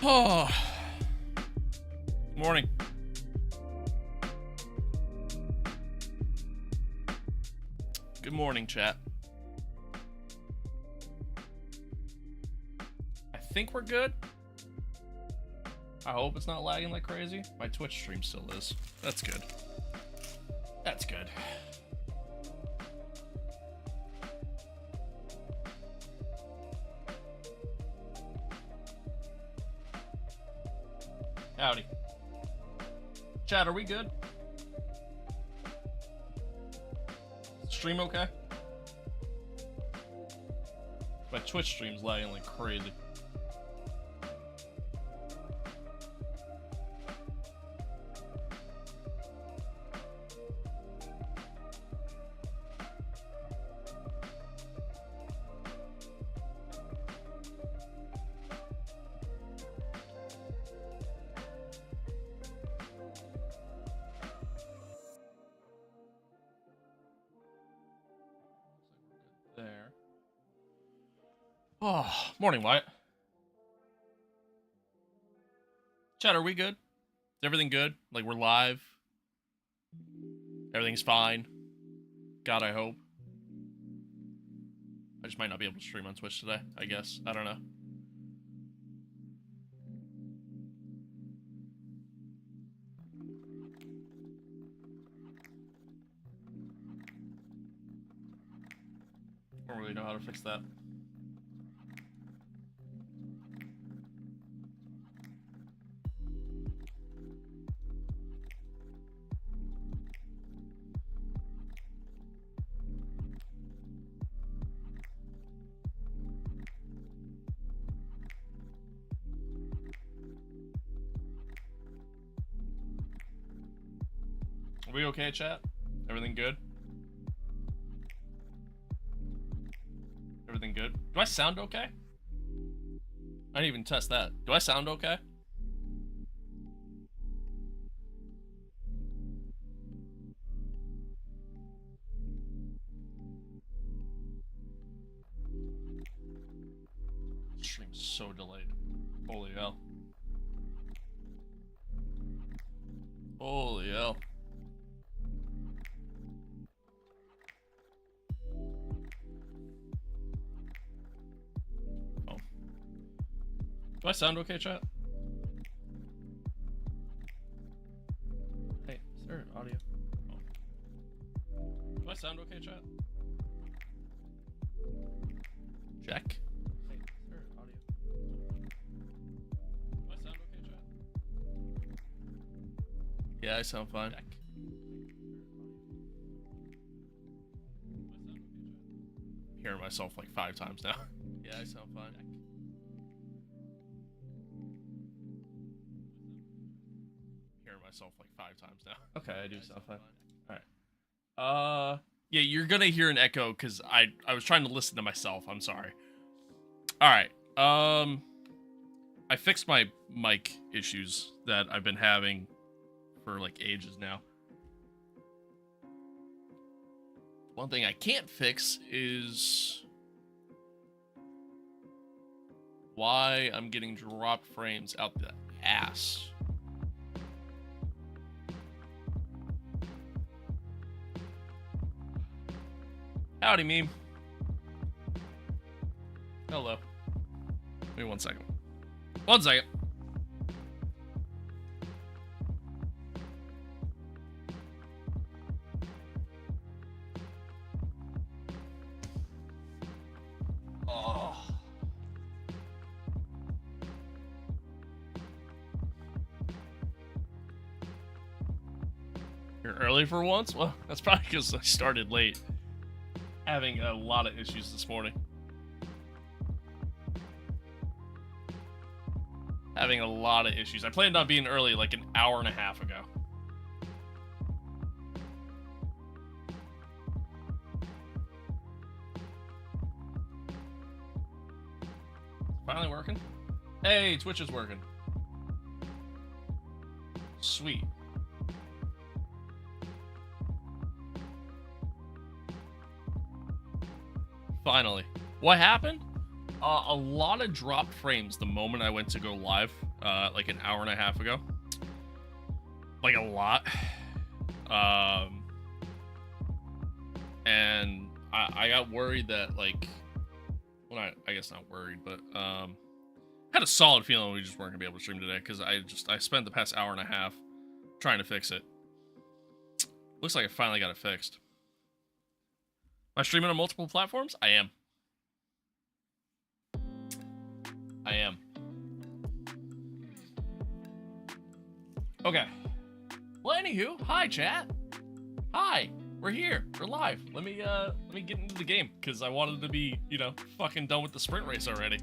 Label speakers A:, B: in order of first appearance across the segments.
A: Oh, morning. Good morning, chat. I think we're good. I hope it's not lagging like crazy. My Twitch stream still is. That's good. That's good. Howdy. Chat, are we good? Stream okay? My Twitch stream's lagging like crazy. There. Oh, morning, Wyatt. Chat, are we good? Is everything good? Like, we're live? Everything's fine? God, I hope. I just might not be able to stream on Twitch today, I guess. I don't know. I don't really know how to fix that. Are we okay, chat? Everything good? Everything good? Do I sound okay? I didn't even test that. Do I sound okay? Stream's so delayed. Holy hell. Holy hell. Oh. Do I sound okay, chat? Hey, is there audio? Oh. Do I sound okay, chat? Check. Hey, is there audio? Do I sound okay, chat? Yeah, I sound fine. Check. I'm hearing myself like 5 times now. Yeah, I sound fine. Hearing myself like 5 times now. Okay, I do sound fine. Alright. Yeah, you're gonna hear an echo because I was trying to listen to myself. I'm sorry. Alright. I fixed my mic issues that I've been having for like ages now. One thing I can't fix is why I'm getting dropped frames out the ass. Howdy, meme. Hello. Give me 1 second. 1 second. Oh. You're early for once? Well, that's probably because I started late. Having a lot of issues this morning. Having a lot of issues. I planned on being early like an hour and a half ago. Finally working? Hey, Twitch is working. Sweet. Finally. What happened? A lot of dropped frames the moment I went to go live. like an hour and a half ago. Like a lot. And I got worried that, like, well, I guess not worried, but had a solid feeling we just weren't gonna be able to stream today because I spent the past hour and a half trying to fix it. Looks like I finally got it fixed. Am I streaming on multiple platforms? I am. Okay. Well, anywho, hi chat. Hi, we're here. We're live. Let me get into the game because I wanted to be, you know, fucking done with the sprint race already.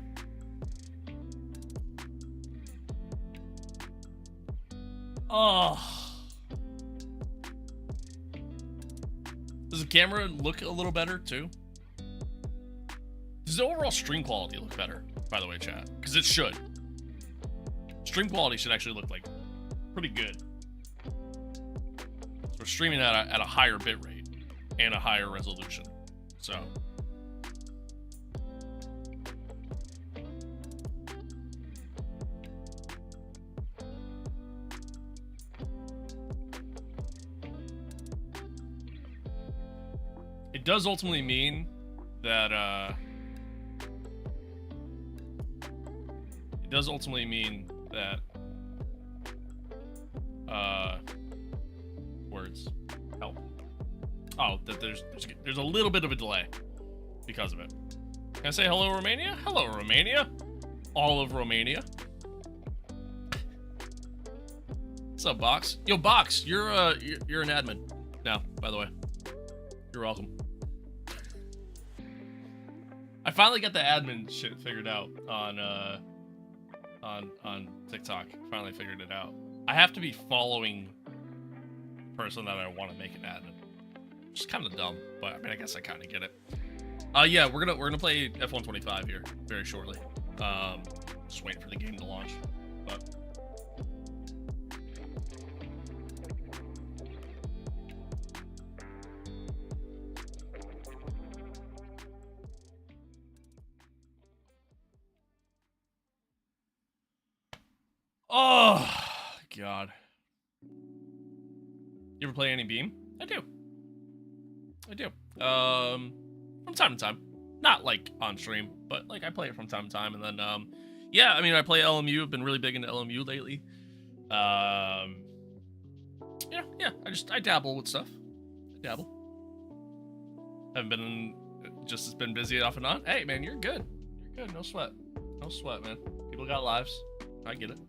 A: Oh. Does the camera look a little better too? Does the overall stream quality look better, by the way, chat? Because it should. Stream quality should actually look like pretty good. So we're streaming at a higher bit rate and a higher resolution. So it does ultimately mean that words help. Oh, that there's a little bit of a delay because of it. Can I say hello, Romania? Hello, Romania. All of Romania. What's up, Box? Yo, Box, you're an admin now, by the way. You're welcome. I finally got the admin shit figured out on TikTok. Finally figured it out. I have to be following the person that I want to make an admin. Which is kind of dumb, but I mean, I guess I kind of get it. Yeah, we're gonna play F125 here very shortly. Just waiting for the game to launch, but. Oh, God. You ever play any Beam? I do. From time to time. Not, like, on stream, but, like, I play it from time to time. And then, yeah, I mean, I play LMU. I've been really big into LMU lately. Yeah, I dabble with stuff. Haven't been, just been busy off and on. Hey, man, you're good. You're good. No sweat. No sweat, man. People got lives. I get it.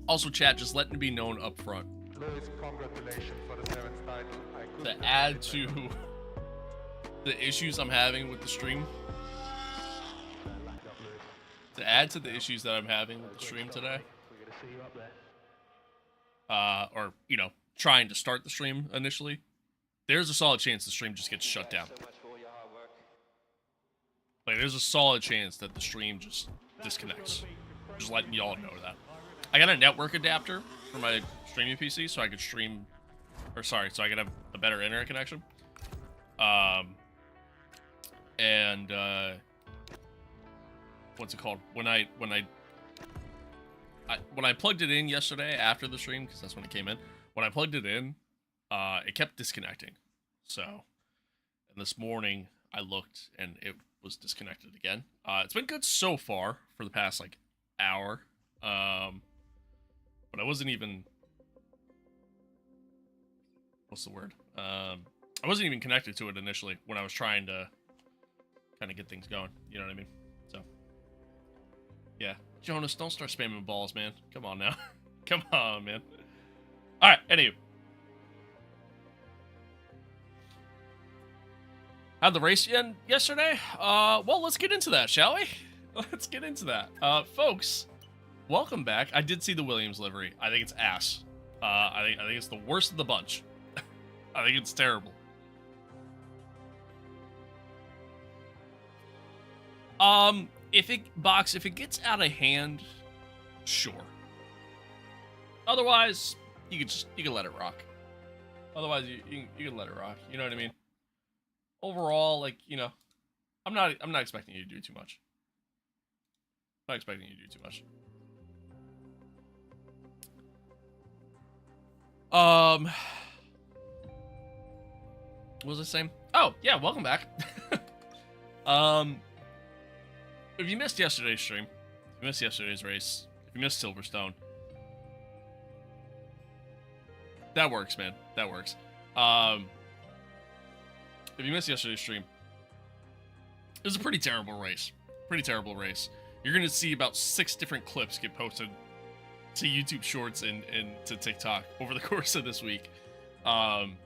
A: Also, chat, just letting it be known up front.
B: Lewis, congratulations for the 7th title.
A: To add to the issues I'm having with the stream. To add to the issues that I'm having with the stream today. Or, you know, trying to start the stream initially. There's a solid chance the stream just gets shut down. Like, there's a solid chance that the stream just disconnects. Just letting y'all know that. I got a network adapter for my streaming PC so I could stream, or sorry, so I could have a better internet connection. What's it called? When I plugged it in yesterday after the stream, because that's when it came in. When I plugged it in, it kept disconnecting. So, and this morning I looked and it was disconnected again. It's been good so far for the past like hour. But I wasn't even, what's the word? I wasn't even connected to it initially when I was trying to kind of get things going. You know what I mean? So, yeah. Jonas, don't start spamming balls, man. Come on now. Come on, man. All right, anyway. How'd the race end yesterday? Well, let's get into that, shall we? Let's get into that. Folks, welcome back. I did see the Williams livery. I think it's ass. I think it's the worst of the bunch. I think it's terrible. If it gets out of hand, sure. Otherwise, you can let it rock. Otherwise, you can let it rock. You know what I mean? Overall, like, you know, I'm not expecting you to do too much. Not expecting you to do too much. What was I saying? Oh, yeah, welcome back. If you missed yesterday's stream, if you missed yesterday's race, if you missed Silverstone, that works, man. That works. If you missed yesterday's stream, it was a pretty terrible race. Pretty terrible race. You're going to see about 6 different clips get posted to YouTube Shorts and to TikTok over the course of this week. From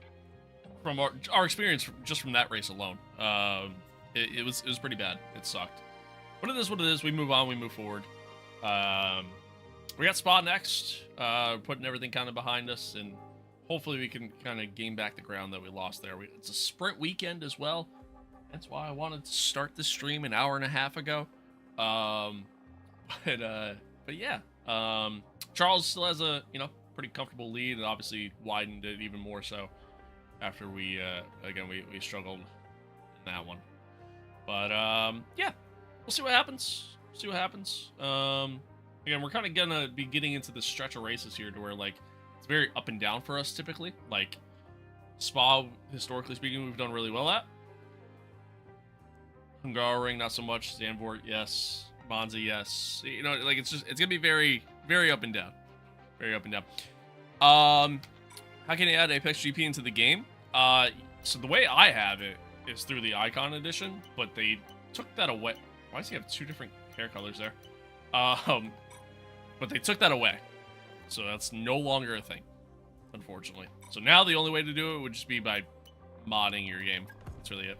A: our experience just from that race alone. It was pretty bad. It sucked. But it is what it is. We move on. We move forward. We got Spa next. Putting everything kind of behind us, and hopefully we can kind of gain back the ground that we lost there. It's a sprint weekend as well. That's why I wanted to start the stream an hour and a half ago. But yeah. Charles still has a pretty comfortable lead, and obviously widened it even more so after we struggled in that one. But yeah, we'll see what happens. Again, we're kind of gonna be getting into the stretch of races here to where like it's very up and down for us typically. Like Spa, historically speaking, we've done really well at. Hungaroring, not so much. Zandvoort, yes. Monza, yes. Like it's gonna be very, very up and down. Very up and down. How can you add Apex GP into the game? So the way I have it is through the Icon Edition, but they took that away. Why does he have 2 different hair colors there? But they took that away. So that's no longer a thing, unfortunately. So now the only way to do it would just be by modding your game. That's really it.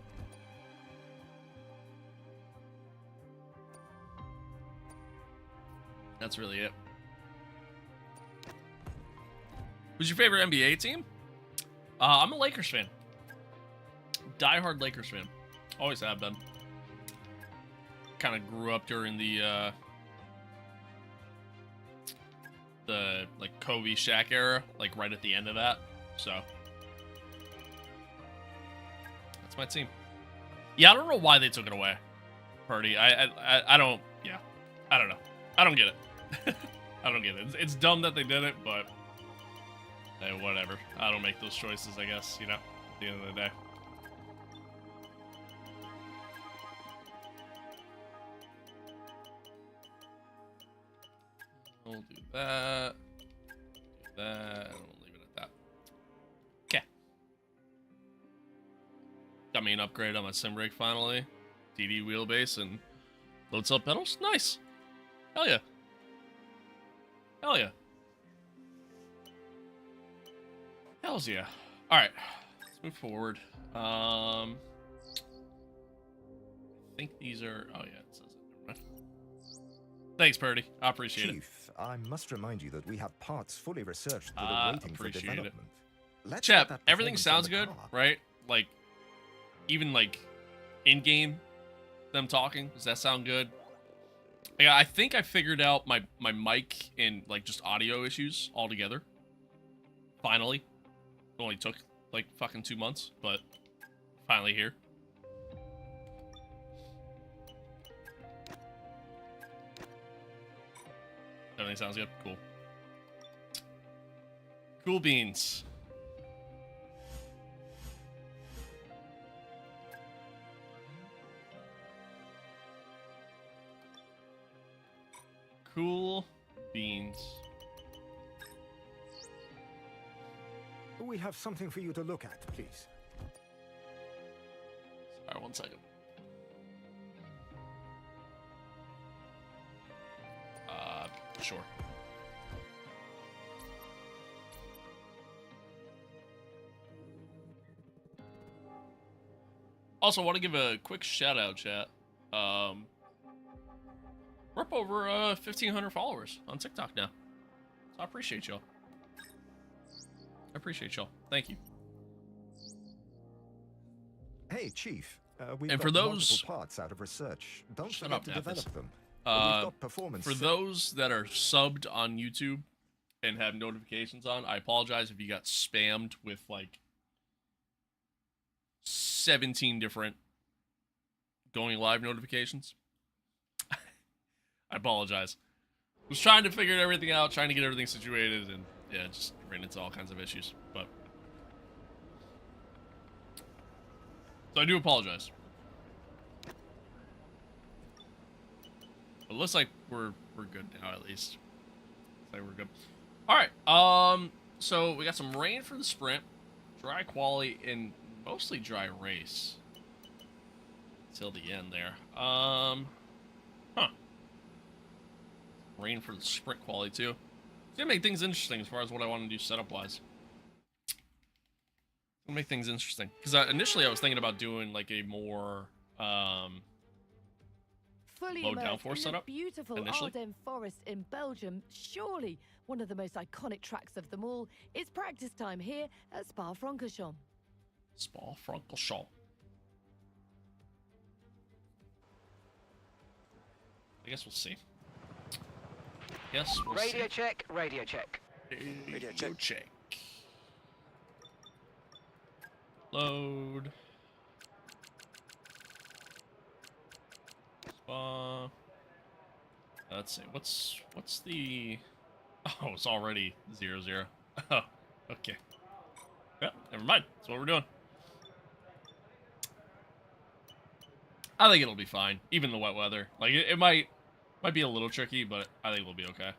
A: That's really it. Who's your favorite NBA team? I'm a Lakers fan. Diehard Lakers fan. Always have been. Kind of grew up during the like Kobe Shaq era, like right at the end of that. So that's my team. Yeah, I don't know why they took it away. Purdy. I don't. Yeah, I don't know. I don't get it. I don't get it. It's dumb that they did it, but hey, whatever. I don't make those choices, I guess, at the end of the day. We'll do that. Do that. And we'll leave it at that. Okay. Got me an upgrade on my sim rig finally. DD wheelbase and load cell pedals. Nice. Hell yeah. Hell yeah. Hells yeah. Alright. Let's move forward. I think these are... Oh, yeah. It says it. Thanks, Purdy. I appreciate it.
C: Chief, I must remind you that we have parts fully researched that are waiting for development.
A: Chap, everything sounds good, right? Like, even, like, in-game, them talking. Does that sound good? Yeah, I think I figured out my mic and, like, just audio issues altogether. Finally. It only took, like, fucking 2 months, but finally here. Everything sounds good? Cool. Cool beans. Cool beans.
C: We have something for you to look at, please.
A: Sorry, 1 second. Sure. Also, I want to give a quick shout out, chat. We're up over 1,500 followers on TikTok now. So I appreciate y'all. Thank you.
C: Hey, Chief. We've
A: And
C: got
A: for those
C: multiple parts out of research. Don't
A: Shut
C: forget
A: up,
C: to
A: Davis.
C: develop them. We've got performance
A: for those that are subbed on YouTube and have notifications on, I apologize if you got spammed with like 17 different going live notifications. I apologize. Was trying to figure everything out, trying to get everything situated, and yeah, just ran into all kinds of issues. But so I do apologize. It looks like we're good now, at least. Looks like we're good. All right. So we got some rain for the sprint, dry quali, and mostly dry race till the end there. Rain for the sprint quali too. It's gonna make things interesting as far as what I want to do setup wise. Gonna make things interesting because initially I was thinking about doing like a more
D: Fully
A: low
D: immersed
A: downforce
D: in
A: setup
D: the beautiful
A: initially.
D: Ardennes Forest in Belgium, surely one of the most iconic tracks of them all. It's practice time here at Spa-Francorchamps.
A: Spa-Francorchamps. I guess we'll see. Yes, we'll
E: Radio
A: see.
E: check, radio check.
A: Radio check. Load. Spa. Let's see. What's the? Oh, it's already 0-0. Oh, okay. Yeah, never mind. That's what we're doing. I think it'll be fine, even the wet weather. Like it might be a little tricky, but I think we'll be okay.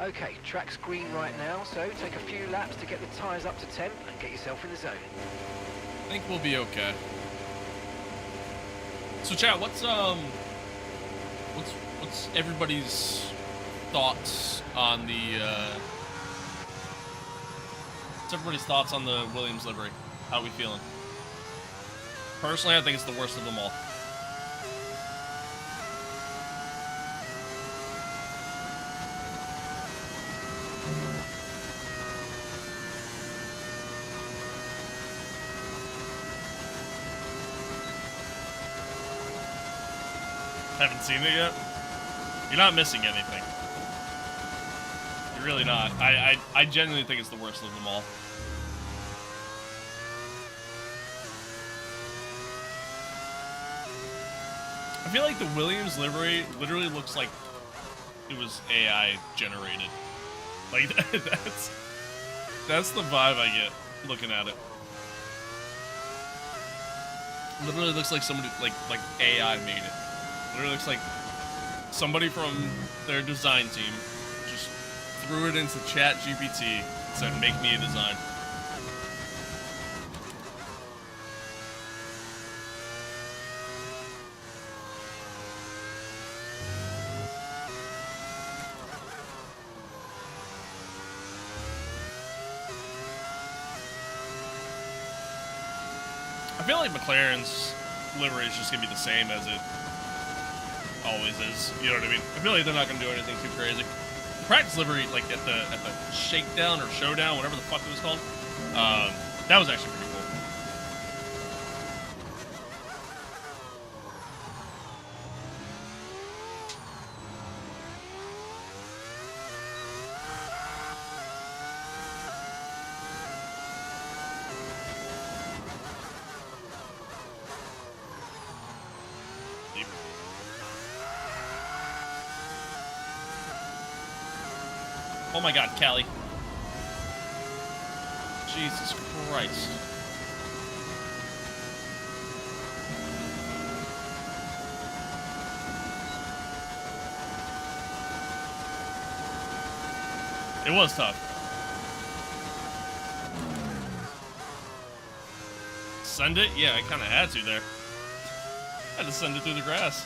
E: Okay, track's green right now, so take a few laps to get the tyres up to temp and get yourself in the zone.
A: I think we'll be okay. So, chat, what's everybody's thoughts on the Williams livery? How are we feeling? Personally, I think it's the worst of them all. Haven't seen it yet? You're not missing anything. You're really not. I genuinely think it's the worst of them all. I feel like the Williams livery literally looks like it was AI generated. Like that's the vibe I get looking at it. Literally looks like somebody like AI made it. Literally looks like somebody from their design team just threw it into ChatGPT and said, "Make me a design." I feel like McLaren's livery is just gonna be the same as it always is. You know what I mean? I feel like they're not gonna do anything too crazy. Practice livery, like at the shakedown or showdown, whatever the fuck it was called, that was actually pretty cool. Oh my god, Callie. Jesus Christ. It was tough. Send it? Yeah, I kind of had to there. I had to send it through the grass.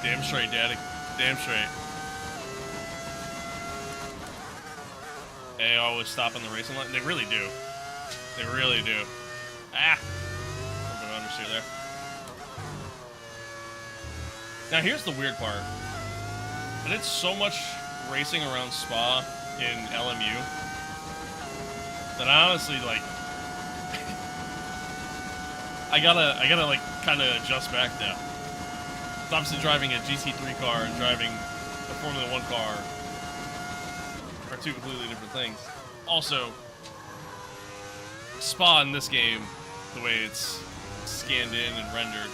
A: Damn straight, Daddy. Damn straight. They always stop on the racing line. They really do. They really do. Ah! A little bit of understeer there. Now here's the weird part. I did so much racing around Spa in LMU. that I honestly, like, I gotta like kind of adjust back now. So obviously driving a GT3 car and driving a Formula 1 car are two completely different things. Also, Spa in this game, the way it's scanned in and rendered,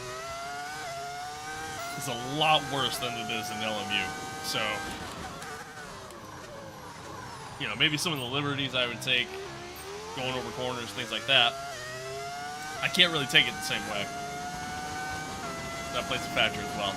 A: is a lot worse than it is in LMU. So, you know, maybe some of the liberties I would take going over corners, things like that, I can't really take it the same way. That plays a factor as well.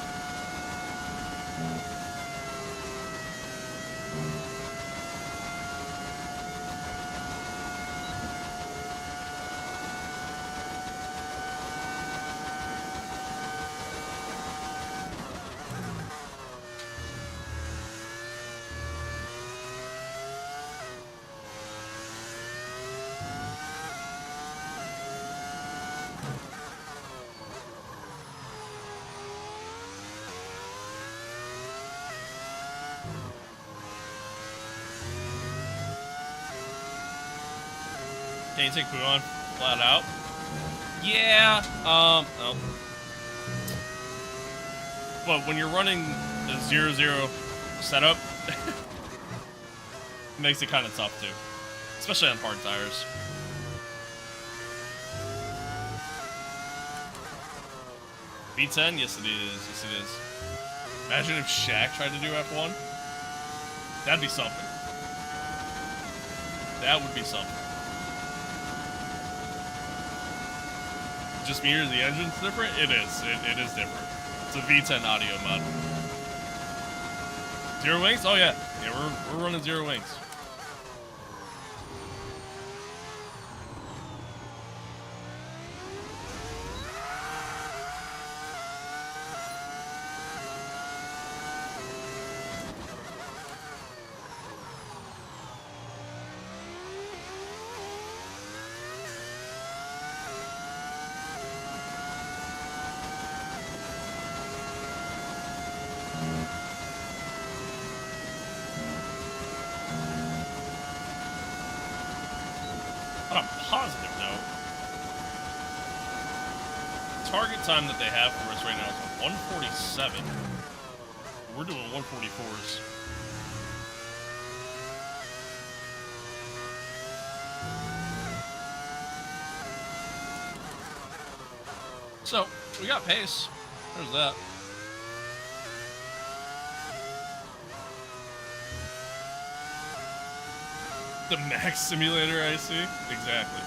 A: Can you take Puon flat out? Yeah, oh. But when you're running the 0-0 setup, it makes it kind of tough too. Especially on hard tires. V10? Yes it is, yes it is. Imagine if Shaq tried to do F1. That'd be something. That would be something. Just me or the engine's different? It is. It is different. It's a V10 audio mod. Zero wings? Oh yeah. Yeah, we're running zero wings. On a positive note, target time that they have for us right now is 147. We're doing 144s. So, we got pace. There's that. The Max Simulator, I see. Exactly.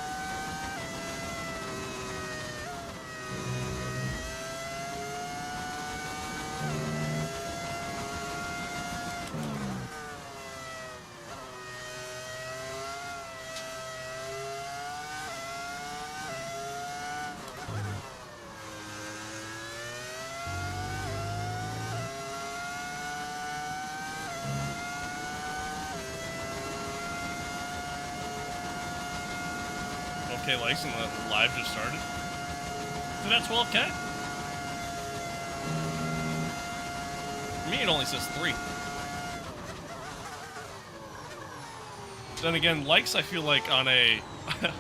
A: Okay, likes and the live just started. Is it at 12K? For me, it only says 3. Then again, likes I feel like on a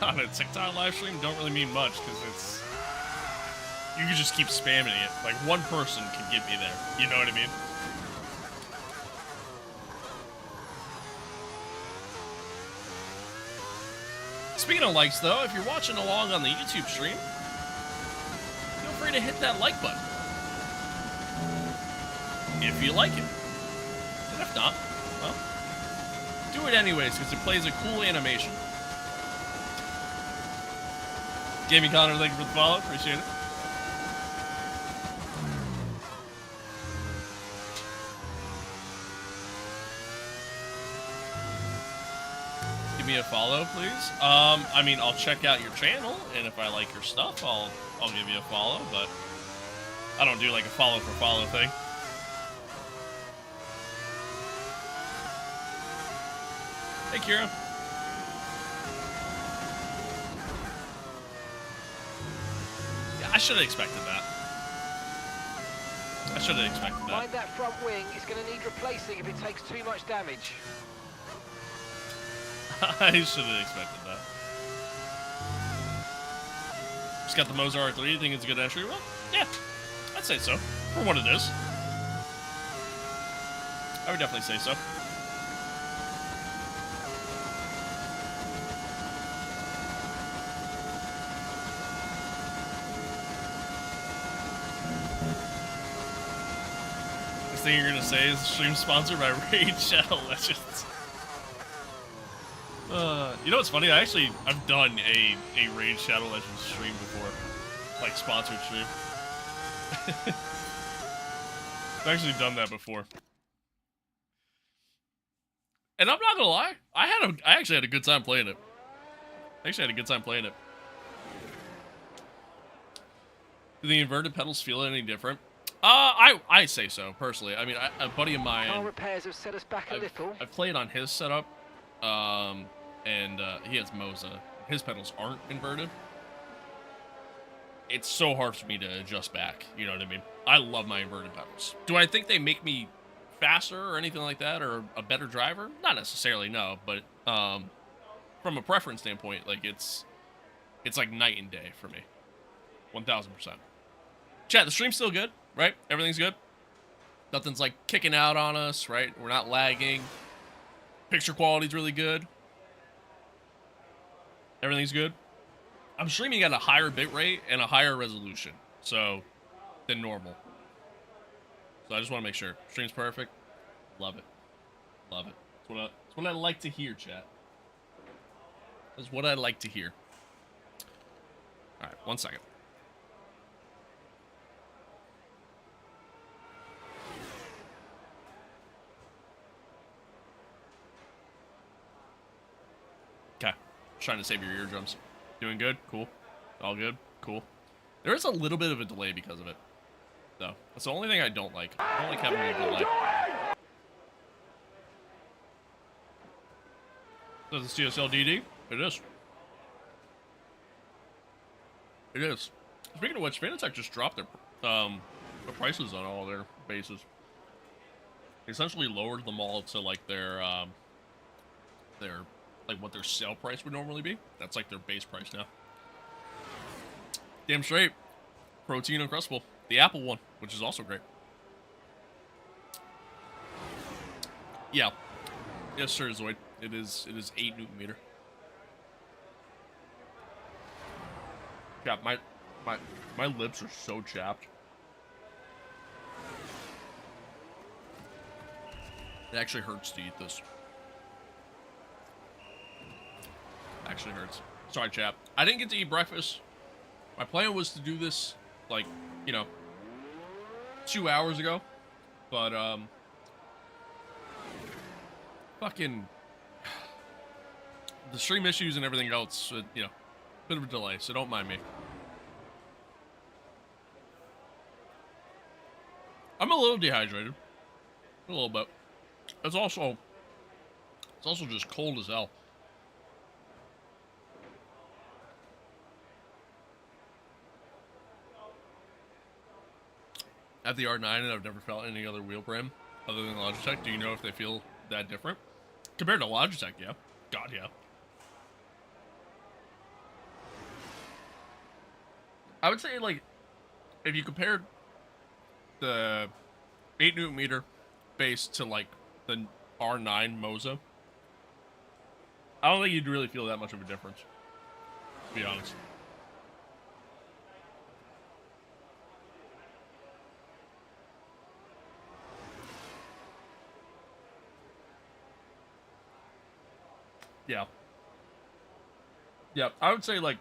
A: on a TikTok live stream don't really mean much because it's you can just keep spamming it. Like one person can get me there. You know what I mean? Speaking of likes, though, if you're watching along on the YouTube stream, feel free to hit that like button. If you like it. And if not, well, do it anyways, because it plays a cool animation. Gaming Connor, thank you for the follow. Appreciate it. Give me a follow, please. I mean, I'll check out your channel, and if I like your stuff, I'll give you a follow, but I don't do like a follow for follow thing. Hey, Kira. Yeah, I should have expected that. I should have expected that.
E: Mind that front wing is going to need replacing if it takes too much damage.
A: I should have expected that. Just got the Moza R3. You think it's a good entry? Well, yeah, I'd say so. For what it is. I would definitely say so. This thing you're gonna say is stream sponsored by Raid Shadow Legends. You know what's funny? I've done a Raid Shadow Legends stream before. Like, sponsored stream. I've actually done that before. And I'm not gonna lie, I actually had a good time playing it. Do the inverted pedals feel any different? I say so, personally. I mean, a buddy of mine...
E: Car repairs have set us back a little.
A: I've played on his setup, and he has Moza. His pedals aren't inverted. It's so hard for me to adjust back, you know what I mean? I love my inverted pedals. Do I think they make me faster or anything like that, or a better driver? Not necessarily, no, but from a preference standpoint, like, it's like night and day for me. 1000%. Chat, the stream's still good, right? Everything's good. Nothing's like kicking out on us, right? We're not lagging. Picture quality's really good. Everything's good. I'm streaming at a higher bitrate and a higher resolution, so, than normal. So I just want to make sure. Stream's perfect. Love it. Love it. That's what I like to hear, chat. That's what I like to hear. Alright, 1 second. Okay. Trying to save your eardrums. Doing good? Cool. All good? Cool. There is a little bit of a delay because of it, though. That's the only thing I don't like. I don't like having a delay. Does the CSL DD? It is. It is. Speaking of which, Fanatec just dropped their the prices on all their bases. They essentially lowered them all to like their like what their sale price would normally be. That's like their base price now. Damn straight. Protein Uncrustable. The Apple one, which is also great. Yeah. Yes, sir, Zoid. It is 8 Newton meter. Yeah, my lips are so chapped. It actually hurts to eat this. Actually hurts. Sorry, chap. I didn't get to eat breakfast. My plan was to do this, like, you know, 2 hours ago. But, fucking... the stream issues and everything else, you know, bit of a delay, so don't mind me. I'm a little dehydrated. A little bit. It's also just cold as hell. At the R9, and I've never felt any other wheel brand other than Logitech. Do you know if they feel that different? Compared to Logitech, yeah. God, yeah. I would say, like, if you compared the 8 Newton meter base to, like, the R9 Moza, I don't think you'd really feel that much of a difference, to be honest. Yeah. Yeah, I would say, like,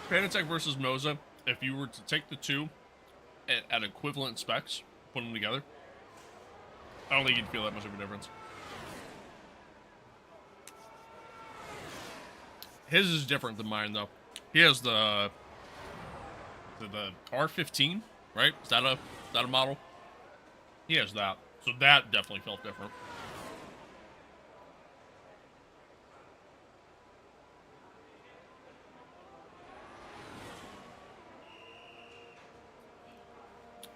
A: Fanatec versus Moza, if you were to take the two at equivalent specs, put them together, I don't think you'd feel that much of a difference. His is different than mine, though. He has the R15, right? Is that a model? He has that. So that definitely felt different.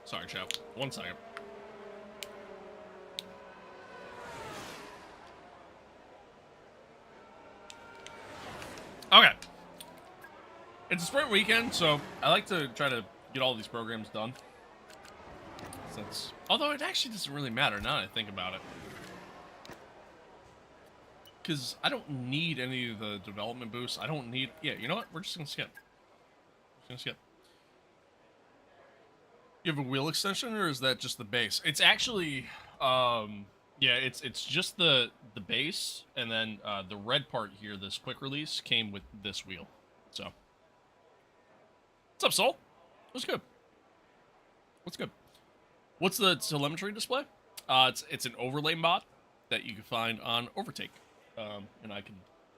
A: Sorry, chap. 1 second. It's a sprint weekend, so I like to try to get all these programs done. Although it actually doesn't really matter now that I think about it. Because I don't need any of the development boosts. I don't need... Yeah, you know what? We're just going to skip. You have a wheel extension, or is that just the base? It's actually... yeah, it's just the base, and then the red part here, this quick release, came with this wheel. So... What's up, Soul? What's good? What's good? What's the telemetry display? It's an overlay mod that you can find on Overtake. And I can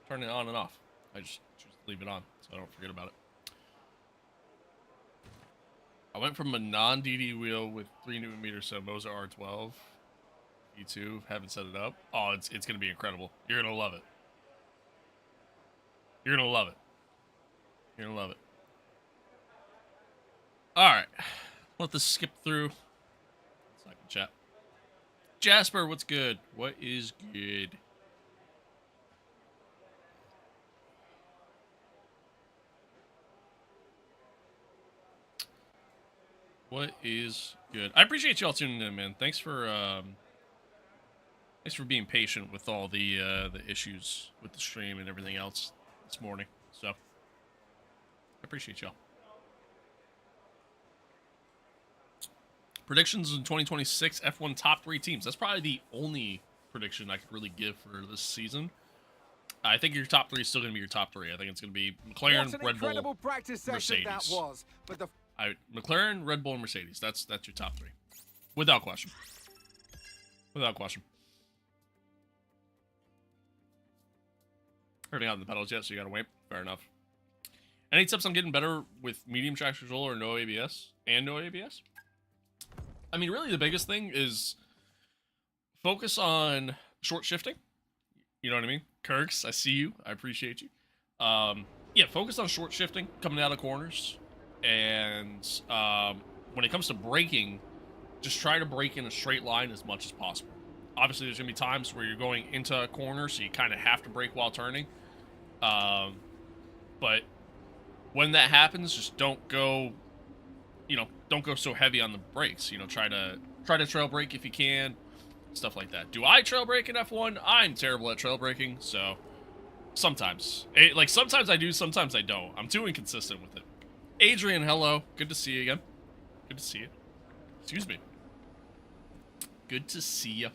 A: turn it on and off. I just leave it on so I don't forget about it. I went from a non-DD wheel with 3 Nm to Moza R12 E2. Haven't set it up. Oh, it's gonna be incredible. You're gonna love it. You're gonna love it. You're gonna love it. All right, let this skip through. Second chat. Jasper, what's good? What is good? What is good? I appreciate y'all tuning in, man. Thanks for being patient with all the issues with the stream and everything else this morning. So I appreciate y'all. Predictions in 2026 F1 top 3 teams. That's probably the only prediction I could really give for this season. I think your top 3 is still going to be your top 3. I think it's going to be McLaren, Red Bull, Mercedes. That was, but McLaren, Red Bull, and Mercedes. That's your top 3, without question. Without question. Already out in the pedals yet, so you got to wait. Fair enough. Any tips on getting better with medium traction control or no ABS? And no ABS? I mean, really the biggest thing is focus on short shifting. You know what I mean? Kirks, I see you. I appreciate you. Yeah, focus on short shifting, coming out of corners. And when it comes to braking, just try to brake in a straight line as much as possible. Obviously, there's going to be times where you're going into a corner, so you kind of have to brake while turning. But when that happens, just don't go... don't go so heavy on the brakes. Try to trail brake if you can, stuff like that. Do I trail brake in F1? I'm terrible at trail braking, so sometimes. Sometimes I do, sometimes I don't. I'm too inconsistent with it. Adrian, hello. Good to see you again. Good to see you. Excuse me. Good to see you.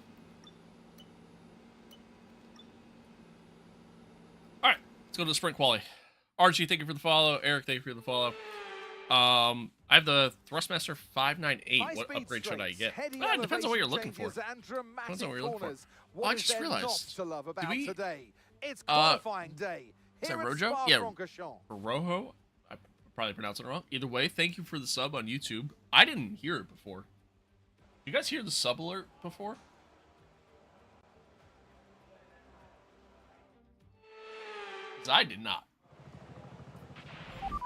A: All right, let's go to the sprint quali. Archie, thank you for the follow. Eric, thank you for the follow. I have the Thrustmaster 598. What upgrade should I get? It depends on what you're looking for. Depends on what you're looking for. Oh, I just realized. Do we... It's qualifying day. Is that Rojo? Yeah, Rojo. I probably pronounced it wrong. Either way, thank you for the sub on YouTube. I didn't hear it before. You guys hear the sub alert before? Because I did not.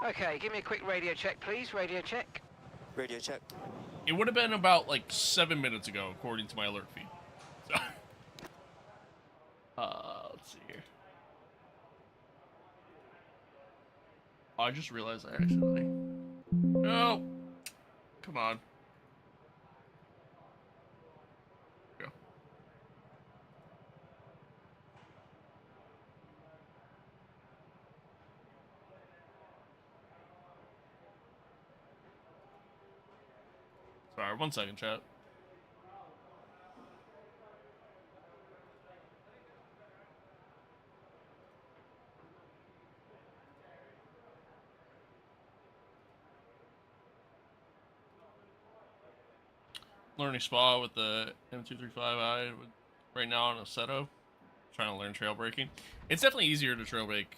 E: Okay, give me a quick radio check, please. Radio check.
F: Radio check.
A: It would have been about like 7 minutes ago, according to my alert feed. So, let's see here. Oh, I just realized I accidentally. No, come on. Go. Sorry, 1 second, chat. Learning spa with the M235i right now on a Seto. Trying to learn trail braking. It's definitely easier to trail brake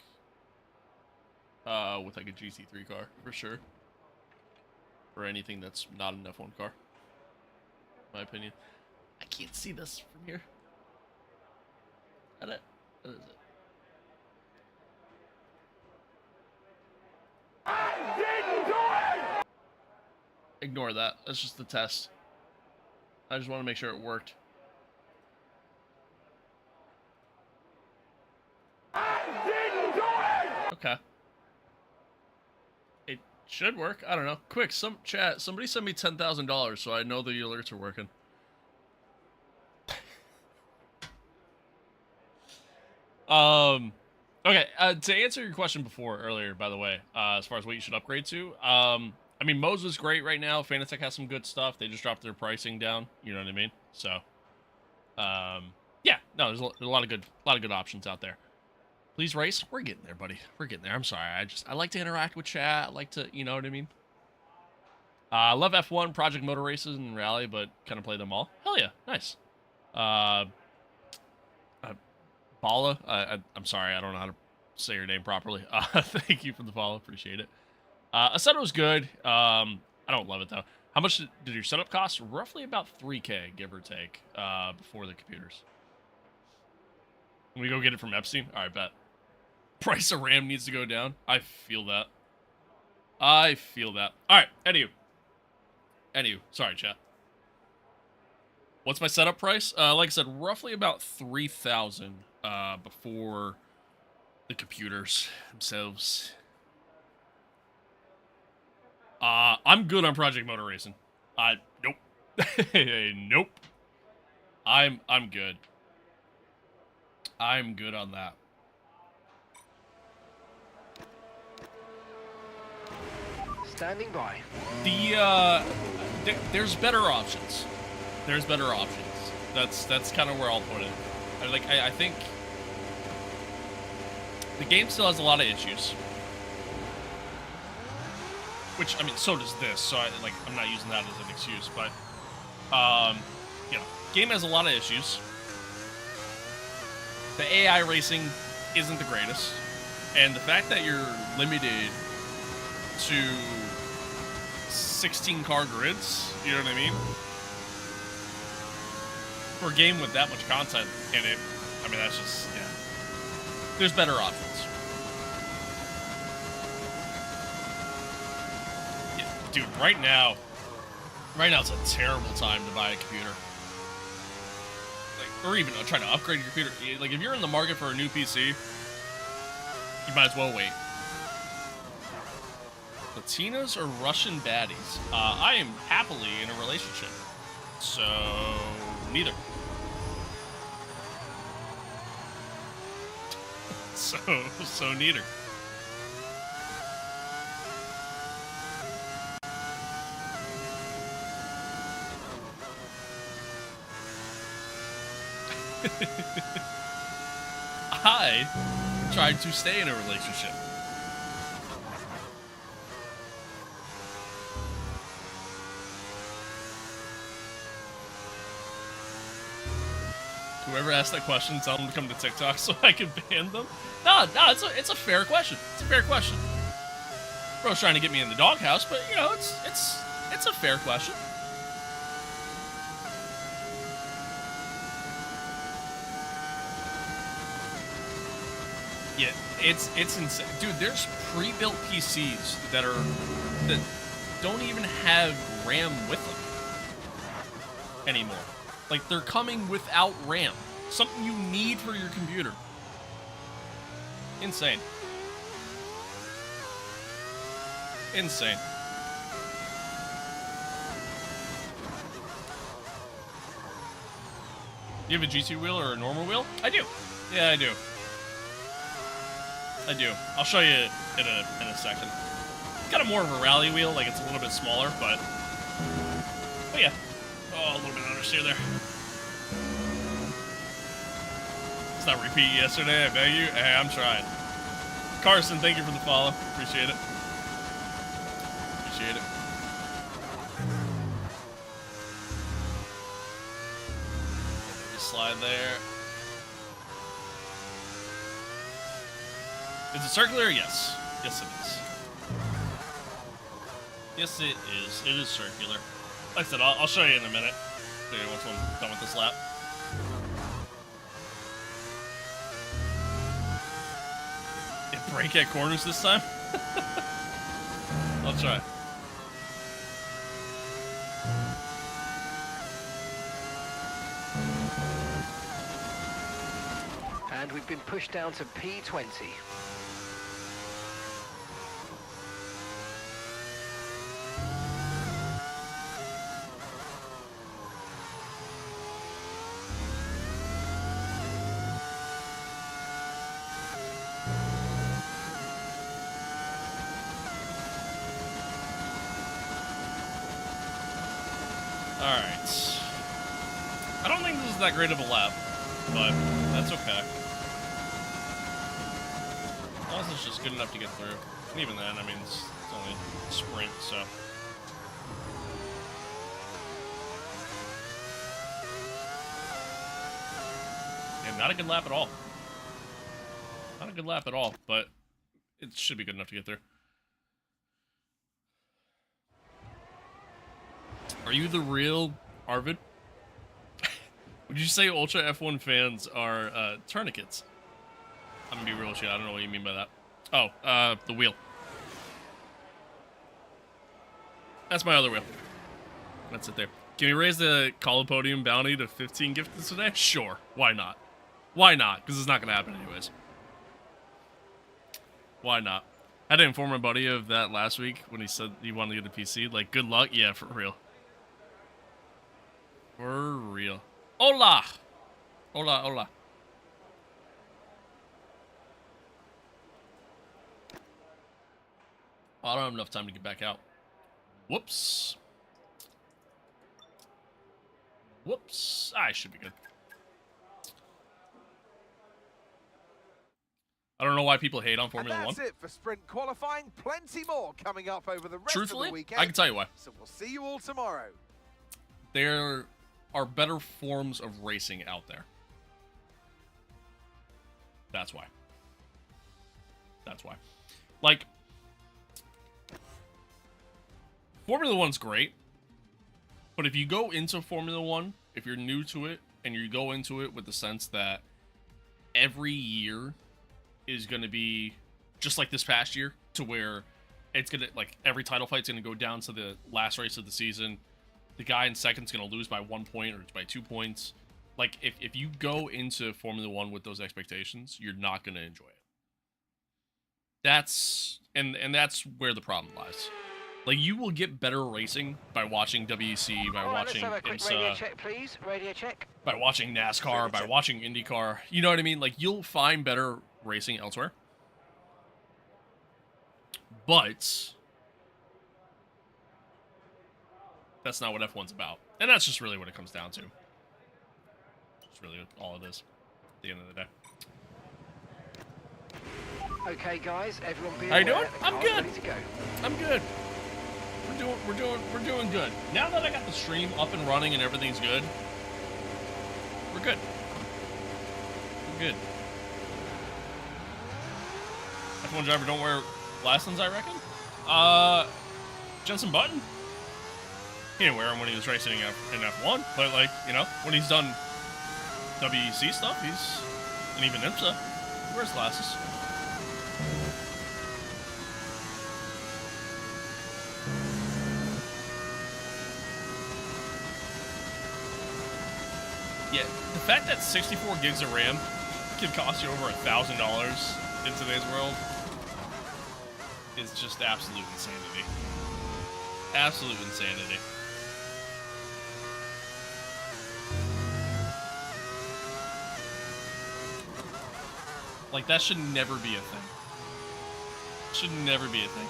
A: with like a GT3 car, for sure. Or anything that's not an F1 car, in my opinion. I can't see this from here. What is it? I didn't do it! Ignore that. That's just the test. I just want to make sure it worked. I didn't do it! Okay. Should work. I don't know. Quick, somebody send me $10,000 so I know the alerts are working. Okay, to answer your question before earlier, by the way, as far as what you should upgrade to, I mean, Mo's is great right now. Fanatec has some good stuff. They just dropped their pricing down. You know what I mean? So, yeah, no, there's a lot of good options out there. Please race. We're getting there, buddy. We're getting there. I'm sorry. I like to interact with chat. I like to, you know what I mean? I love F1, Project Motor Races, and Rally, but kind of play them all. Hell yeah, nice. Bala, I'm sorry, I don't know how to say your name properly. Thank you for the follow, appreciate it. Assetto was good. I don't love it though. How much did your setup cost? Roughly about 3K, give or take, before the computers. Can we go get it from Epstein? All right, bet. Price of RAM needs to go down. I feel that. I feel that. All right, anywho. Sorry, chat. What's my setup price? Like I said, roughly about 3,000 before the computers themselves. I'm good on Project Motor Racing. Nope. Nope. I'm good. I'm good on that.
E: Standing by.
A: There's better options. There's better options. That's kind of where I'll put it. I think the game still has a lot of issues. Which, I mean, so does this. So I'm not using that as an excuse, but you know, game has a lot of issues. The AI racing isn't the greatest, and the fact that you're limited to 16 car grids, you know what I mean? For a game with that much content in it, I mean, that's just, yeah. There's better options. Yeah, dude, right now it's a terrible time to buy a computer. Or even trying to upgrade your computer. Like, if you're in the market for a new PC, you might as well wait. Latinas or Russian baddies? I am happily in a relationship. So, neither. So neither. I tried to stay in a relationship. Whoever asked that question, tell them to come to TikTok so I can ban them. No, it's a fair question. It's a fair question. Bro's trying to get me in the doghouse, but you know, it's a fair question. Yeah, it's insane, dude. There's pre-built PCs that don't even have RAM with them anymore. Like, they're coming without RAM. Something you need for your computer. Insane. Insane. Do you have a GT wheel or a normal wheel? I do. Yeah, I do. I do. I'll show you in a second. Kind of more of a rally wheel, like it's a little bit smaller, but yeah. Oh, a little bit understeer there. It's not repeat yesterday, I beg you. Hey, I'm trying. Carson, thank you for the follow. Appreciate it. Appreciate it. Just slide there. Is it circular? Yes. Yes, it is. Yes, it is. It is circular. Like I said, I'll show you in a minute. Show you once I'm done with this lap. It brake at corners this time? I'll try.
E: And we've been pushed down to P20.
A: wasn't that great of a lap, but that's okay. As long as it's just good enough to get through. And even then, I mean, it's only a sprint, so. Yeah, not a good lap at all. Not a good lap at all, but it should be good enough to get through. Are you the real Arvid? Would you say Ultra F1 fans are tourniquets? I'm gonna be real with you, I don't know what you mean by that. Oh, the wheel. That's my other wheel. That's it there. Can we raise the Call Podium bounty to 15 gifted today? Sure. Why not? Why not? Because it's not gonna happen anyways. Why not? I had to inform my buddy of that last week when he said he wanted to get a PC. Like, good luck. Yeah, for real. For real. Hola! Hola, hola. Oh, I don't have enough time to get back out. Whoops. Whoops. I should be good. I don't know why people hate on Formula One.
F: That's it for sprint qualifying. Plenty more coming up over the rest
A: Truthfully,
F: of the weekend.
A: I can tell you why.
F: So we'll see you all tomorrow.
A: There are better forms of racing out there. That's why. That's why. Like, Formula One's great, but if you go into Formula One, if you're new to it, and you go into it with the sense that every year is going to be just like this past year, to where it's going to, like, every title fight's going to go down to the last race of the season, the guy in second's going to lose by 1 point or by 2 points. Like, if you go into Formula One with those expectations, you're not going to enjoy it. That's, and that's where the problem lies. Like, you will get better racing by watching WEC, by watching
E: let's have a quick
A: IMSA,
E: radio check, please. Radio check.
A: by watching NASCAR, by watching IndyCar. You know what I mean? Like, you'll find better racing elsewhere. But that's not what F1's about. And that's just really what it comes down to. It's really all it is at the end of the day.
E: Okay, guys, everyone be
A: How you
E: aware,
A: doing?
E: the
A: I'm
E: car's
A: good.
E: ready to go.
A: I'm good. We're doing good. Now that I got the stream up and running and everything's good, we're good. We're good. F1 driver don't wear lessons, I reckon. Jensen Button. He didn't wear them when he was racing in F1, but, like, you know, when he's done WEC stuff, and even IMSA, he wears glasses. Yeah, the fact that 64 gigs of RAM can cost you over $1,000 in today's world is just absolute insanity. Absolute insanity. Like, that should never be a thing. Should never be a thing.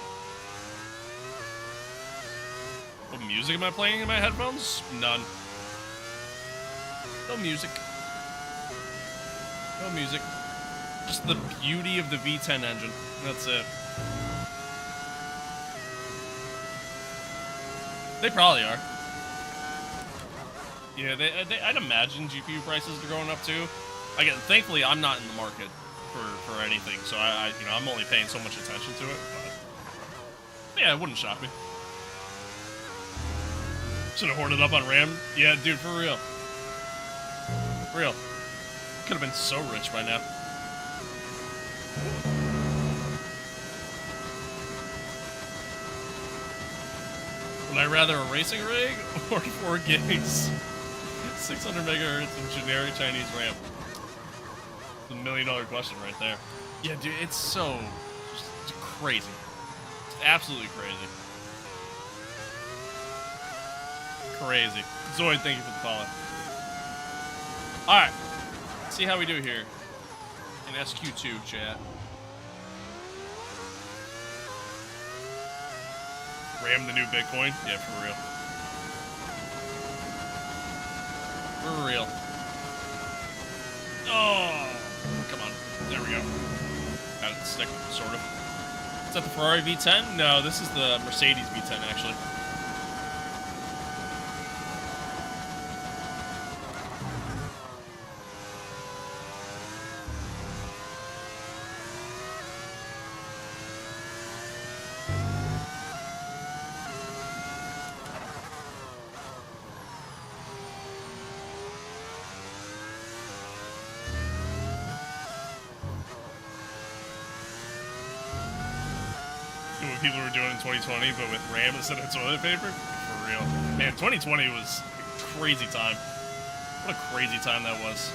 A: What music am I playing in my headphones? None. No music. No music. Just the beauty of the V10 engine. That's it. They probably are. Yeah, I'd imagine GPU prices are going up too. Again, thankfully, I'm not in the market for anything, so you know, I'm only paying so much attention to it. But yeah, it wouldn't shock me. Should have hoarded up on RAM. Yeah, dude, for real. For real. Could have been so rich by now. Would I rather a racing rig or 4 gigs? 600 megahertz and generic Chinese RAM. It's $1 million question right there. Yeah, dude, it's so just crazy. It's absolutely crazy. Crazy. Zoid, thank you for the follow. Alright. See how we do here. In SQ2, chat. RAM the new Bitcoin? Yeah, for real. For real. go. Got it stick, sort of. Is that the Ferrari V10? No, this is the Mercedes V10, actually. What people were doing in 2020, but with RAM instead of toilet paper? For real. Man, 2020 was a crazy time. What a crazy time that was.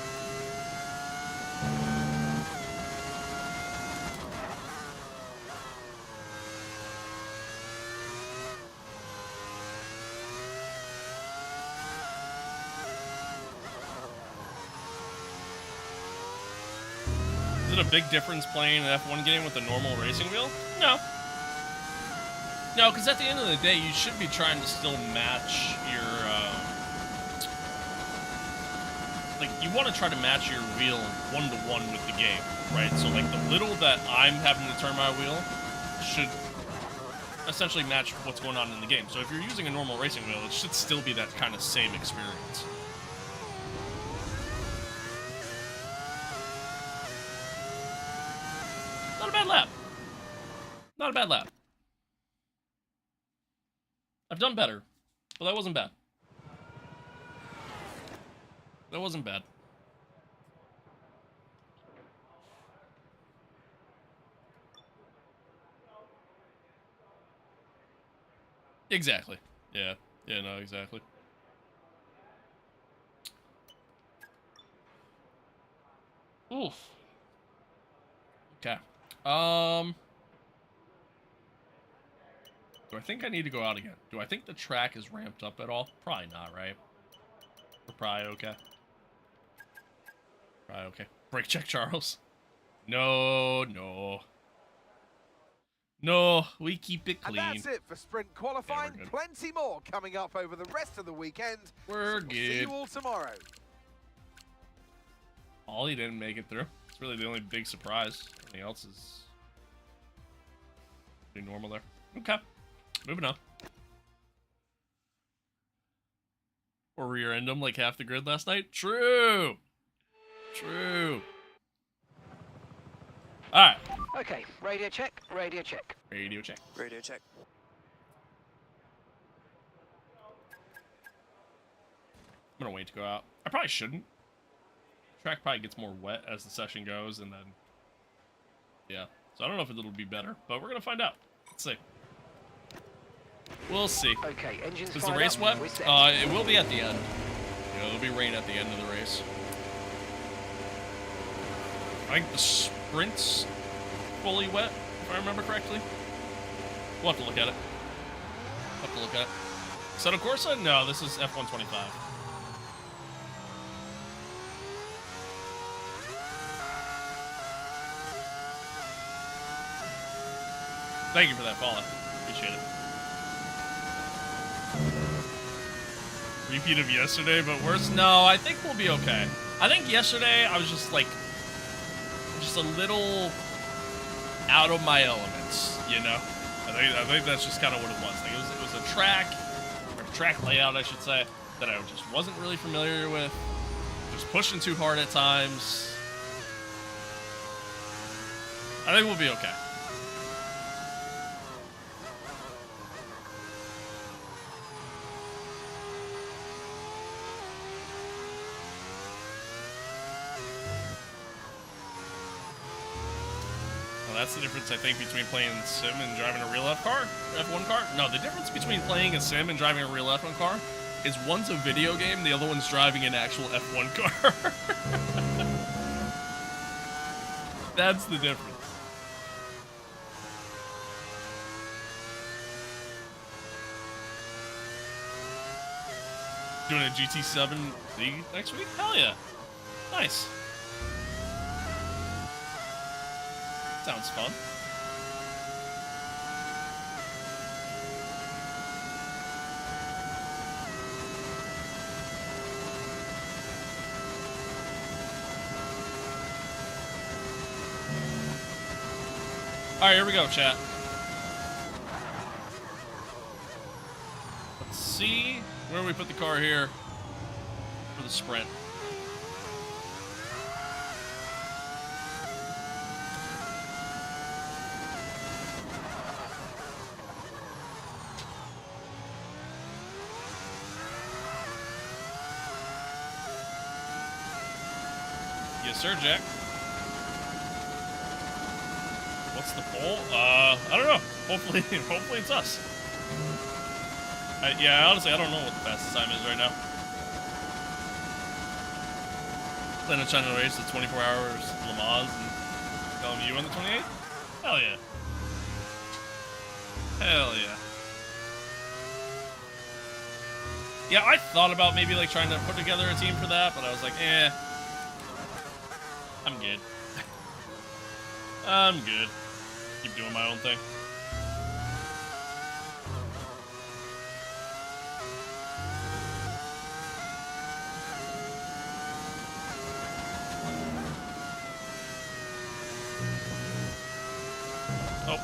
A: Is it a big difference playing an F1 game with a normal racing wheel? No. No, because at the end of the day, you should be trying to still match your, like, you want to try to match your wheel one-to-one with the game, right? So, like, the little that I'm having to turn my wheel should essentially match what's going on in the game. So if you're using a normal racing wheel, it should still be that kind of same experience. Not a bad lap. Not a bad lap. I've done better, but that wasn't bad. That wasn't bad. Exactly. Yeah. Yeah, no, exactly. Oof. Okay. Do I think I need to go out again? Do I think the track is ramped up at all? Probably not, right? We're probably okay. Probably okay. Brake check, Charles. No, no. No, we keep it clean.
F: And that's it for sprint qualifying.
A: Yeah,
F: Plenty more coming up over the rest of the weekend.
A: We're
F: So
A: good.
F: See you all tomorrow.
A: Ollie didn't make it through. It's really the only big surprise. Everything else is pretty normal there. Okay. Moving on. Or rear-end them like half the grid last night? True! True. Alright.
E: Okay, radio check, radio check.
A: Radio check.
G: Radio check.
A: I'm gonna wait to go out. I probably shouldn't. Track probably gets more wet as the session goes, and then... yeah. So I don't know if it'll be better, but we're gonna find out. Let's see. We'll see.
E: Okay, engines
A: Is the
E: fired
A: race
E: up.
A: wet?
E: We're set.
A: It will be at the end. Yeah, there'll be rain at the end of the race. I think the sprint's fully wet, if I remember correctly. We'll have to look at it. We'll have to look at it. Assetto Corsa? No, this is F125. Thank you for that follow. Appreciate it. Repeat of yesterday, but worse? No, I think we'll be okay. I think yesterday I was just like, just a little out of my elements, you know? I think that's just kind of what it was. Like it was a track, or track layout, I should say, that I just wasn't really familiar with. Just pushing too hard at times. I think we'll be okay. That's the difference, I think, between playing sim and driving a real F1 car. No, the difference between playing a sim and driving a real F1 car is one's a video game, the other one's driving an actual F1 car. That's the difference. Doing a GT7 league next week? Hell yeah. Nice. Sounds fun. All right, here we go, chat. Let's see where we put the car here for the sprint. Yes, sir, Jack. What's the poll? I don't know. Hopefully, hopefully it's us. Yeah, honestly, I don't know what the fastest time is right now. Then I'm trying to race the 24 hours Le Mans and telling you on the 28th? Hell yeah. Hell yeah. Yeah, I thought about maybe like trying to put together a team for that, but I was like, eh. I'm good. I'm good. Keep doing my own thing. Oh.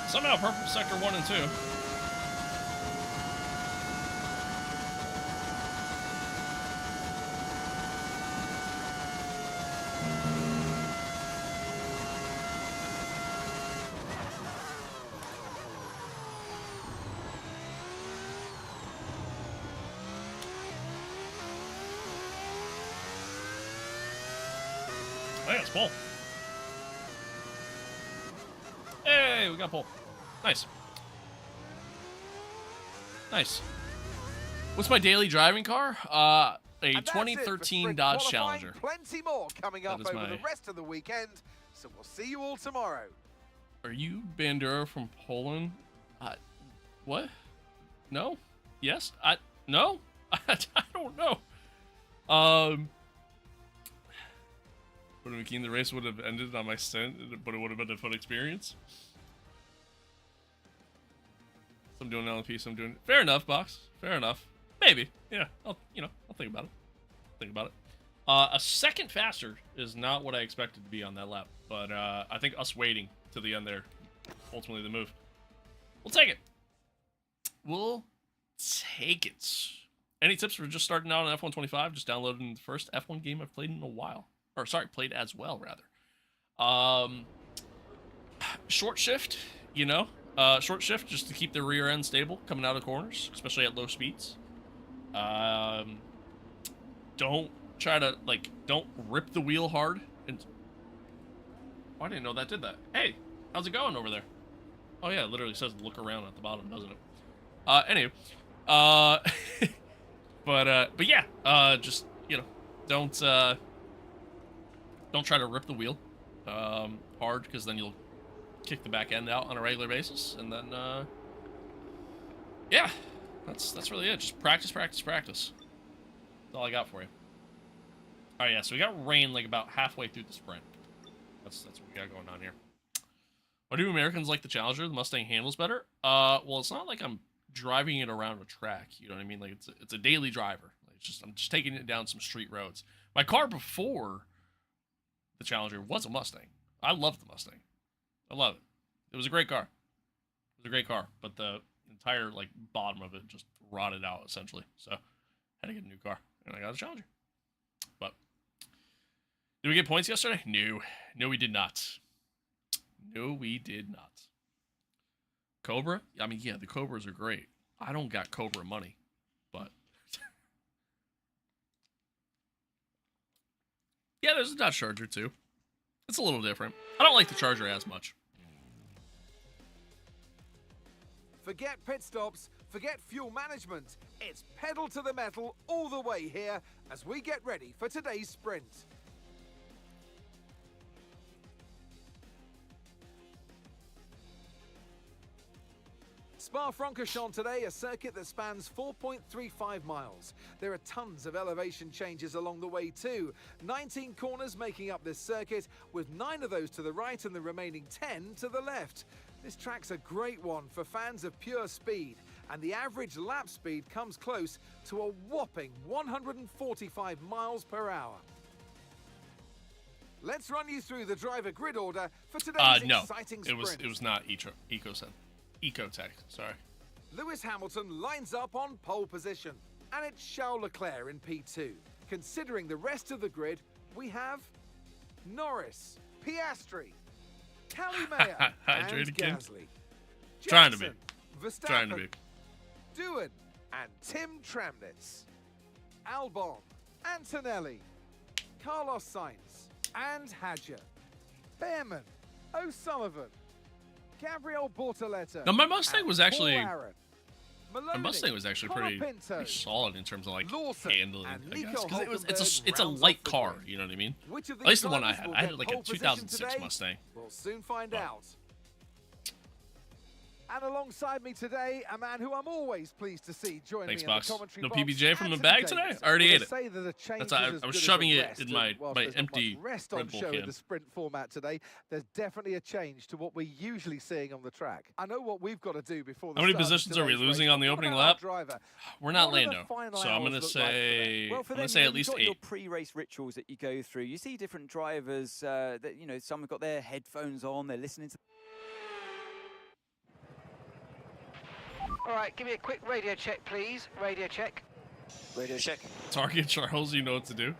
A: Somehow purple sector 1 and 2. Oh yeah, it's pole. Hey, we got pole. Nice. Nice. What's my daily driving car? A 2013 Dodge Challenger.
F: Plenty more coming up over the rest of the weekend, so we'll see you all tomorrow.
A: Are you Bandura from Poland? What? No? Yes? No? I don't know. Would have been keen the race would have ended on my stint, but it would have been a fun experience. Some doing LMP, some doing. Fair enough, Box. Fair enough. Maybe. Yeah. I'll think about it. Think about it. A second faster is not what I expected to be on that lap, but I think us waiting to the end there, ultimately the move. We'll take it. We'll take it. Any tips for just starting out on F125? Just downloading the first F1 game I've played in a while. Or sorry, played as well rather. Short shift, you know. Short shift just to keep the rear end stable coming out of corners, especially at low speeds. Don't try to, like, don't rip the wheel hard. And oh, I didn't know that did that. Hey, how's it going over there? Oh yeah, it literally says look around at the bottom, doesn't it? Anyway, but yeah, just, you know, don't try to rip the wheel hard, because then you'll kick the back end out on a regular basis, and then yeah, that's really it. Just practice. That's all I got for you. All right, yeah, so we got rain like about halfway through the sprint. That's what we got going on here. Why do Americans like the Challenger? The Mustang handles better. Well, it's not like I'm driving it around a track. You know what I mean? Like it's a daily driver. Like I'm just taking it down some street roads. My car before the Challenger was a Mustang. I loved the Mustang. I love it. It was a great car. It was a great car, but the entire like bottom of it just rotted out essentially. So had to get a new car, and I got a Challenger. But did we get points yesterday? No, we did not. No, we did not. Cobra? I mean, yeah, the Cobras are great. I don't got Cobra money, but yeah, there's a Dodge Charger too. It's a little different. I don't like the Charger as much.
F: Forget pit stops, forget fuel management. It's pedal to the metal all the way here as we get ready for today's sprint. Spa-Francorchamps today, a circuit that spans 4.35 miles. There are tons of elevation changes along the way too. 19 corners making up this circuit, with 9 of those to the right and the remaining 10 to the left. This track's a great one for fans of pure speed, and the average lap speed comes close to a whopping 145 miles per hour. Let's run you through the driver grid order for today's exciting sprint.
A: It was not Ecotech, sorry.
F: Lewis Hamilton lines up on pole position, and it's Charles Leclerc in P2. Considering the rest of the grid, we have Norris, Piastri, Mayer, and Gasly.
A: Trying to be.
F: Verstappen,
A: Trying to be.
F: Doohan, and Tim Tramnitz. Albon, Antonelli, Carlos Sainz, and Hadjar. Behrman, O'Sullivan, Gabriel Bortoleto.
A: Now my Mustang was actually
F: Maloney,
A: pretty solid in terms of like handling, I guess, because it's a light car. You know what I mean? At least the one I had. I had like a 2006 Mustang.
F: We'll soon find out. And alongside me today, a man who I'm always pleased to see join me in the commentary
A: No
F: box,
A: PBJ from the
F: Anthony
A: bag
F: Davis.
A: today? I already ate it.
F: Say that the change
A: I
F: is as
A: was
F: good
A: shoving
F: as a
A: it
F: rest,
A: in my
F: and whilst there's not
A: empty
F: much rest
A: Red
F: on
A: Bull
F: show in
A: can.
F: the sprint format today, there's definitely a change to what we're usually seeing on the track. I know what we've got to do before the
A: How many
F: start of
A: positions are we
F: today's
A: losing
F: race.
A: on the
F: What
A: opening
F: about our
A: lap?
F: driver?
A: We're not
F: What do the
A: Lando,
F: final
A: so I'm
F: hours
A: gonna
F: look like for
A: say
G: Well, for
A: I'm gonna
G: them,
A: say
G: you know,
A: at least
G: you've got your
A: 8.
G: pre-race rituals that you go through. You see different drivers that, you know, some have got their headphones on, they're listening to.
E: All right, give me a quick radio check, please. Radio check.
G: Radio check.
A: Target Charles, you know what to do.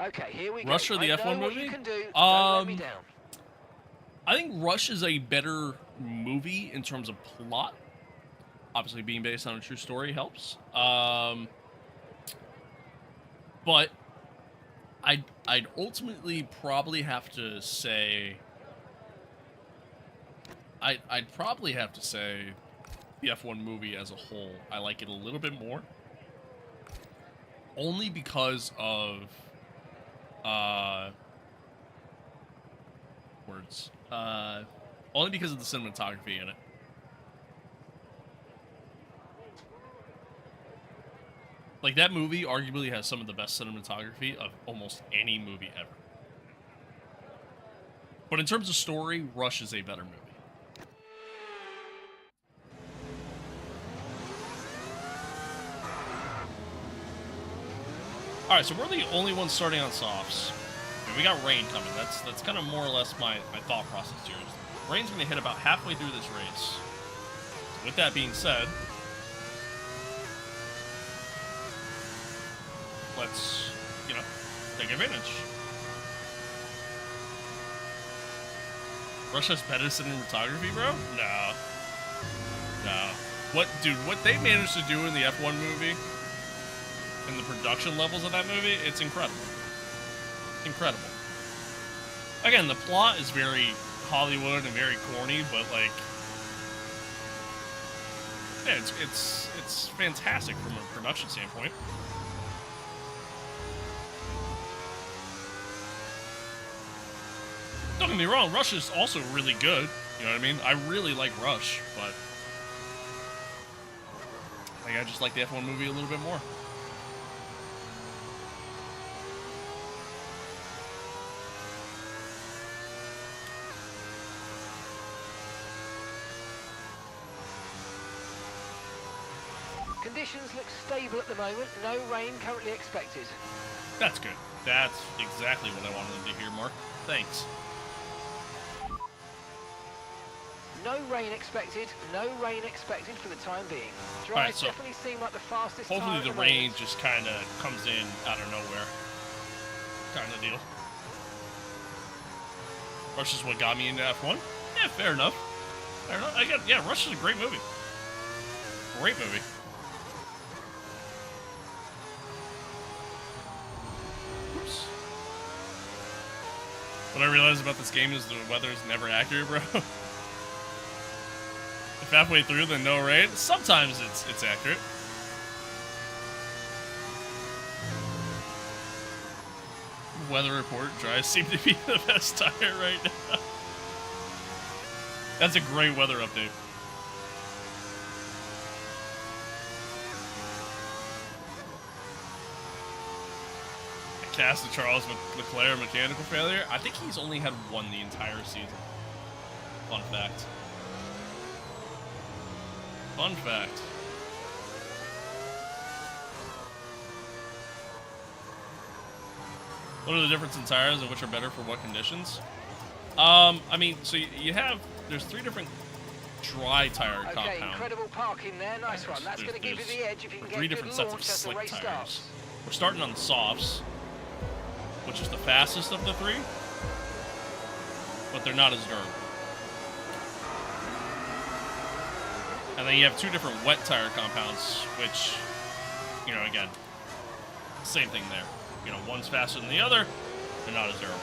E: Okay, here we
A: Rush
E: go.
A: or the
E: I
A: F1
E: know what
A: movie?
E: you can do. Don't let me down.
A: I think Rush is a better movie in terms of plot. Obviously, being based on a true story helps. But I'd ultimately probably have to say I'd probably have to say the F1 movie as a whole. I like it a little bit more, only because of only because of the cinematography in it. Like, that movie arguably has some of the best cinematography of almost any movie ever. But in terms of story, Rush is a better movie. Alright, so we're the only ones starting on softs. I mean, we got rain coming. That's kind of more or less my thought process here. Rain's going to hit about halfway through this race. With that being said, let's, you know, take advantage. Rush has better cinematography, bro? No. No. What they managed to do in the F1 movie, and the production levels of that movie, it's incredible. Incredible. Again, the plot is very Hollywood and very corny, but like, yeah, it's fantastic from a production standpoint. Don't get me wrong, Rush is also really good. You know what I mean? I really like Rush, but I think I just like the F1 movie a little bit more.
E: Conditions look stable at the moment. No rain currently expected.
A: That's good. That's exactly what I wanted to hear, Mark. Thanks.
E: No rain expected. No rain expected for the time being. Drive
A: Alright, so
E: definitely seem like the fastest
A: hopefully
E: tire
A: the
E: at
A: rain
E: moment.
A: just kind of comes in out of nowhere. Kind of deal. Rush is what got me into F1? Yeah, fair enough. Fair enough. Yeah, Rush is a great movie. Great movie. Oops. What I realized about this game is the weather is never accurate, bro. If halfway through, then no rain. Sometimes it's accurate. Weather report: dries seem to be the best tire right now. That's a great weather update. cast of Charles Leclerc mechanical failure. I think he's only had one the entire season. Fun fact. Fun fact. What are the differences in tires and which are better for what conditions? I mean, so there's 3 different dry tire
E: Okay,
A: compound.
E: incredible parking there. Nice one. That's going to give you the edge if you can get
A: 3
E: a good
A: different sets of
E: launch as the
A: slick
E: race
A: tires.
E: starts.
A: We're starting on the softs, which is the fastest of the 3, but they're not as durable. And then you have 2 different wet tire compounds, which, you know, again, same thing there. You know, one's faster than the other, they're not as durable.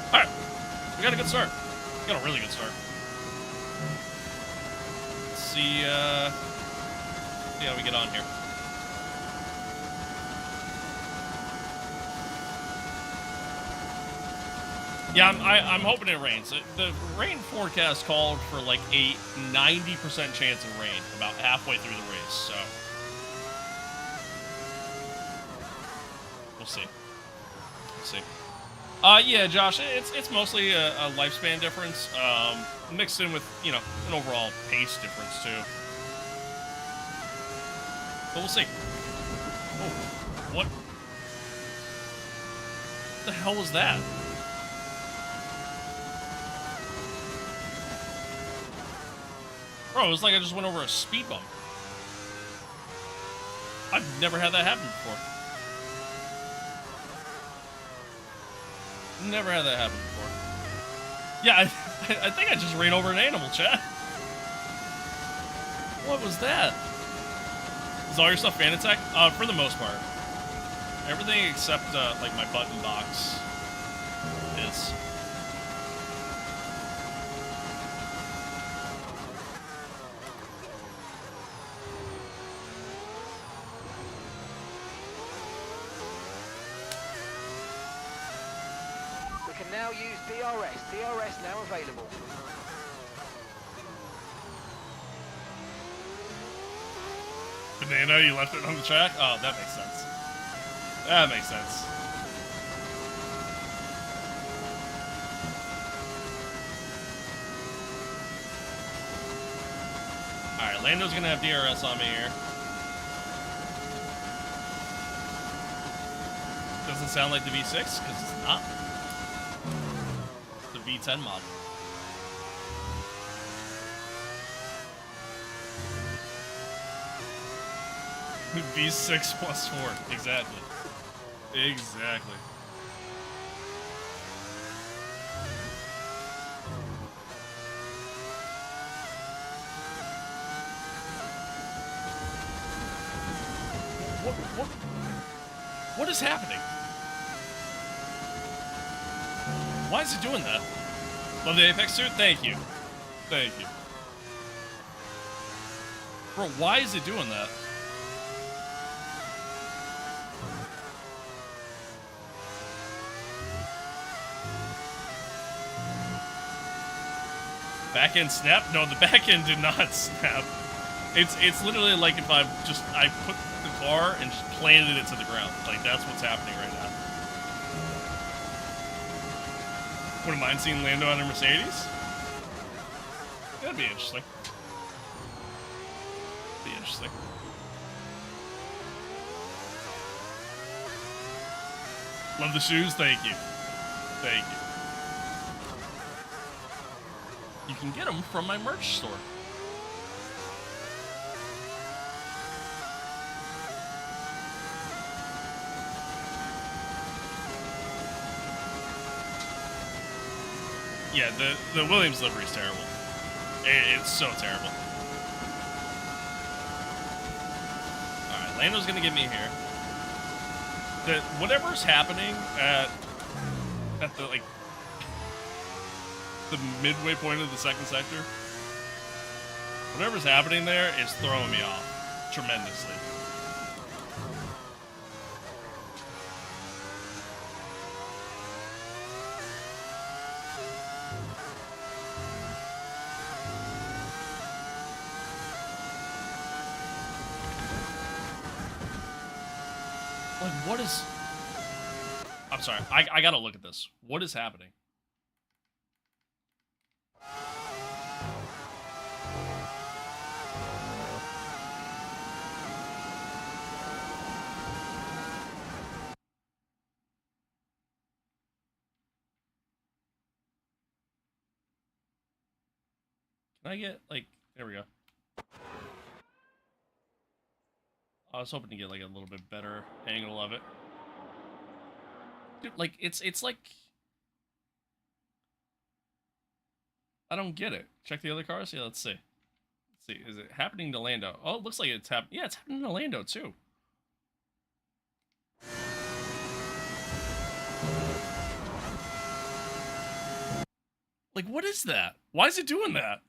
A: Alright, we got a good start. We got a really good start. Let's see how we get on here. Yeah, I'm hoping it rains. The rain forecast called for like a 90% chance of rain about halfway through the race, so we'll see. We'll see. Yeah, Josh, it's mostly a lifespan difference, mixed in with, you know, an overall pace difference too. But we'll see. Oh, what the hell was that? Bro, it was like I just went over a speed bump. I've never had that happen before. Never had that happen before. Yeah, I think I just ran over an animal, chat. What was that? Is all your stuff Fanatec? For the most part. Everything except, like, my button box is.
E: We can now use DRS. DRS now available.
A: Banana, you left it on the track? Oh, that makes sense. That makes sense. Alright, Lando's gonna have DRS on me here. Doesn't sound like the V6, because it's not. The V10 mod. V6 plus 4. Exactly. Exactly. What is happening? Why is it doing that? Love the Apex suit? Thank you. Thank you. Bro, why is it doing that? Back end snap? No, the back end did not snap. It's literally like if I put the car and just planted it to the ground. Like, that's what's happening right now. Wouldn't mind seeing Lando on a Mercedes? That'd be interesting. Be interesting. Love the shoes? Thank you. Thank you. You can get them from my merch store. Yeah, the Williams livery is terrible. It's so terrible. Alright, Lando's gonna get me here. Whatever's happening at the, like, the midway point of the second sector, whatever's happening there is throwing me off tremendously. Like, what is... I'm sorry. I gotta look at this. What is happening? Can I get, like... There we go. I was hoping to get, like, a little bit better angle of it. Dude, like, it's like... I don't get it. Check the other cars? Yeah, let's see. Let's see. Is it happening to Lando? Oh, it looks like it's happening. Yeah, it's happening to Lando, too. Like, what is that? Why is it doing that?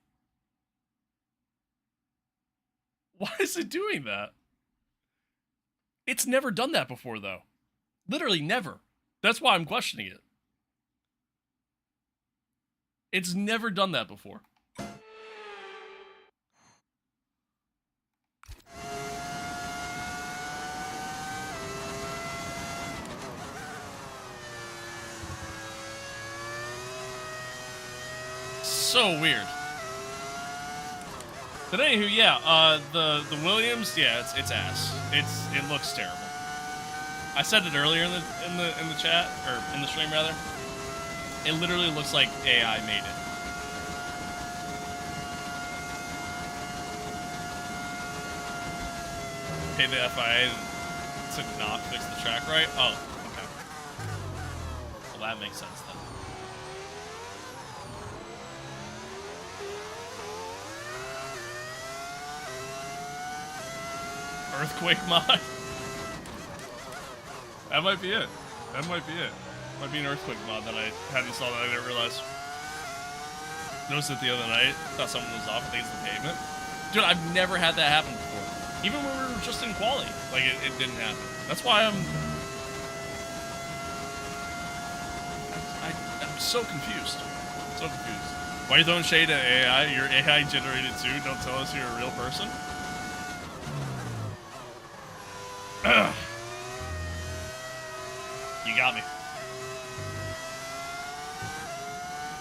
A: Why is it doing that? It's never done that before, though. Literally never. That's why I'm questioning it. It's never done that before. So weird. But anywho, yeah, the Williams, yeah, it's ass. It looks terrible. I said it earlier in the chat, or in the stream rather. It literally looks like AI made it. Pay the FIA to not fix the track right? Oh, okay. Well, that makes sense then. Earthquake mod? That might be it. That might be it. Might be an earthquake mod that I hadn't saw that I didn't realize. Noticed it the other night. Thought something was off against the pavement. Dude, I've never had that happen before. Even when we were just in quali. Like, it didn't happen. That's why I'm so confused. So confused. Why are you throwing shade at AI? You're AI generated too. Don't tell us you're a real person. Ugh. You got me.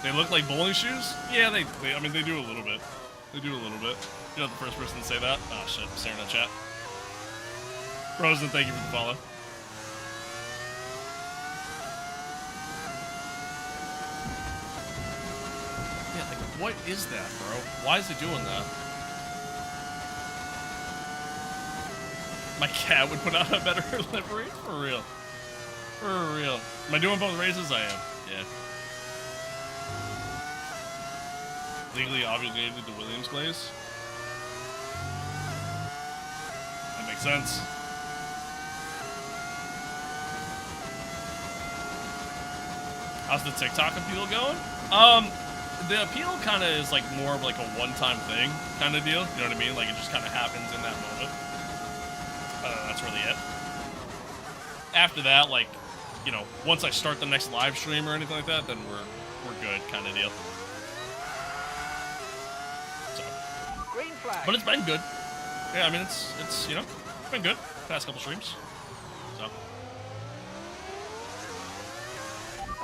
A: They look like bowling shoes? Yeah, I mean, they do a little bit. They do a little bit. You're not the first person to say that. Oh, shit. I'm staring at chat. Frozen, thank you for the follow. Yeah, like, what is that, bro? Why is it doing that? My cat would put out a better livery? For real. For real. Am I doing both races? I am. Yeah. Legally obligated to Williams glaze. That makes sense. How's the TikTok appeal going? The appeal kind of is like more of like a one-time thing kind of deal. You know what I mean? Like it just kind of happens in that moment. That's really it. After that, like, you know, once I start the next live stream or anything like that, then we're good kind of deal. So.
E: Green flag.
A: But it's been good. Yeah, I mean, it's you know, it's been good. Past couple streams. So.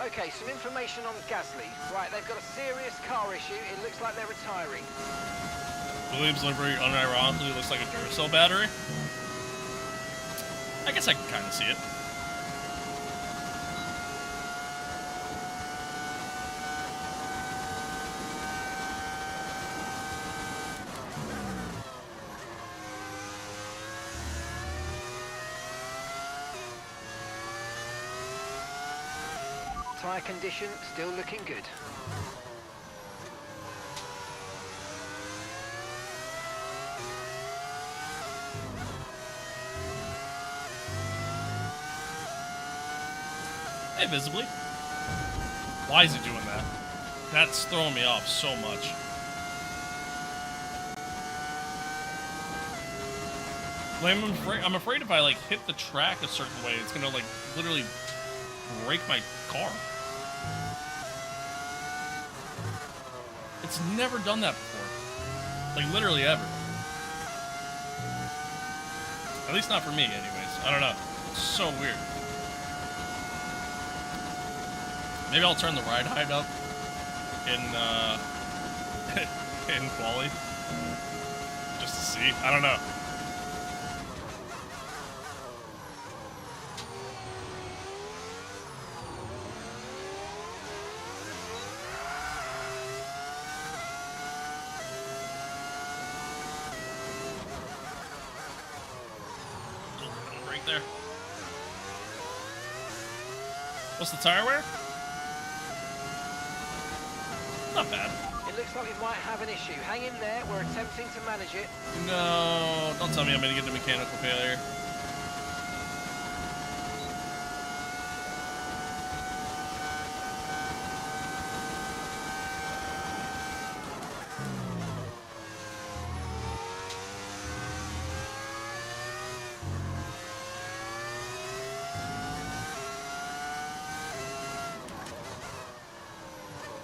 E: Okay, some information on Gasly. Right, they've got a serious car issue. It looks like they're retiring.
A: Williams livery unironically looks like a Duracell battery. I guess I can kind of see it.
E: Tyre condition still looking good.
A: Hey, visibly. Why is it doing that? That's throwing me off so much. Like, I'm afraid if I like hit the track a certain way, it's gonna like literally break my car. It's never done that before. Like literally ever. At least not for me, anyways. I don't know. So weird. Maybe I'll turn the ride height up in in quali just to see. I don't know. Right there. What's the tire wear? Not bad.
E: It looks like we might have an issue. Hang in there, we're attempting to manage it.
A: No, don't tell me I'm gonna get a mechanical failure.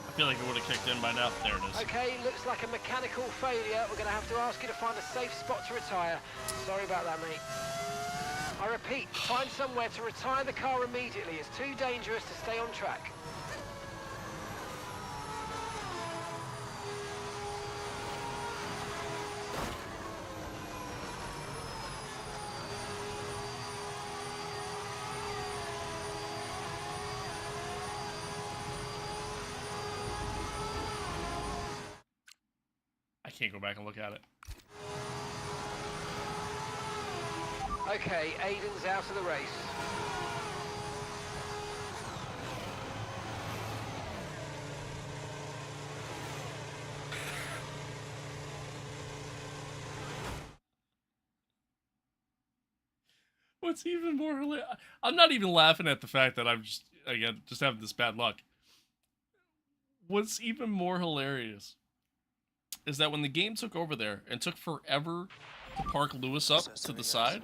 A: I feel like it would have kicked in by now. There it is.
E: Okay, looks like a mechanical failure. We're going to have to ask you to find a safe spot to retire. Sorry about that, mate. I repeat, find somewhere to retire the car immediately. It's too dangerous to stay on track.
A: I can't go back and look at it.
E: Okay, Aiden's out of the race.
A: What's even more hilarious? I'm not even laughing at the fact that I'm just, again, just having this bad luck. What's even more hilarious is that when the game took over there and took forever to park Lewis up to the side,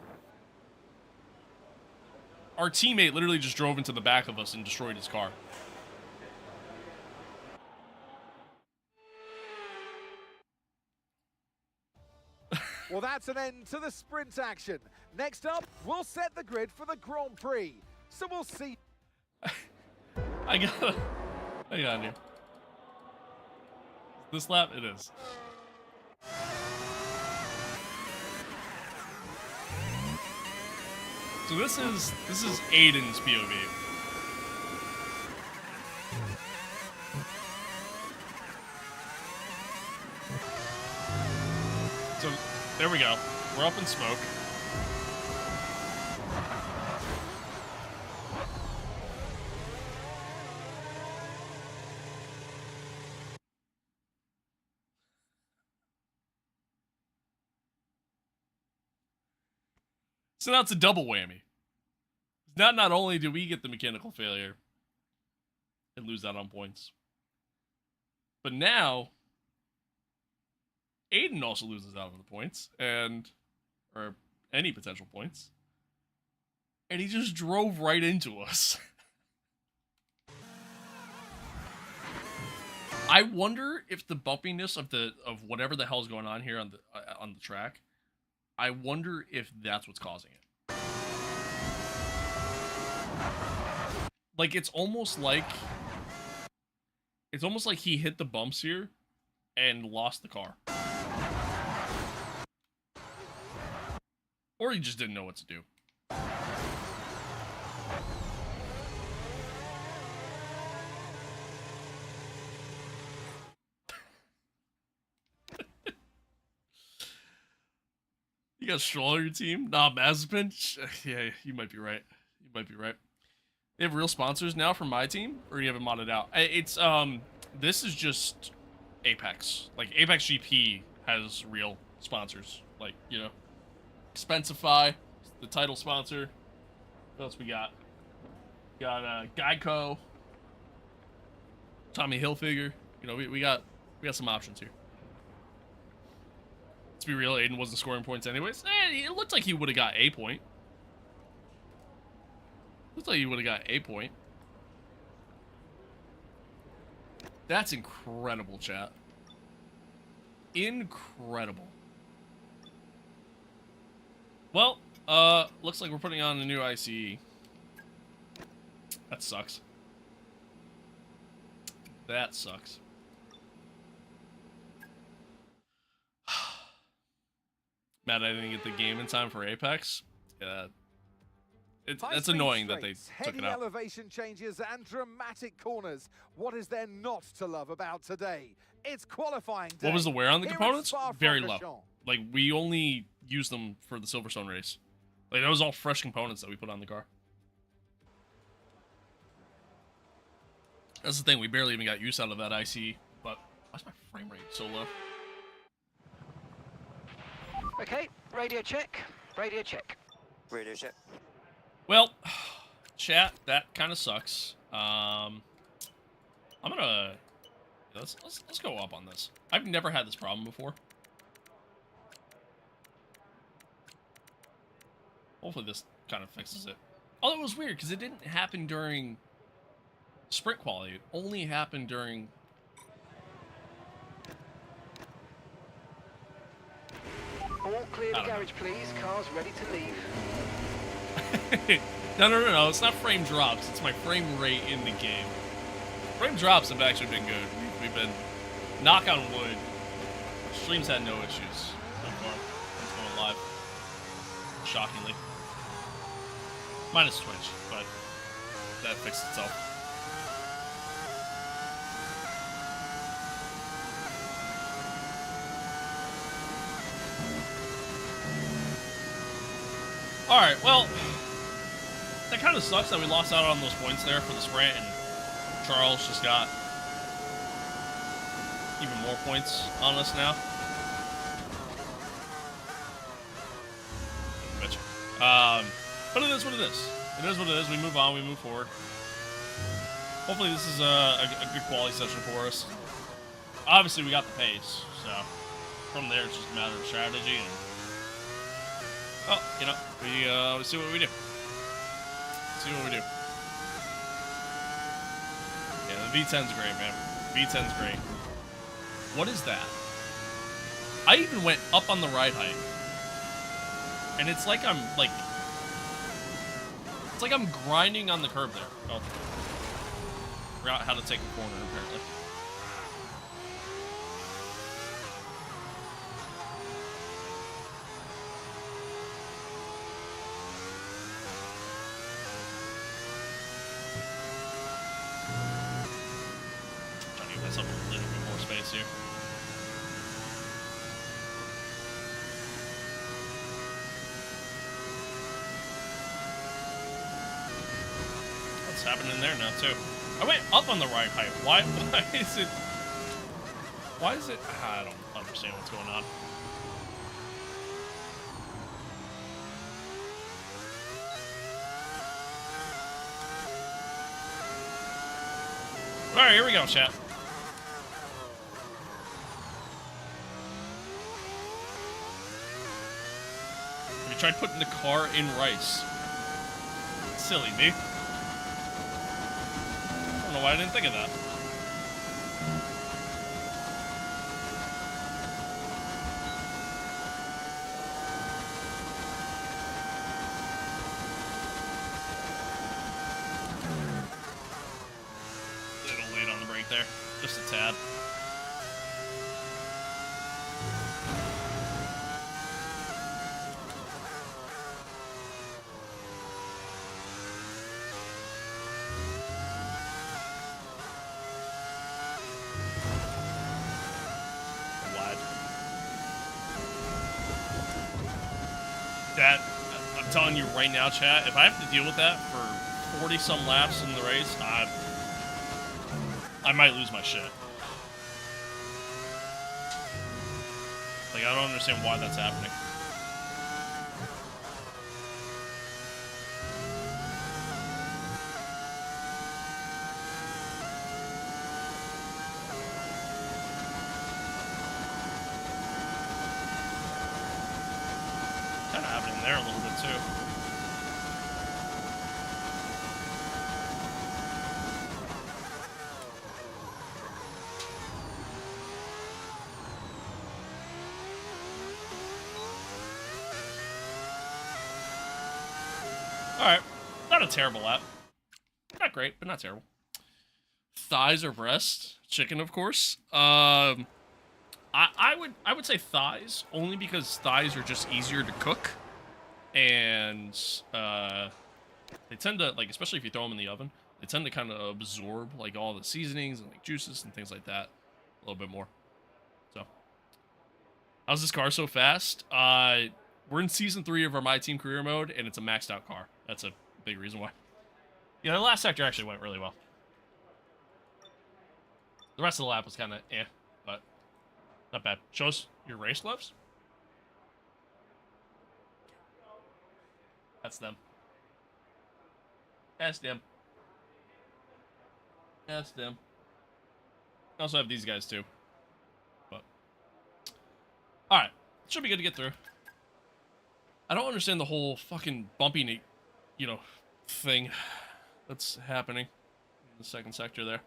A: our teammate literally just drove into the back of us and destroyed his car.
F: Well, that's an end to the sprint action. Next up, we'll set the grid for the Grand Prix. So we'll see.
A: I gotta... Hang on here. This lap? It is. So this is Aiden's POV. So there we go. We're up in smoke. So now it's a double whammy. Not only do we get the mechanical failure and lose out on points, but now Aiden also loses out on the points or any potential points, and he just drove right into us. I wonder if the bumpiness of whatever the hell's going on here on the track, I wonder if that's what's causing it. Like it's almost like he hit the bumps here and lost the car. Or he just didn't know what to do. You got Stroll on your team? Nah, Mazepin? Yeah, you might be right. You might be right. They have real sponsors now for Myteam? Or you have it modded out? It's, this is just Apex. Like, Apex GP has real sponsors. Like, you know, Expensify, the title sponsor. What else we got? We got, Geico. Tommy Hilfiger. You know, we got some options here. To be real, Aiden wasn't scoring points anyways. It looked like he would have got a point. Looks like he would have got a point. That's incredible, chat. Incredible. Well, looks like we're putting on a new ICE. That sucks. That sucks. Mad I didn't get the game in time for Apex. Yeah. That's annoying that they took it out.
F: Heavy elevation changes and dramatic corners. What is there not to love about today? It's qualifying day.
A: What was the wear on the
F: Here at
A: components? Very low.
F: Spa-Francorchamps.
A: Like, we only used them for the Silverstone race. Like, that was all fresh components that we put on the car. That's the thing, we barely even got use out of that IC. But why's my frame rate so low?
E: Okay, radio check. Radio check.
G: Radio check.
A: Well, chat, that kind of sucks. I'm gonna let's go up on this. I've never had this problem before. Hopefully this kind of fixes it. Although it was weird because it didn't happen during sprint quality. It only happened during.
E: All clear the garage, please. Cars ready to leave.
A: No. It's not frame drops. It's my frame rate in the game. Frame drops have actually been good. We've been, knock on wood, streams had no issues so far. It's going live. Shockingly. Minus Twitch, but that fixed itself. Alright, well, that kind of sucks that we lost out on those points there for the sprint, and Charles just got even more points on us now. Bitch. But it is what it is. It is what it is. We move on, we move forward. Hopefully this is a good quality session for us. Obviously we got the pace, so from there it's just a matter of strategy and well, you know, we see what we do. See what we do. Yeah, the V10's great, man. V10's great. What is that? I even went up on the ride height. And it's like I'm, like... It's like I'm grinding on the curb there. Oh. Forgot how to take a corner, apparently. Myself a little bit more space here. What's happening there now too? I went up on the right height. Why is it? Why is it? I don't understand what's going on. All right, here we go, chat. Tried putting the car in rice. Silly me. I don't know why I didn't think of that. A little late on the brake there. Just a tad. That, I'm telling you right now, chat, if I have to deal with that for 40-some laps in the race, I might lose my shit. Like, I don't understand why that's happening. Kind of happening there a little bit too. Alright. Not a terrible lap. Not great, but not terrible. Thighs or breast? Chicken, of course. I would say thighs, only because thighs are just easier to cook. And they tend to, like, especially if you throw them in the oven, they tend to kind of absorb, like, all the seasonings and, like, juices and things like that a little bit more. So, how's this car so fast? We're in Season 3 of our Myteam career mode, and it's a maxed out car. That's a big reason why. Yeah, the last sector actually went really well. The rest of the lap was kind of but not bad. Show us your race gloves. That's them. That's them. That's them. I also have these guys too. But alright. Should be good to get through. I don't understand the whole fucking bumpy, you know, thing that's happening in the second sector there.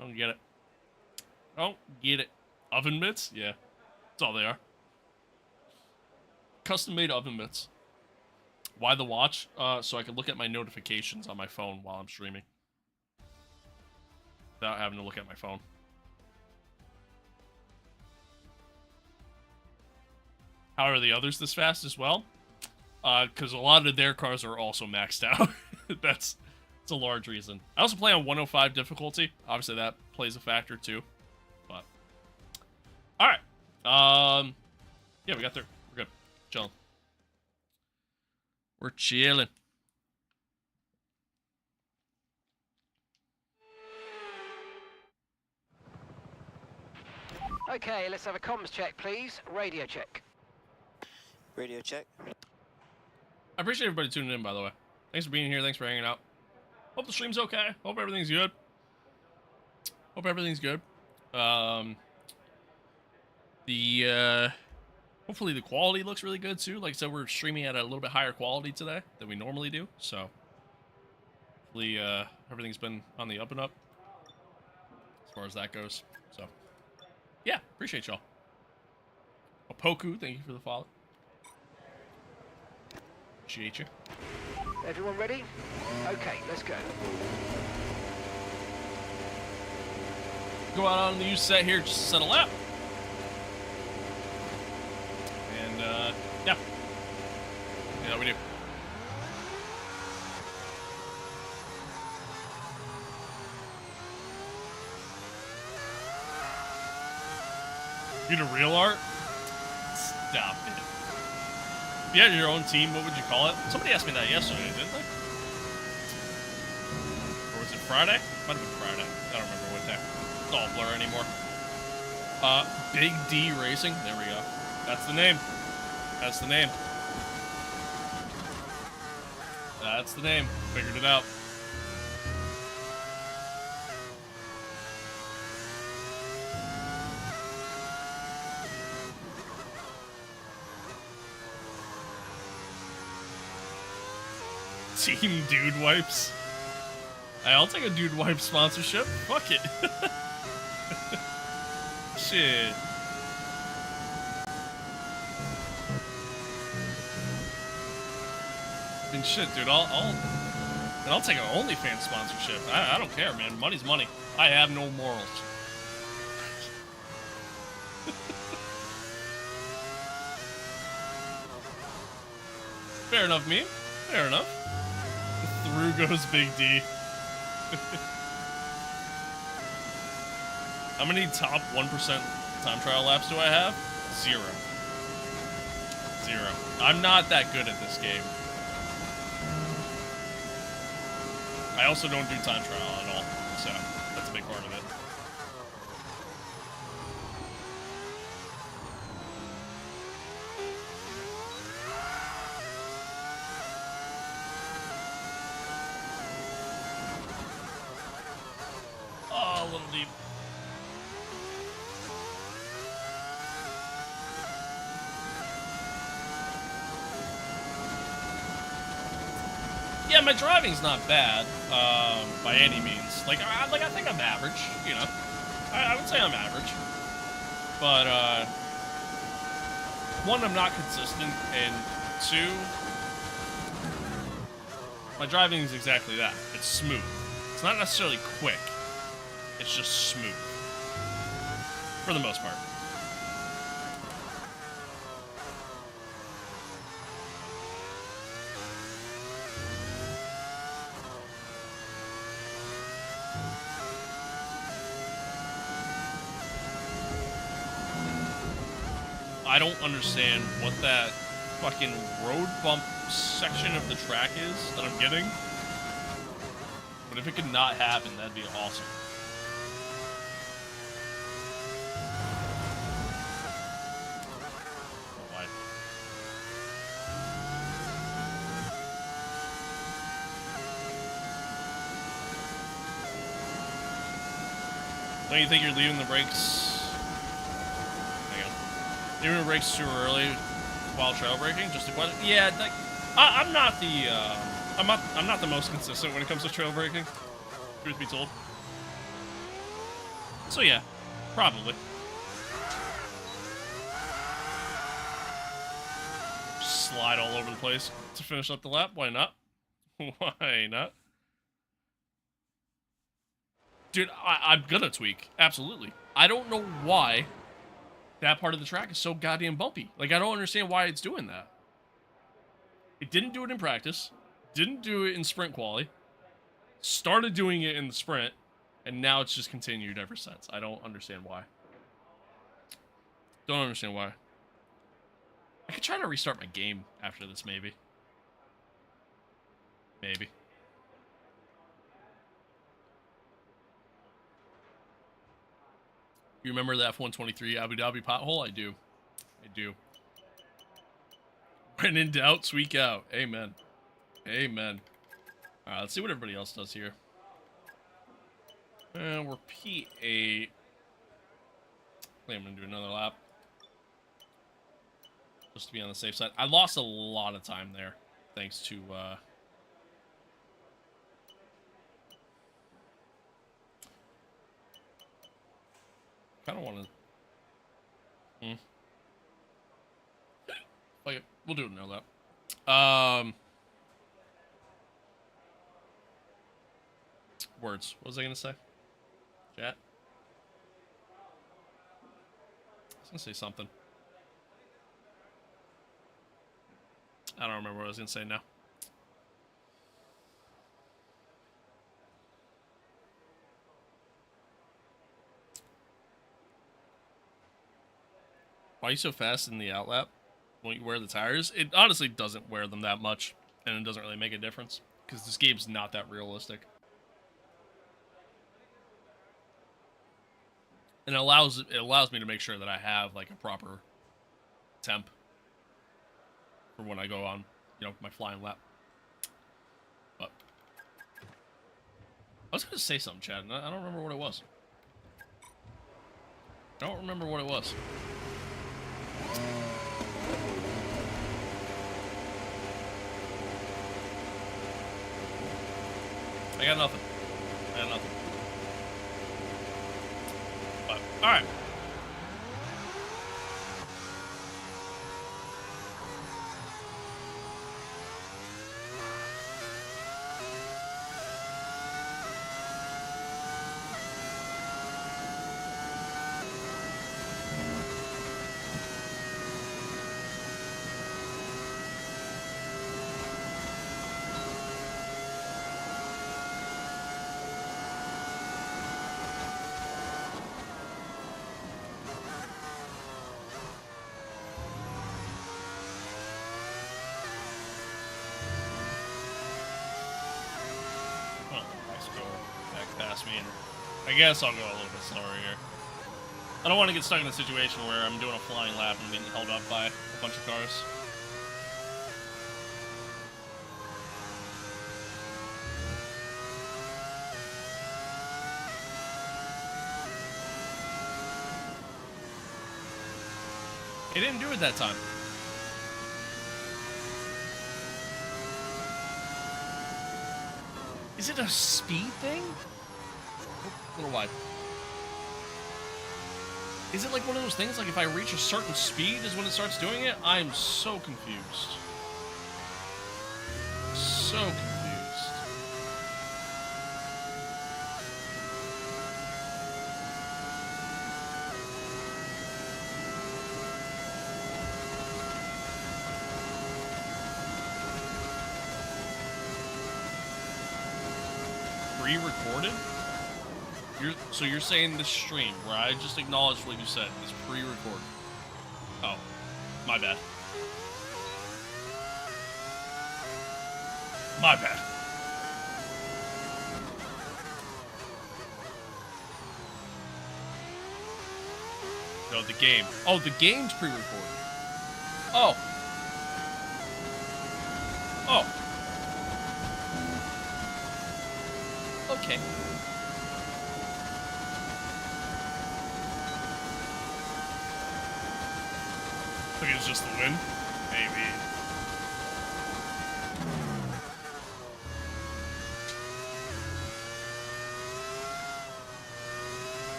A: I don't get it. I don't get it. Oven mitts? Yeah. That's all they are. Custom-made oven mitts. Why the watch? So I can look at my notifications on my phone while I'm streaming. Without having to look at my phone. How are the others this fast as well? Because a lot of their cars are also maxed out. That's a large reason. I also play on 105 difficulty. Obviously, that plays a factor too. But all right. Yeah, we got through. We're good. Chilling. We're chilling.
E: Okay, let's have a comms check, please. Radio check.
H: Radio check.
A: I appreciate everybody tuning in, by the way. Thanks for being here. Thanks for hanging out. Hope the stream's okay. Hope everything's good. Hope everything's good. Hopefully the quality looks really good too. Like I said, we're streaming at a little bit higher quality today than we normally do. So hopefully everything's been on the up and up as far as that goes. So yeah, appreciate y'all. Opoku, thank you for the follow. Appreciate you.
E: Everyone ready? Okay, let's go.
A: Go out on the use set here just to settle out. And yeah. Yeah, we do. You do real art? Stop it. If you had your own team, what would you call it? Somebody asked me that yesterday, didn't they? Or was it Friday? Might have been Friday. I don't remember what day. It's all blur anymore. Big D Racing. There we go. That's the name. That's the name. That's the name. Figured it out. Team Dude Wipes. Hey, I'll take a Dude Wipe sponsorship. Fuck it. Shit. I mean, shit, dude. I'll take an OnlyFans sponsorship. I don't care, man. Money's money. I have no morals. Fair enough, me. Fair enough. Through goes Big D. How many top 1% time trial laps do I have? 0. 0. I'm not that good at this game. I also don't do time trial at all, so that's a big part of it. Oh, a little deep. Yeah, my driving's not bad, by any means. Like I think I'm average, you know. I would say I'm average. But, one, I'm not consistent, and 2, My driving is exactly that. It's smooth. It's not necessarily quick. It's just smooth. For the most part. I don't understand what that fucking road bump section of the track is that I'm getting. But if it could not happen, that'd be awesome. Oh, why? Don't you think you're leaving the brakes? Leaving the brakes too early while trail braking? Just a question. Yeah, like I'm not the I'm not the most consistent when it comes to trail braking. Truth be told. So yeah, probably. Slide all over the place to finish up the lap. Why not? Why not? Dude, I'm gonna tweak. Absolutely. I don't know why that part of the track is so goddamn bumpy. Like, I don't understand why it's doing that. It didn't do it in practice. Didn't do it in sprint quali. Started doing it in the sprint. And now it's just continued ever since. I don't understand why. Don't understand why. I could try to restart my game after this, maybe. Maybe. You remember the F125 Abu Dhabi pothole? I do. I do. When in doubt, tweak out. Amen. Amen. Alright, let's see what everybody else does here. We're P8. I think I'm going to do another lap. Just to be on the safe side. I lost a lot of time there. Thanks to, kind of want to... Okay, we'll do another lap. Words. What was I going to say? Chat? I was going to say something. I don't remember what I was going to say now. Why are you so fast in the outlap? Won't you wear the tires? It honestly doesn't wear them that much, and it doesn't really make a difference, because this game's not that realistic. And it allows me to make sure that I have, like, a proper temp for when I go on, you know, my flying lap. But I was going to say something, Chad, and I don't remember what it was. I don't remember what it was. I got nothing. I got nothing. But, alright. I guess I'll go a little bit slower here. I don't want to get stuck in a situation where I'm doing a flying lap and getting held up by a bunch of cars. It didn't do it that time. Is it a speed thing? A little wide. Is it like one of those things, like if I reach a certain speed is when it starts doing it? I'm so confused. So confused. pre-recorded? So you're saying this stream, where I just acknowledged what you said, is pre-recorded? Oh, my bad. My bad. No, the game. Oh, the game's pre-recorded. Oh. Oh. Okay. I think it's just the win. Maybe.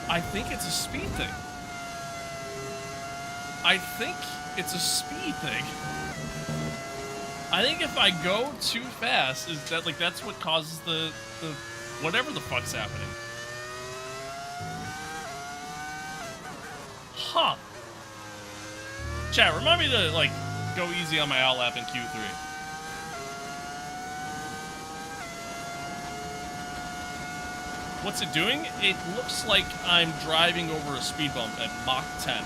A: I think it's a speed thing. I think it's a speed thing. I think if I go too fast, is that like that's what causes the whatever the fuck's happening. Huh. Chat, remind me to like go easy on my outlap in Q3. What's it doing? It looks like I'm driving over a speed bump at Mach 10.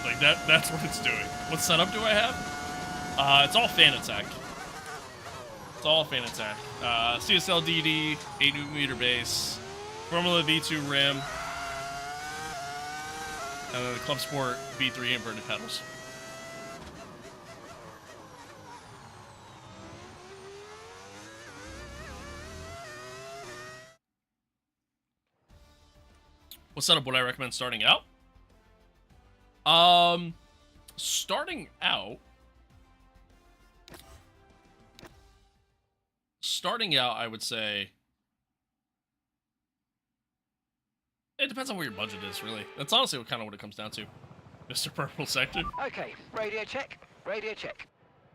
A: Like that's what it's doing. What setup do I have? It's all fan attack. It's all fan attack. CSL DD, 8 Nm base, Formula V2 rim, and then the Club Sport V3 inverted pedals. What setup would I recommend starting out? Starting out, I would say it depends on what your budget is, really. That's honestly kind of what it comes down to, Mr. Purple Sector.
E: Okay, radio check. Radio check.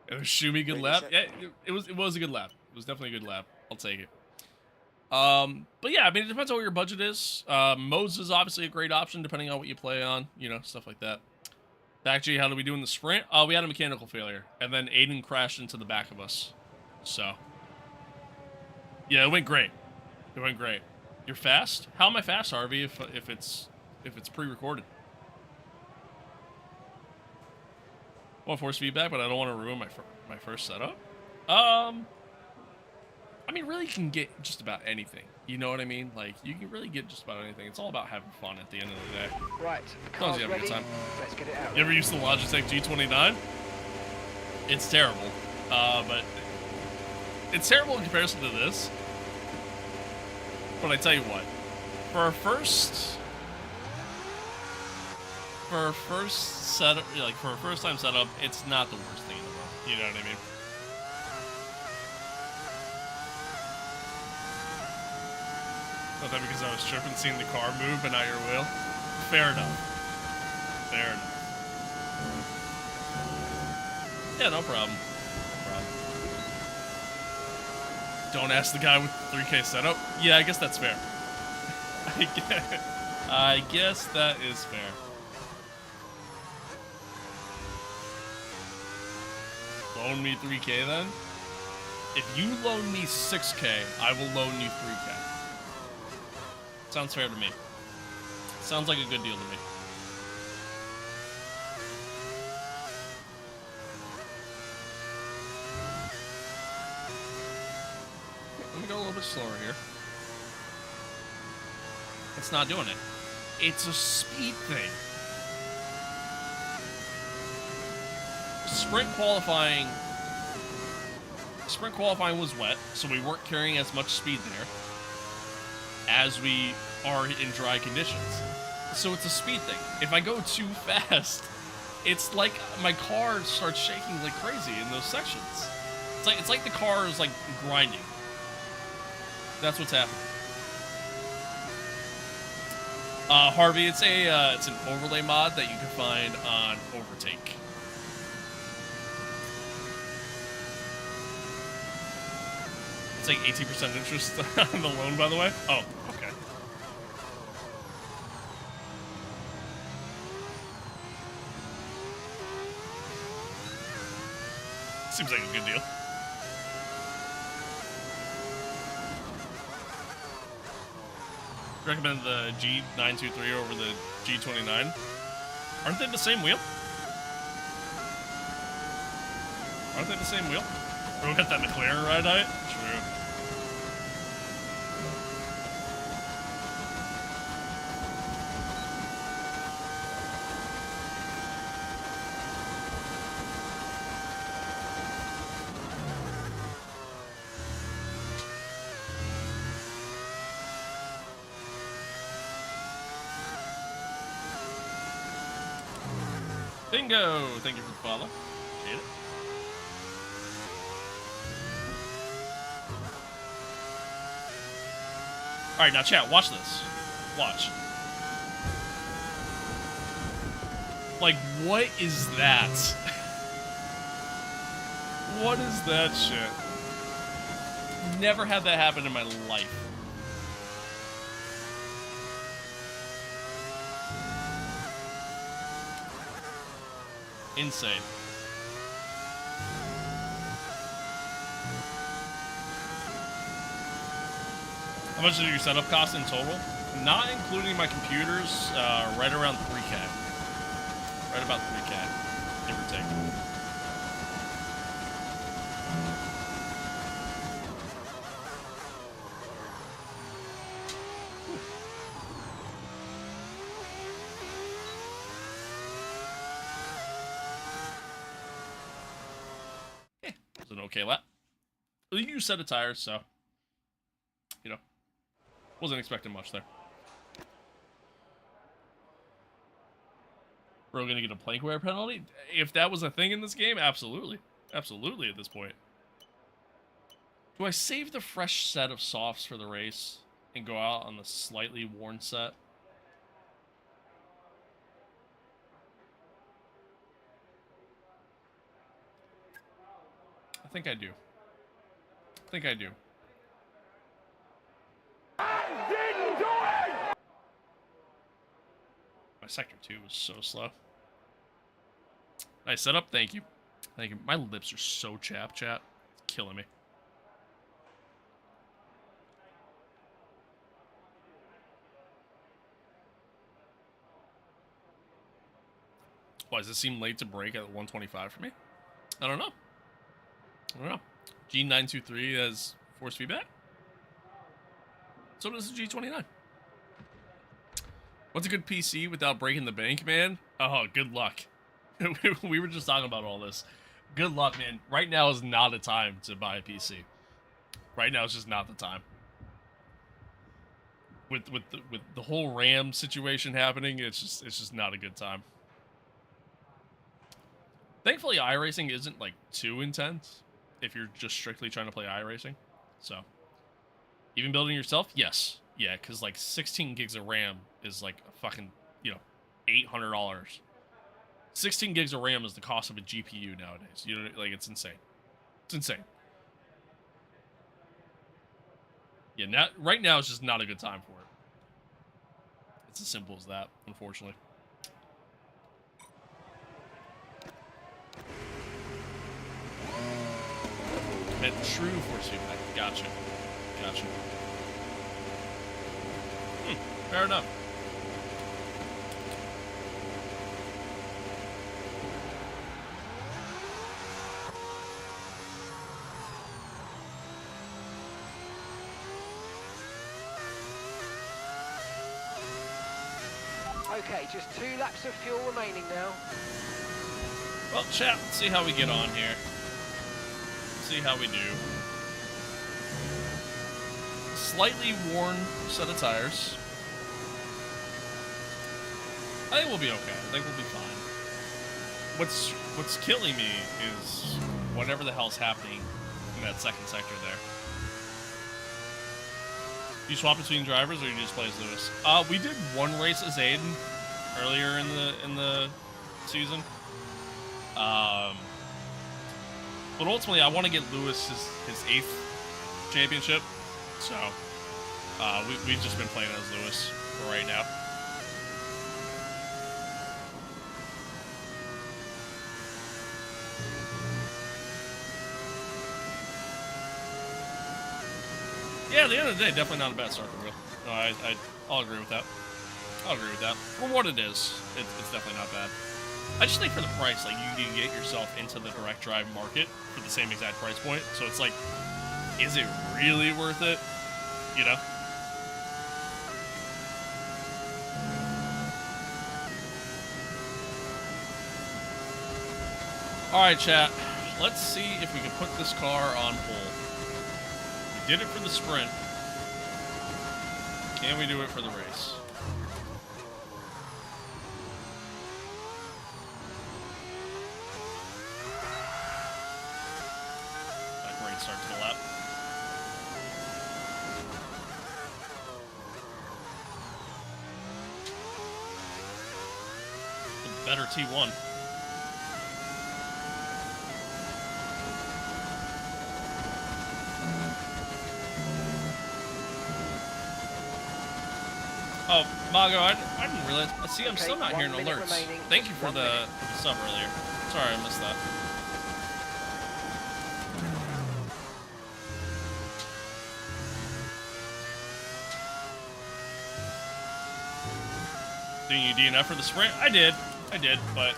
A: It was Shumi, good
H: Radio
A: lap.
H: check.
A: Yeah, it was a good lap. It was definitely a good lap. I'll take it. But yeah, I mean, it depends on what your budget is. Modes is obviously a great option depending on what you play on, you know, stuff like that. Actually, how did we do in the sprint? We had a mechanical failure, and then Aiden crashed into the back of us. So, yeah, it went great. It went great. You're fast? How am I fast, Harvey? If it's pre-recorded? I want force feedback, but I don't want to ruin my first setup. I mean, really, you can get just about anything. You know what I mean? Like, you can really get just about anything. It's all about having fun at the end of the day.
E: Right,
A: As long as
E: car's
A: you have a good
E: ready.
A: time.
E: Let's get it out.
A: You ever used the Logitech G29? It's terrible. But it's terrible in comparison to this. But I tell you what, for a first setup, like for a first time setup, it's not the worst thing in the world. You know what I mean? Not that because I was tripping seeing the car move, but not your wheel. Fair enough. Fair enough. Yeah, no problem. No problem. Don't ask the guy with the 3K setup. Yeah, I guess that's fair. I guess that is fair. Loan me 3K then? If you loan me 6K, I will loan you 3K. Sounds fair to me. Sounds like a good deal to me. Let me go a little bit slower here. It's not doing it. It's a speed thing. Sprint qualifying was wet, so we weren't carrying as much speed there as we are in dry conditions. So it's a speed thing. If I go too fast, it's like my car starts shaking like crazy in those sections. It's like the car is like grinding. That's what's happening. Harvey, it's an overlay mod that you can find on Overtake. It's like 18% interest on the loan, by the way. Oh, okay. Seems like a good deal. Recommend the G923 over the G29. Aren't they the same wheel? Aren't they the same wheel? We got that McLaren ride on it? True. Bingo! Thank you for the follow. Appreciate it. Alright, now chat, watch this. Watch. Like, what is that? What is that shit? Never had that happen in my life. Insane. How much did your setup cost in total? Not including my computers, right around 3K. Right about 3K, give or take. It was an okay lap. A new set of tires, so, you know, wasn't expecting much there. We're gonna get a plank wear penalty? If that was a thing in this game, absolutely. Absolutely at this point. Do I save the fresh set of softs for the race and go out on the slightly worn set? I think I do. I think I do. My sector 2 was so slow. Nice setup, thank you. Thank you. My lips are so chapped, chat. It's killing me. Why does it seem late to break at 125 for me? I don't know. I don't know. G923 has force feedback. So does the G29. What's a good PC without breaking the bank, man? Oh, good luck. We were just talking about all this. Good luck, man. Right now is not a time to buy a PC. Right now is just not the time. With the whole RAM situation happening, it's just not a good time. Thankfully, iRacing isn't like too intense if you're just strictly trying to play iRacing. So, even building yourself, yes, yeah, because like 16 gigs of RAM is like a fucking, you know, $800. 16 gigs of RAM is the cost of a GPU nowadays. You know, like, it's insane. It's insane. Yeah, right now is just not a good time for it. It's as simple as that, unfortunately. Meant true force feedback. Gotcha. Gotcha. Fair enough.
E: Okay, just 2 laps of fuel remaining now.
A: Well, chat, let's see how we get on here. See how we do. Slightly worn set of tires. I think we'll be okay. I think we'll be fine. What's killing me is whatever the hell's happening in that second sector there. Do you swap between drivers or you just play as Lewis? We did one race as Aiden earlier in the season. But ultimately, I want to get Lewis his 8th championship. So we've just been playing as Lewis for right now. Yeah, at the end of the day, definitely not a bad start for real. No, I'll agree with that. I'll agree with that. For what it is, it's definitely not bad. I just think for the price, like, you can get yourself into the direct drive market for the same exact price point. So it's like, is it really worth it? You know? Alright, chat. Let's see if we can put this car on pole. We did it for the sprint. Can we do it for the race? That great start to the lap. A better T1. Oh, Mago, I didn't realize. See, I'm still not hearing alerts. Thank you for the sub earlier. Sorry, I missed that. Doing you DNF for the sprint? I did, but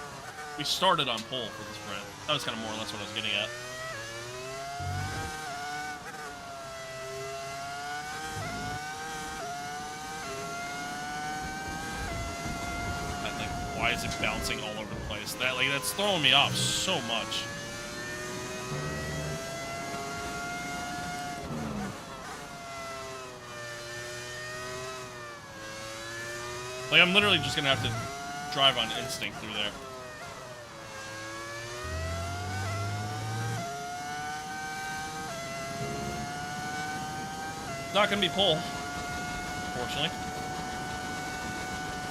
A: we started on pole for the sprint. That was kind of more or less what I was getting at. Why is it bouncing all over the place? That's throwing me off so much. Like, I'm literally just gonna have to drive on instinct through there. Not gonna be pole, unfortunately.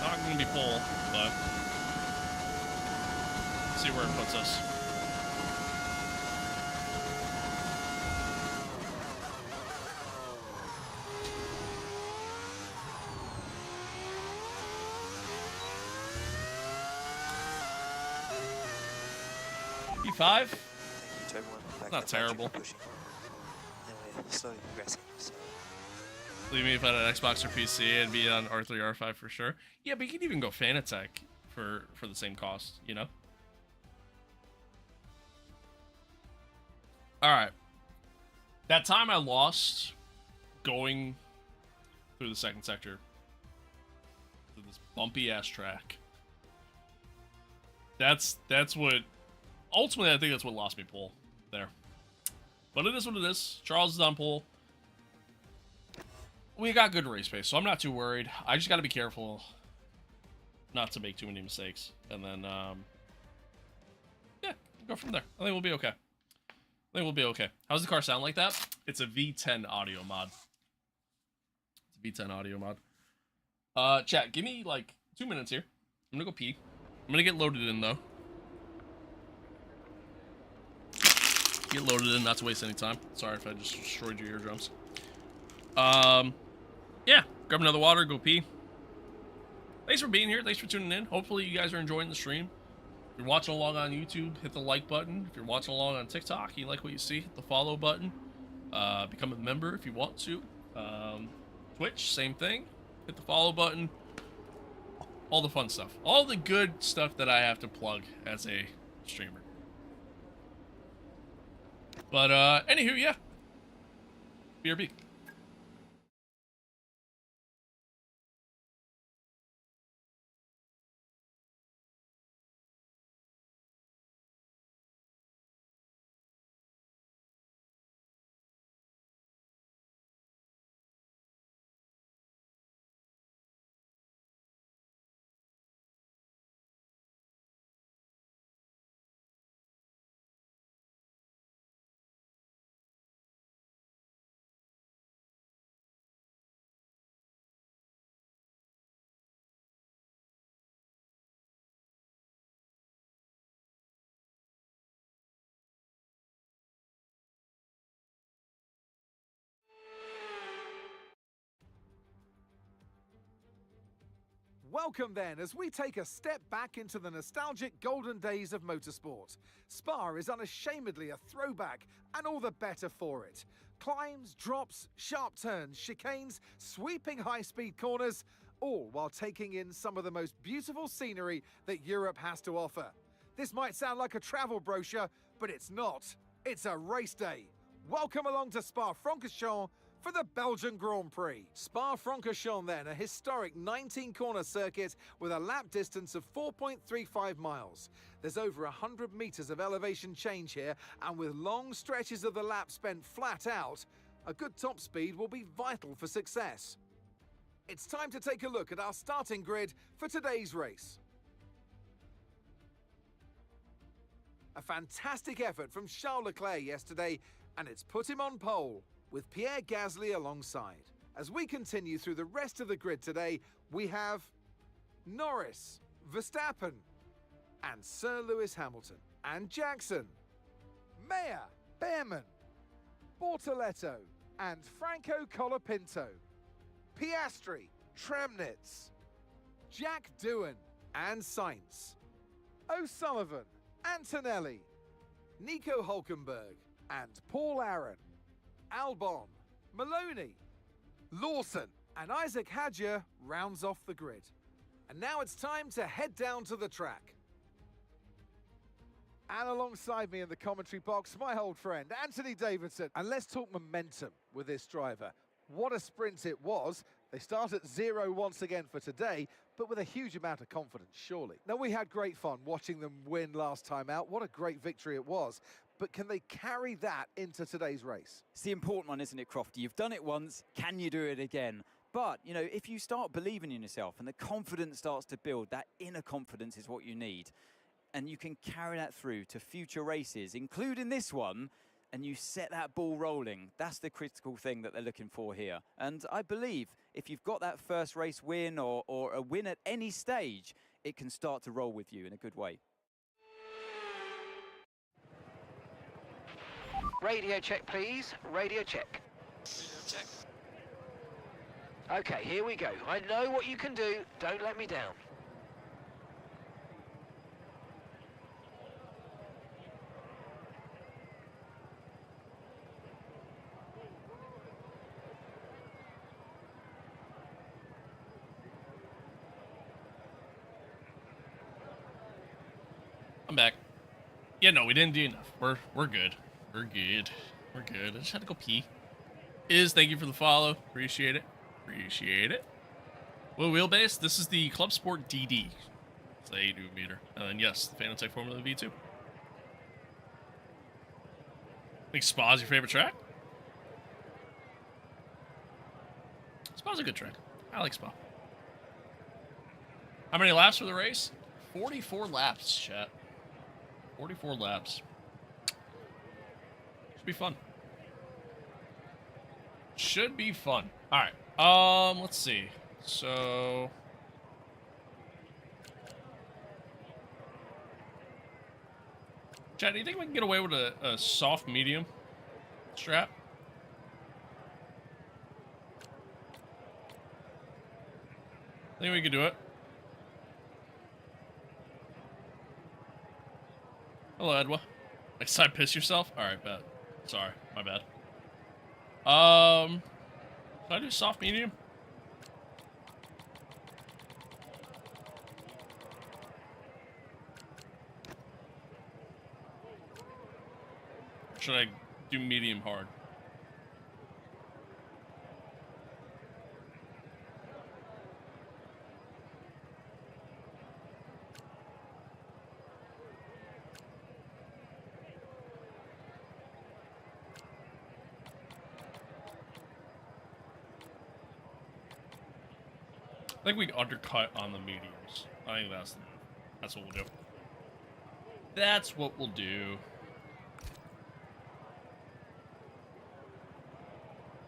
A: Not gonna be pole, but see where it puts us. P5? Not terrible.
H: Slowly progressing. So.
A: Believe me, if I had an Xbox or PC, it'd be on R3, R5 for sure. Yeah, but you can even go Fanatec for the same cost, you know? Alright. That time I lost going through the second sector through this bumpy ass track. That's what ultimately I think that's what lost me pole there. But it is what it is. Charles is on pole. We got good race pace, so I'm not too worried. I just got to be careful not to make too many mistakes. And then, yeah, go from there. I think we'll be okay. I think we'll be okay. How's the car sound like that? It's a V10 audio mod. It's a V10 audio mod. Chat, give me, like, 2 minutes here. I'm gonna go pee. I'm gonna get loaded in, though. Get loaded in, not to waste any time. Sorry if I just destroyed your eardrums. Yeah, grab another water, go pee. Thanks for being here. Thanks for tuning in. Hopefully you guys are enjoying the stream. If you're watching along on YouTube, hit the like button. If you're watching along on TikTok, you like what you see, hit the follow button. Become a member if you want to. Twitch, same thing. Hit the follow button. All the fun stuff. All the good stuff that I have to plug as a streamer. But, anywho, yeah. BRB.
F: Welcome then, as we take a step back into the nostalgic golden days of motorsport. Spa is unashamedly a throwback, and all the better for it. Climbs, drops, sharp turns, chicanes, sweeping high-speed corners, all while taking in some of the most beautiful scenery that Europe has to offer. This might sound like a travel brochure, but it's not. It's a race day. Welcome along to Spa-Francorchamps for the Belgian Grand Prix. Spa-Francorchamps then, a historic 19-corner circuit with a lap distance of 4.35 miles. There's over 100 meters of elevation change here, and with long stretches of the lap spent flat out, a good top speed will be vital for success. It's time to take a look at our starting grid for today's race. A fantastic effort from Charles Leclerc yesterday, and it's put him on pole, with Pierre Gasly alongside. As we continue through the rest of the grid today, we have Norris, Verstappen, and Sir Lewis Hamilton, and Jackson, Mayer, Behrman, Bortoletto, and Franco Colapinto, Piastri, Tramnitz, Jack Doohan, and Sainz, O'Sullivan, Antonelli, Nico Hulkenberg, and Paul Aron, Albon, Maloney, Lawson, and Isaac Hadjar rounds off the grid. And now it's time to head down to the track. And alongside me in the commentary box, my old friend, Anthony Davidson. And let's talk momentum with this driver. What a sprint it was. They start at 0 once again for today, but with a huge amount of confidence, surely. Now, we had great fun watching them win last time out. What a great victory it was. But can they carry that into today's race?
G: It's the important one, isn't it, Crofty? You've done it once, can you do it again? But, you know, if you start believing in yourself and the confidence starts to build, that inner confidence is what you need. And you can carry that through to future races, including this one, and you set that ball rolling. That's the critical thing that they're looking for here. And I believe if you've got that first race win or a win at any stage, it can start to roll with you in a good way.
E: Radio check, please. Radio check.
H: Check.
E: Okay, here we go. I know what you can do. Don't let me down.
A: I'm back. Yeah, no, we didn't do enough. We're good. We're good. We're good. I just had to go pee. Thank you for the follow. Appreciate it. Appreciate it. Well, wheelbase, this is the Club Sport DD. It's the 8 meter. And then, yes, the Fanatec Formula V2. I think Spa's your favorite track? Spa's a good track. I like Spa. How many laps for the race? 44 laps, chat. 44 laps. Should be fun. Should be fun. All right. Let's see. So, Chad, do you think we can get away with a soft medium strap? Think we could do it? Hello, Edwa. Like, side piss yourself? Alright, bad. Sorry, my bad. Should I do soft medium? Or should I do medium hard? I think we undercut on the mediums. I think that's what we'll do. That's what we'll do.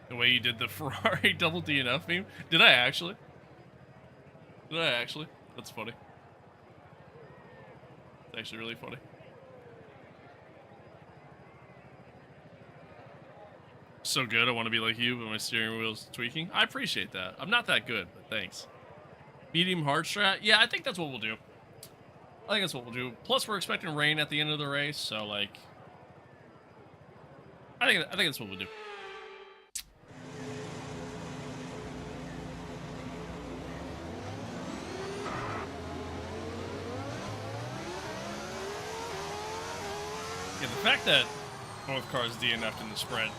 A: The way you did the Ferrari double DNF meme. Did I actually? Did I actually? That's funny. It's actually really funny. So good, I want to be like you, but my steering wheel's tweaking. I appreciate that. I'm not that good, but thanks. Medium hard strat? Yeah, I think that's what we'll do. I think that's what we'll do. Plus, we're expecting rain at the end of the race, so like, I think that's what we'll do. Yeah, the fact that both cars DNF'd in the spread,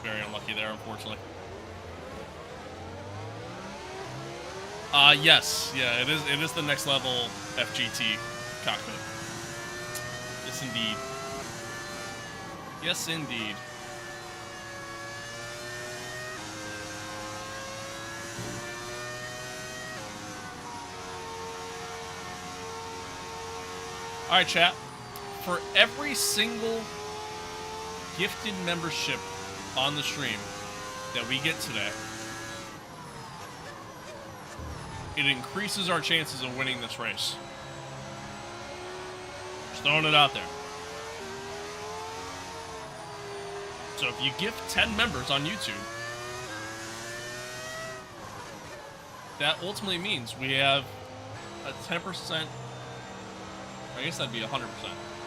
A: very unlucky there, unfortunately. Yes, yeah, it is the next level FGT cockpit. Yes, indeed. Yes, indeed. All right, chat. For every single gifted membership on the stream that we get today, it increases our chances of winning this race. Just throwing it out there. So if you gift 10 members on YouTube, that ultimately means we have a 10%, I guess that'd be 100%.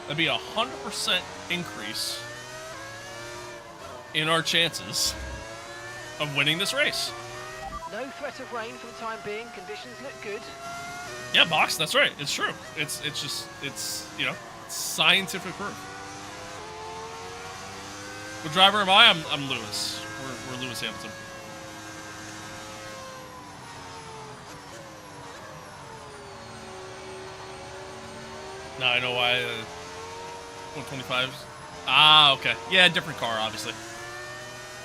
A: That'd be a 100% increase in our chances of winning this race.
E: No threat of rain for the time being. Conditions look good.
A: Yeah, Box, that's right. It's true. It's you know, scientific proof. What driver am I? I'm Lewis. We're Lewis Hamilton. Now I know why 125s. Ah, okay. Yeah, different car, obviously.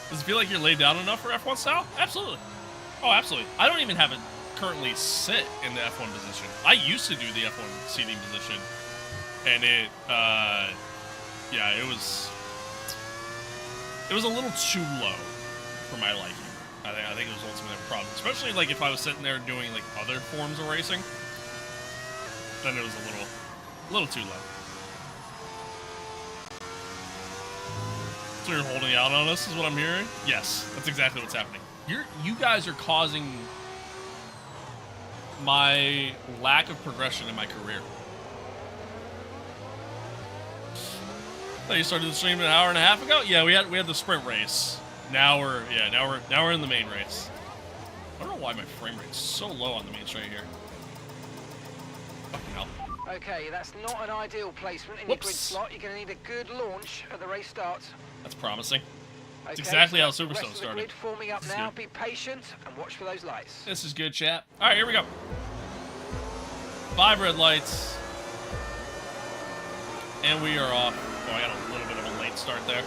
A: Does it feel like you're laid down enough for F1 style? Absolutely. Oh, absolutely. I don't even have it currently sit in the F1 position. I used to do the F1 seating position, and it, yeah, it was a little too low for my liking. I think it was ultimately a problem, especially like if I was sitting there doing like other forms of racing. Then it was a little too low. So you're holding out on us, is what I'm hearing? Yes, that's exactly what's happening. You guys are causing my lack of progression in my career. So you started the stream an hour and a half ago? Yeah, we had the sprint race. Now we're in the main race. I don't know why my frame rate's so low on the main straight here. Fucking hell.
E: Okay, that's not an ideal placement in your grid slot. You're going to need a good launch at the race start.
A: That's promising. That's
E: Okay,
A: exactly how
E: so the rest
A: Superstone
E: of the
A: started.
E: grid forming up
A: This is
E: now.
A: good.
E: Be patient and watch for those lights.
A: This is good, chat. All right, here we go. 5 red lights. And we are off. Oh, I got a little bit of a late start there.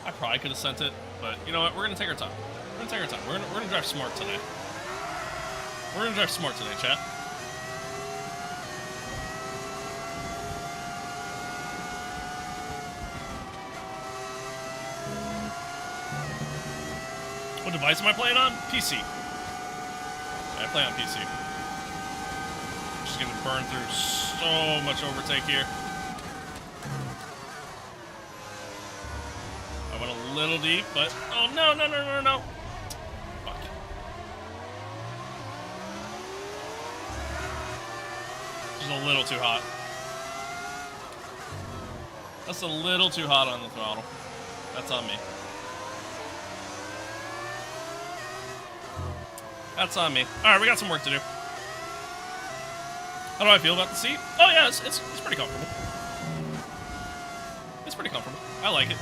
A: I probably could have sent it, but you know what? We're going to take our time. We're going to take our time. We're going to drive smart today. We're going to drive smart today, chat. What device am I playing on? PC. Yeah, I play on PC. Just gonna burn through so much overtake here. I went a little deep, but oh no. Fuck. Just a little too hot. That's a little too hot on the throttle. That's on me. That's on me. Alright, we got some work to do. How do I feel about the seat? Oh yeah, it's pretty comfortable. It's pretty comfortable. I like it.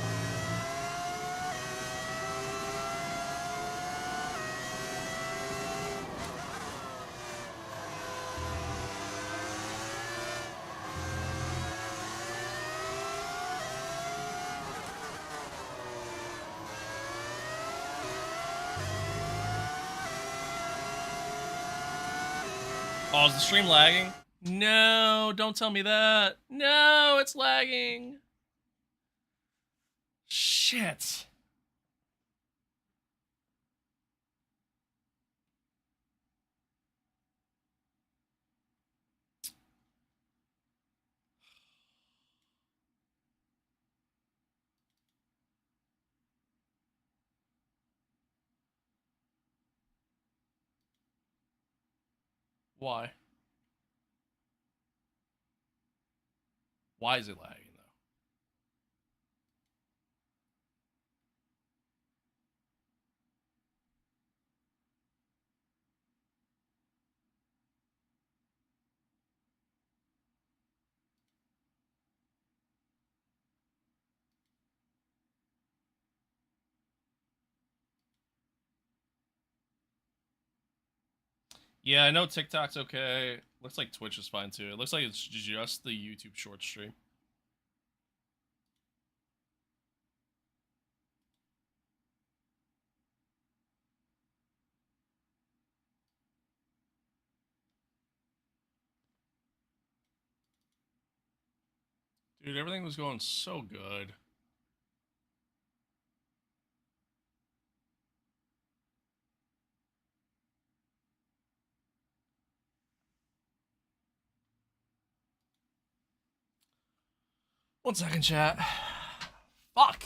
A: Oh, is the stream lagging? No, don't tell me that. No, it's lagging. Shit. Why? Why is it lagging though? Yeah, I know TikTok's okay. Looks like Twitch is fine too. It looks like it's just the YouTube short stream. Dude, everything was going so good. One second, chat. Fuck.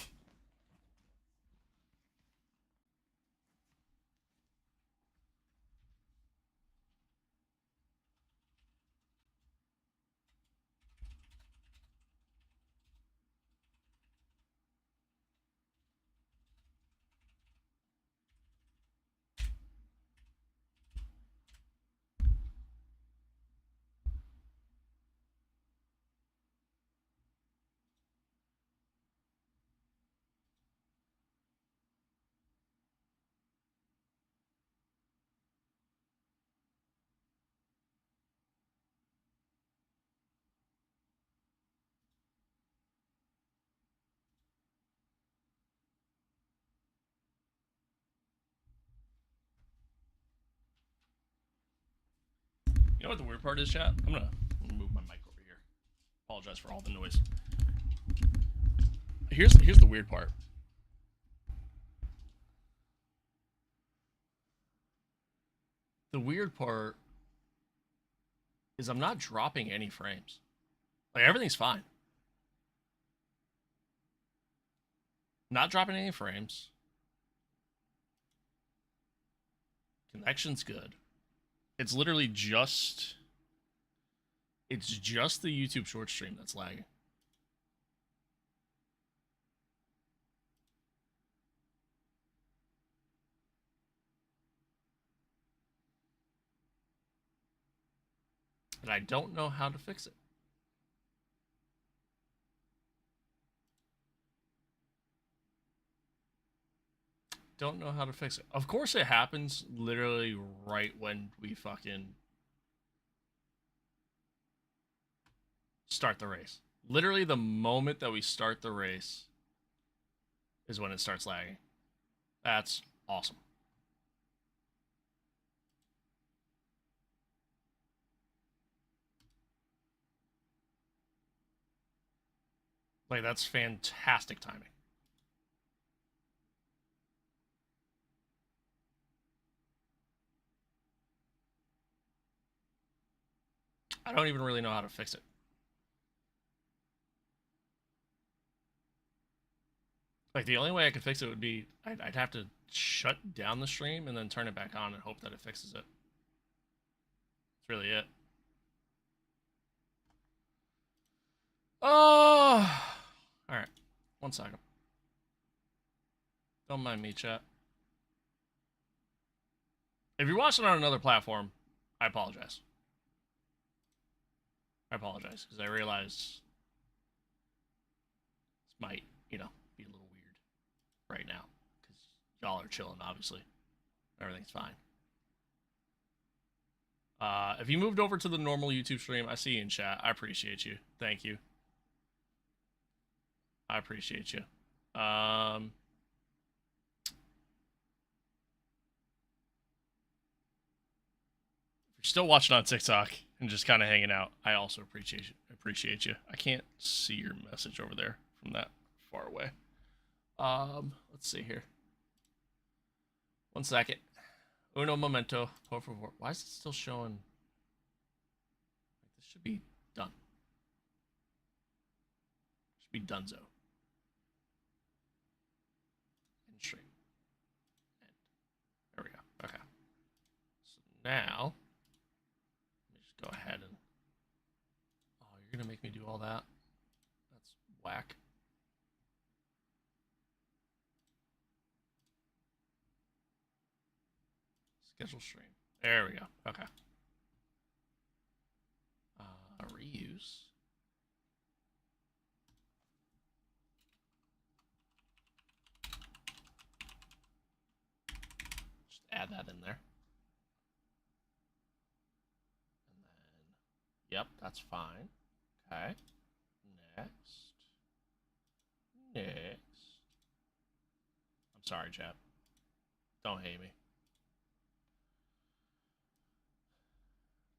A: You know what the weird part is, chat? I'm gonna move my mic over here. Apologize for all the noise. Here's the weird part. The weird part is I'm not dropping any frames. Like, everything's fine. Not dropping any frames. Connection's good. It's literally just... It's just the YouTube short stream that's lagging. And I don't know how to fix it. Don't know how to fix it. Of course it happens literally right when we fucking start the race. Literally the moment that we start the race is when it starts lagging. That's awesome. Like, that's fantastic timing. I don't even really know how to fix it. Like, the only way I could fix it would be I'd have to shut down the stream and then turn it back on and hope that it fixes it. That's really it. Oh! Alright. 1 second. Don't mind me, chat. If you're watching on another platform, I apologize. I apologize, because I realize this might, you know, be a little weird right now, because y'all are chilling, obviously. Everything's fine. If you moved over to the normal YouTube stream, I see you in chat. I appreciate you. Thank you. I appreciate you. If you're still watching on TikTok and just kind of hanging out, I also appreciate you. I can't see your message over there from that far away. Let's see here. 1 second. Uno momento, por favor. Why is it still showing? This should be done. Should be donezo. End stream. End. There we go. Okay. So now Schedule stream. There we go. Okay. Reuse. Just add that in there. And then, yep, that's fine. Okay. Next. I'm sorry, chat. Don't hate me.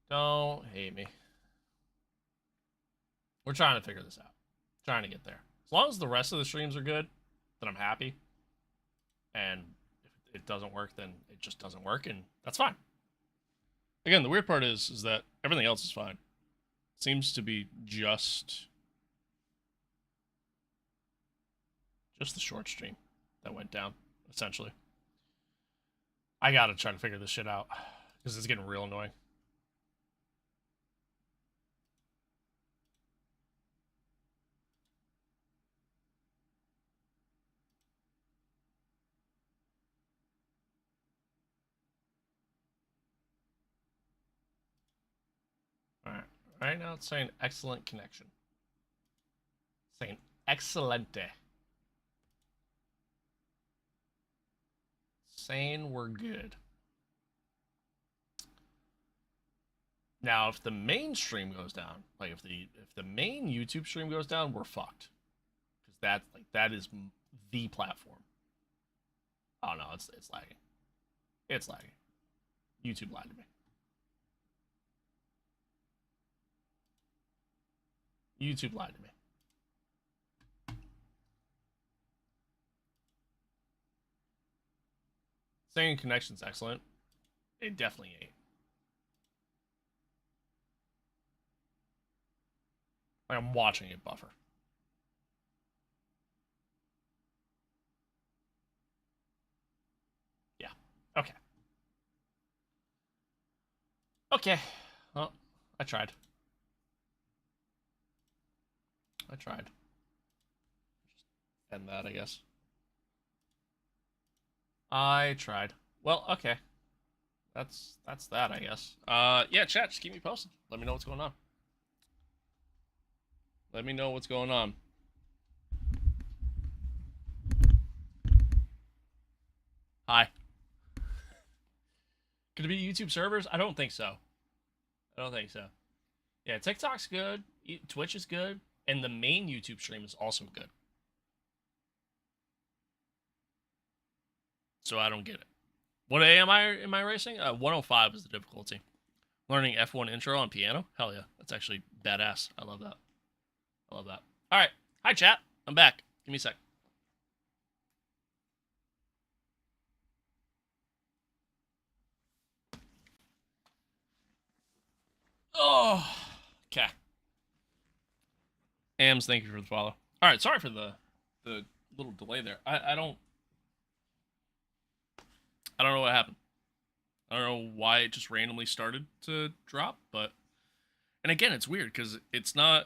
A: Don't hate me. We're trying to figure this out. Trying to get there. As long as the rest of the streams are good, then I'm happy. And if it doesn't work, then it just doesn't work, and that's fine. Again, the weird part is that everything else is fine. Seems to be just the short stream that went down, essentially. I gotta try to figure this shit out, because it's getting real annoying. Alright, right now it's saying excellent connection. It's saying excelente. Saying we're good. Now, if the main stream goes down, like if the main YouTube stream goes down, we're fucked. Because that is the platform. Oh no, it's lagging. It's lagging. YouTube lied to me. YouTube lied to me. Saying connection's excellent. It definitely ain't. Like I'm watching it buffer. Yeah. Okay. Okay. Well, I tried. Just end that, I guess. I tried. Well, okay. That's that, I guess. Yeah, chat, just keep me posted. Let me know what's going on. Let me know what's going on. Hi. Could it be YouTube servers? I don't think so. Yeah, TikTok's good. Twitch is good. And the main YouTube stream is also good. So I don't get it. What am I racing? 105 is the difficulty. Learning F1 intro on piano? Hell yeah. That's actually badass. I love that. All right. Hi, chat. I'm back. Give me a sec. Oh, okay. Ams, thank you for the follow. All right, sorry for the little delay there. I don't know what happened. I don't know why it just randomly started to drop, but and again, it's weird because it's not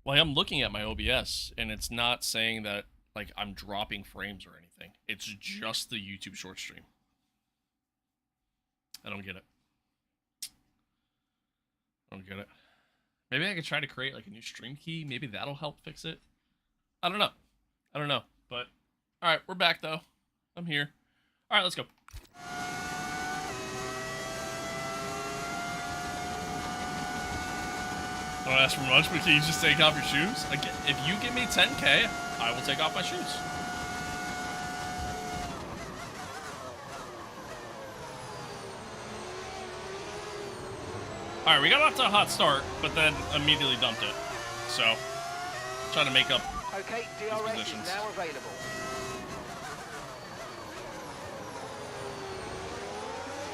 A: like I'm looking at my OBS and it's not saying that like I'm dropping frames or anything. It's just the YouTube short stream. I don't get it. Maybe I could try to create like a new stream key. Maybe that'll help fix it. I don't know. But all right, we're back though. I'm here. All right, let's go. Don't ask for much, but can you just take off your shoes? Like, if you give me 10K, I will take off my shoes. Alright, we got off to a hot start, but then immediately dumped it. So, trying to make up
E: okay, DRS is now available.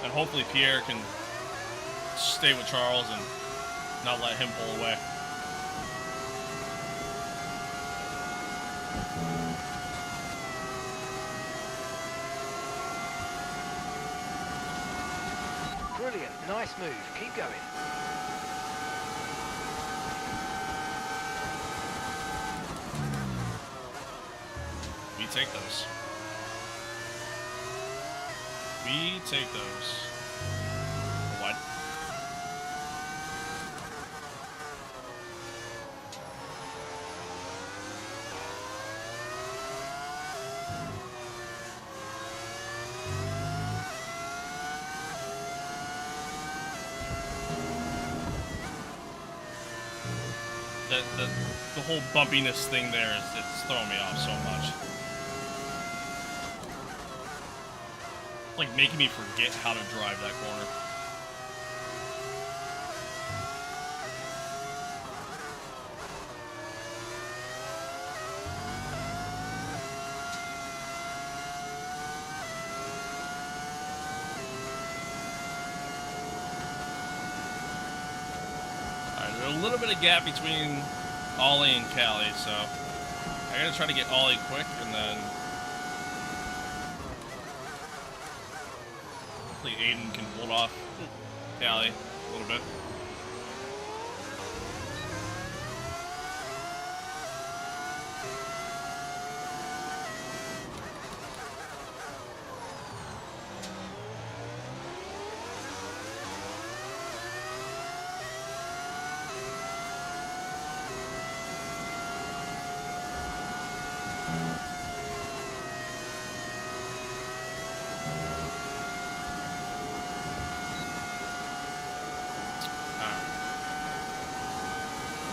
A: And hopefully Pierre can stay with Charles and not let him pull away.
E: Brilliant, nice move. Keep going.
A: We take those. We We take those. What? The whole bumpiness thing there it's throwing me off so much. It's like making me forget how to drive that corner. Alright, there's a little bit of gap between Ollie and Callie, so I gotta try to get Ollie quick, and then hopefully Aiden can hold off Callie a little bit.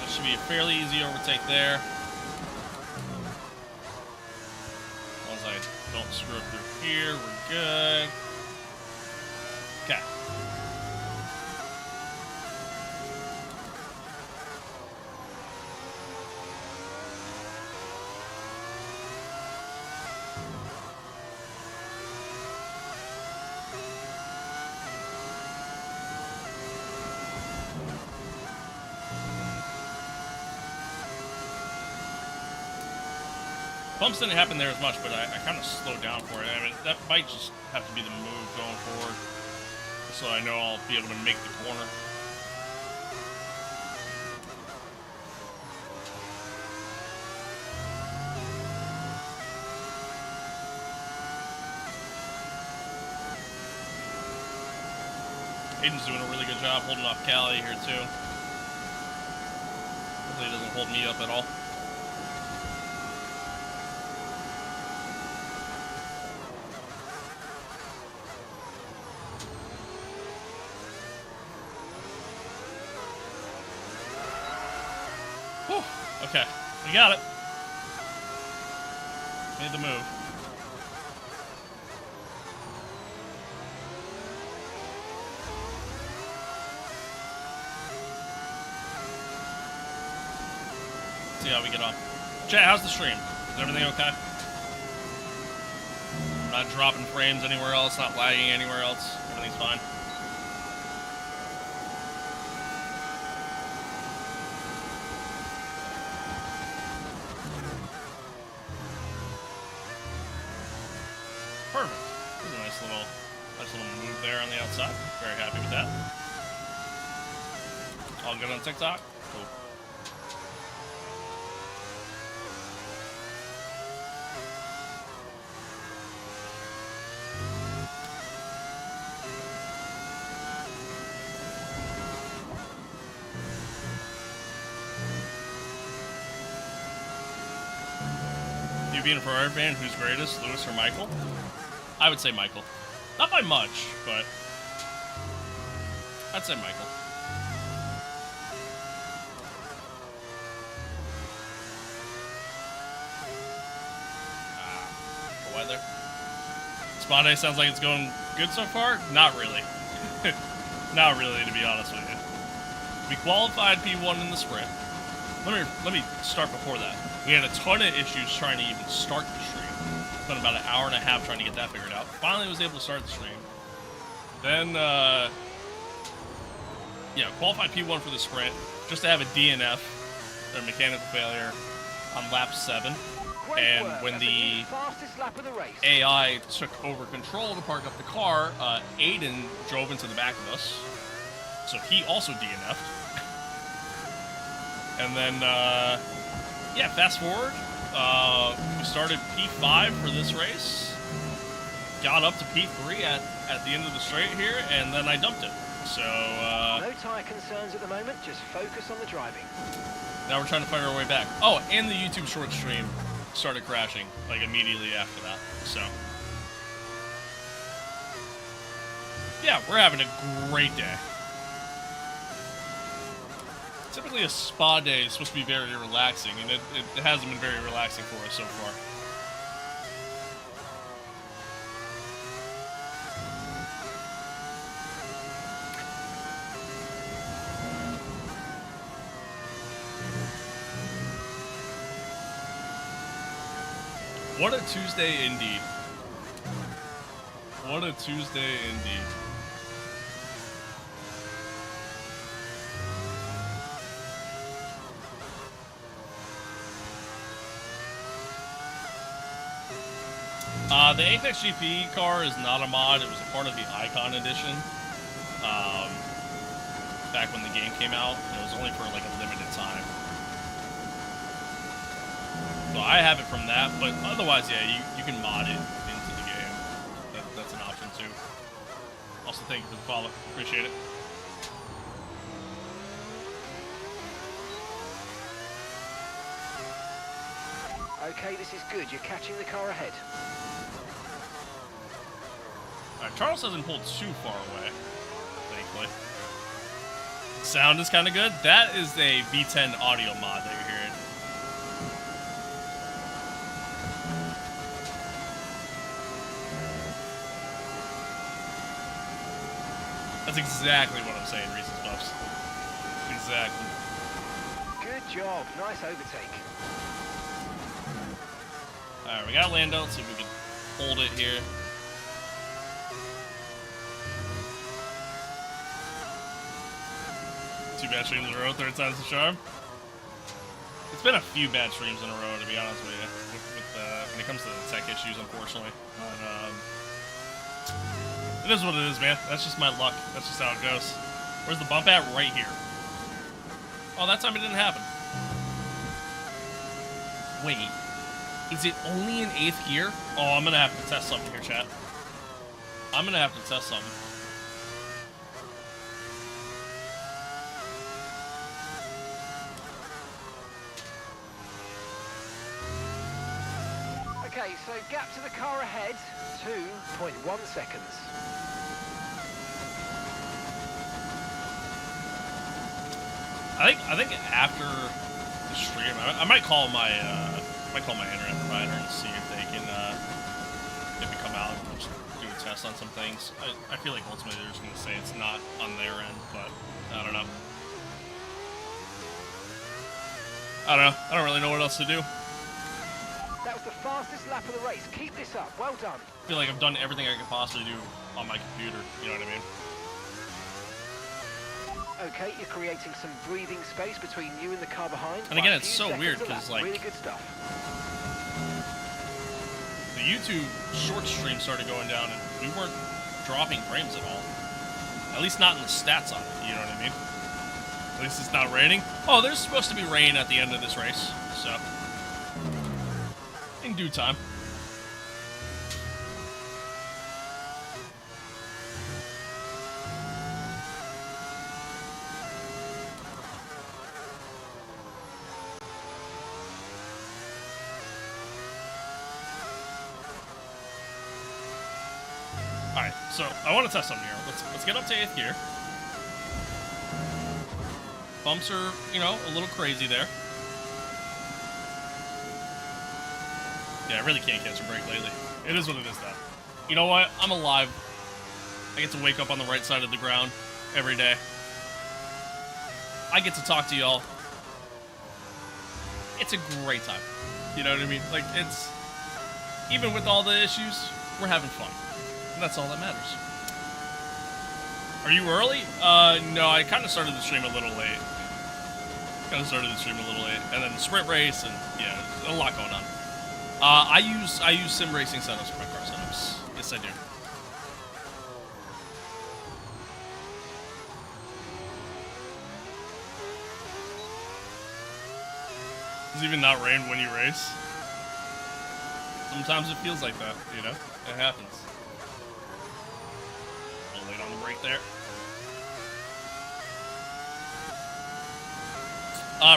A: Should be a fairly easy overtake there. As long as I don't screw up through here, we're good. Okay. Bumps didn't happen there as much, but I kind of slowed down for it. I mean, that might just have to be the move going forward, so I know I'll be able to make the corner. Aiden's doing a really good job holding off Callie here, too. Hopefully he doesn't hold me up at all. Whew. Okay, we got it. Made the move. See how we get on. Chat, how's the stream? Is everything okay? I'm not dropping frames anywhere else, not lagging anywhere else. Everything's fine. Perfect. This is a nice little move there on the outside. Very happy with that. All good on TikTok? Cool. You being a Ferrari fan, who's greatest, Lewis or Michael? I would say Michael. Not by much, but I'd say Michael. The weather. Spa day sounds like it's going good so far? Not really. Not really, to be honest with you. We qualified P1 in the sprint. Let me start before that. We had a ton of issues trying to even start the stream. Spent about an hour and a half trying to get that figured out. Finally was able to start the stream. Then, yeah, qualified P1 for the sprint, just to have a DNF, a mechanical failure, on lap 7. And when the AI took over control to park up the car, Aiden drove into the back of us. So he also DNF'd. And then, yeah, fast forward. We started P5 for this race. got up to P3 at the end of the straight here, and then I dumped it. So,
E: no tyre concerns at the moment, just focus on the driving.
A: Now we're trying to find our way back. Oh, and the YouTube short stream started crashing, like, immediately after that, so. Yeah, we're having a great day. Typically a spa day is supposed to be very relaxing, and it hasn't been very relaxing for us so far. What a Tuesday indeed. What a Tuesday indeed. The Apex GP car is not a mod. It was a part of the Icon Edition. Back when the game came out, it was only for like a limited time. So I have it from that, but otherwise, yeah, you can mod it into the game. That's an option too. Also, thank you for the follow. Appreciate it.
E: Okay, this is good. You're catching the car ahead.
A: Alright, Charles hasn't pulled too far away, thankfully. Sound is kind of good. That is a V10 audio mod that you're hearing. That's exactly what I'm saying, Reese's Puffs. Exactly.
E: Good job. Nice overtake.
A: Alright, we got Lando. Let's see if we can hold it here. Two bad streams in a row, third time's the charm. It's been a few bad streams in a row, to be honest with you, when it comes to tech issues, unfortunately. But, it is what it is, man. That's just my luck. That's just how it goes. Where's the bump at? Right here. Oh, that time it didn't happen. Wait. Is it only in 8th gear? Oh, I'm gonna have to test something here, chat. I'm gonna have to test something.
E: Okay, so gap to the car ahead, 2.1 seconds.
A: I think after the stream, I might call my internet provider and see if they can maybe come out and just do a test on some things. I feel like ultimately they're just gonna say it's not on their end, but I don't know. I don't really know what else to do.
E: That was the fastest lap of the race. Keep this up. Well done.
A: I feel like I've done everything I could possibly do on my computer. You know what I mean?
E: Okay, you're creating some breathing space between you and the car behind.
A: And again, it's so weird because like
E: really good stuff.
A: The YouTube short stream started going down, and we weren't dropping frames at all. At least not in the stats on it. You know what I mean? At least it's not raining. Oh, there's supposed to be rain at the end of this race, so in due time. Alright, so I want to test something here. Let's get up to 8th gear. Bumps are, you know, a little crazy there. Yeah, I really can't catch a break lately. It is what it is, though. You know what? I'm alive. I get to wake up on the right side of the ground every day. I get to talk to y'all. It's a great time. You know what I mean? Like, it's... Even with all the issues, we're having fun. And that's all that matters. Are you early? No, I kind of started the stream a little late. And then the sprint race, and yeah, a lot going on. I use sim racing setups for my car setups. Yes, I do. Does it even not rain when you race? Sometimes it feels like that, you know? It happens. brake there.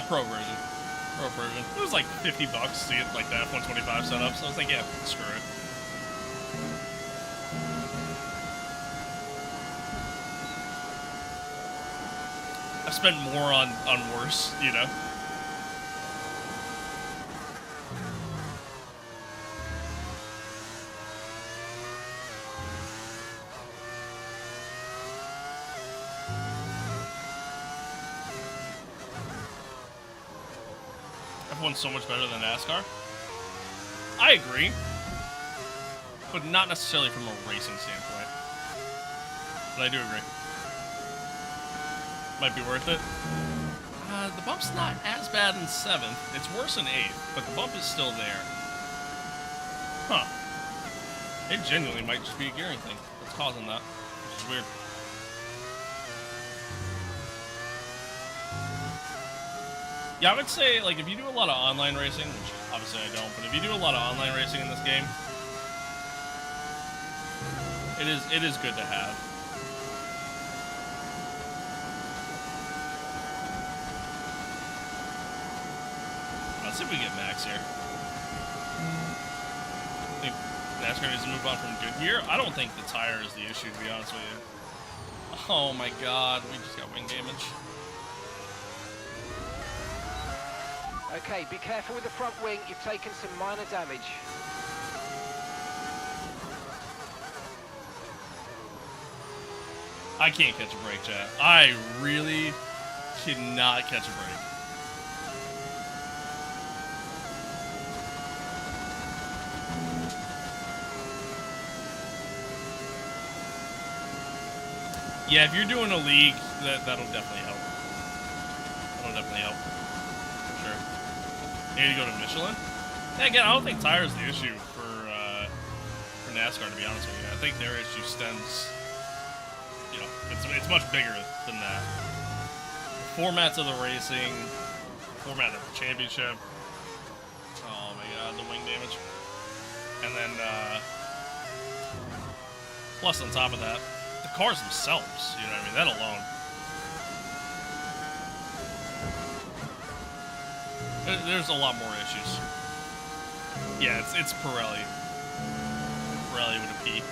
A: Pro version. Pro version. It was like $50 to get like the F125 setup, so I was like, yeah, screw it. I spent more on worse, you know. F1's so much better than NASCAR. I agree, but not necessarily from a racing standpoint. But I do agree. Might be worth it. The bump's not as bad in 7th. It's worse in 8th, but the bump is still there. Huh. It genuinely might just be a gearing thing that's causing that, which is weird. Yeah, I would say, like, if you do a lot of online racing, which obviously I don't, but if you do a lot of online racing in this game, it is good to have. Let's see if we get Max here. I think NASCAR needs to move on from Goodyear. I don't think the tire is the issue, to be honest with you. Oh my god, we just got wing damage.
E: Okay, be careful with the front wing. You've taken some minor damage.
A: I can't catch a break, chat. I really cannot catch a break. Yeah, if you're doing a league, that'll definitely help. That'll definitely help. For sure. You need to go to Michelin? Yeah, again, I don't think tire is the issue for NASCAR, to be honest with you. I think their issue stems, you know, it's much bigger than that. The formats of the racing, format of the championship. Oh my god, the wing damage. And then, plus on top of that, the cars themselves, you know what I mean? That alone. There's a lot more issues. Yeah, it's Pirelli. Pirelli with a P.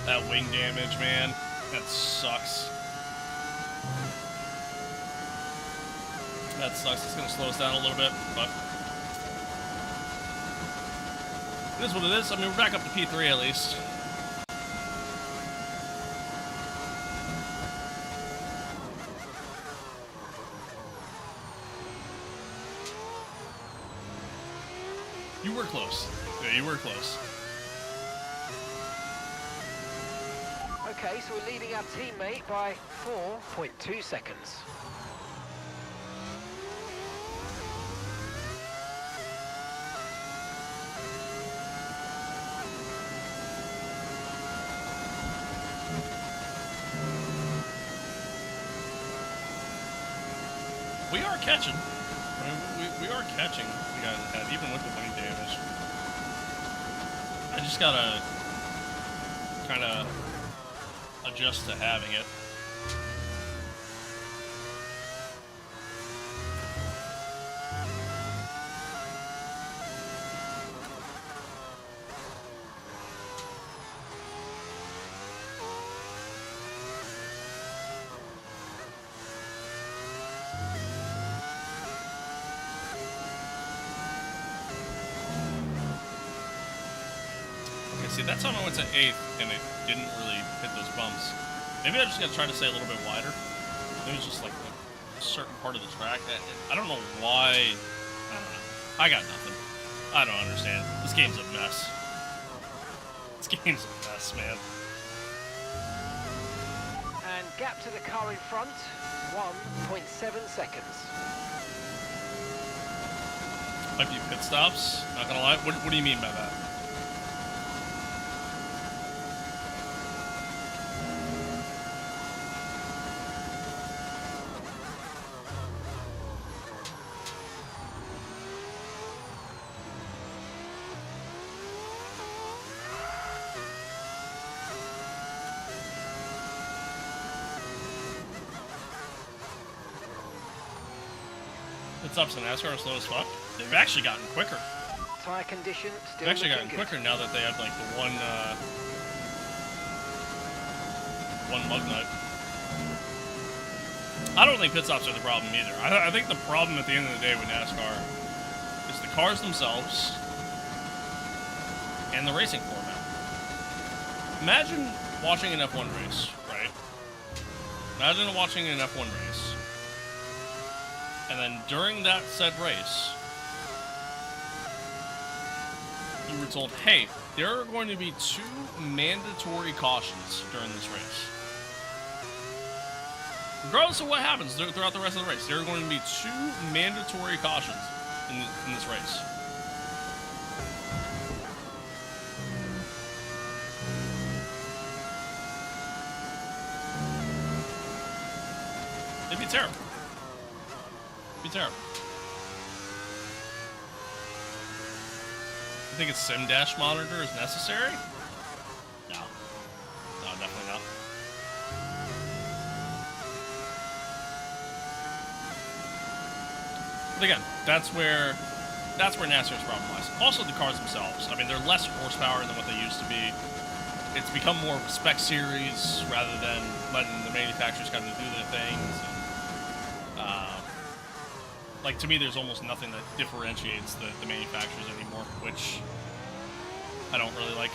A: That wing damage, man. That sucks. That sucks. It's going to slow us down a little bit, but it is what it is. I mean, we're back up to P3 at least. You were close. Yeah, you were close.
E: Okay, so we're leading our teammate by 4.2 seconds.
A: We are catching. I mean, we are catching the guys ahead, even with the wing damage. I just gotta kind of adjust to having it. See, that time I went to 8th, and it didn't really hit those bumps. Maybe I just gotta try to stay a little bit wider. It was just like a certain part of the track. I don't know why. I don't know. I got nothing. I don't understand. This game's a mess. This game's a mess, man.
E: And gap to the car in front, 1.7 seconds.
A: Might be pit stops, not gonna lie. What do you mean by that? Pit stops in NASCAR are slow as fuck. They've actually gotten quicker.
E: Tyre condition still
A: They've actually
E: looking
A: gotten
E: good.
A: quicker now that they have like the one mug nut. I don't think pit stops are the problem either. I think the problem at the end of the day with NASCAR is the cars themselves and the racing format. Imagine watching an F1 race, right? Imagine watching an F1 race, and then during that said race, you were told, hey, there are going to be 2 mandatory cautions during this race. Regardless of what happens throughout the rest of the race, there are going to be 2 mandatory cautions in this race. It'd be terrible. It'd be terrible. You think a sim dash monitor is necessary? No. No, definitely not. But again, that's where NASCAR's problem lies. Also, the cars themselves. I mean, they're less horsepower than what they used to be. It's become more of a spec series rather than letting the manufacturers kind of do their things. Like, to me, there's almost nothing that differentiates the manufacturers anymore, which I don't really like.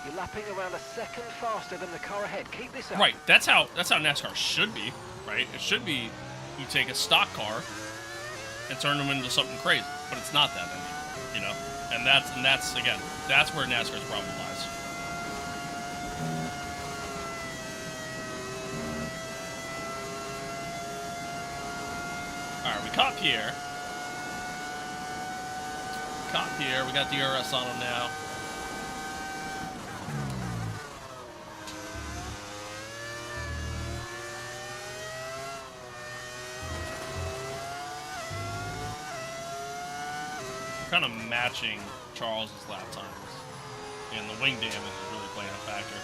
E: You're lapping around a second faster than the car ahead. Keep this up.
A: Right, that's how NASCAR should be, right? It should be you take a stock car and turn them into something crazy, but it's not that anymore, you know? And that's again, that's where NASCAR's problem lies. Alright, we caught Pierre. We got DRS on him now. Kind of matching Charles's lap times, and the wing damage is really playing a factor.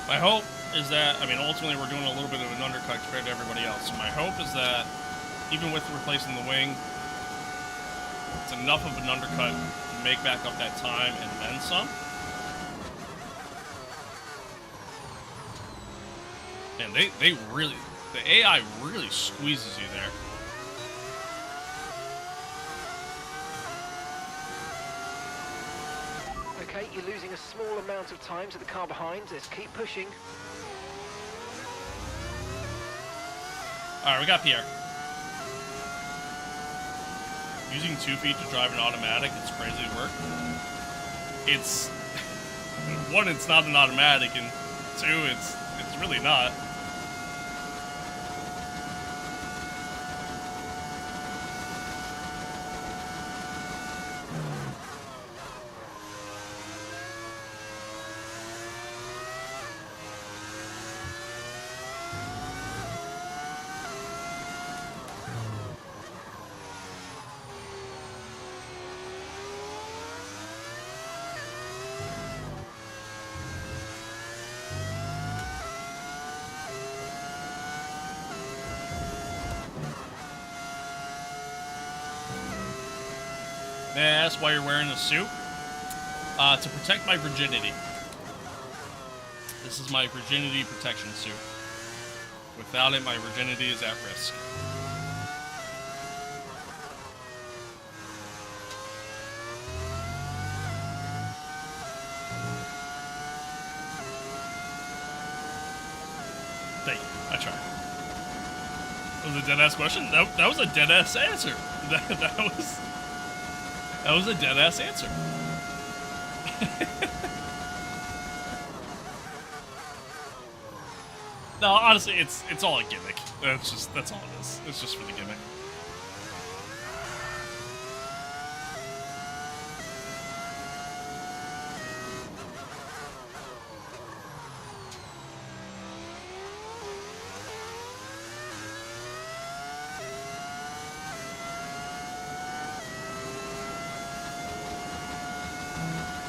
A: My hope is that, I mean, ultimately we're doing a little bit of an undercut compared to everybody else. So my hope is that, even with replacing the wing, it's enough of an undercut to make back up that time and then some. And they really, the AI really squeezes you there.
E: Okay, you're losing a small amount of time to the car behind. Let's keep pushing.
A: Alright, we got Pierre. Using 2 feet to drive an automatic, it's crazy work. It's... one, it's not an automatic, and 2, it's really not. May I ask why you're wearing a suit? To protect my virginity. This is my virginity protection suit. Without it, my virginity is at risk. Thank you. I tried. That was a dead-ass question? That was a dead-ass answer. That was a dead-ass answer. No, honestly, it's all a gimmick. That's all it is. It's just for the gimmick.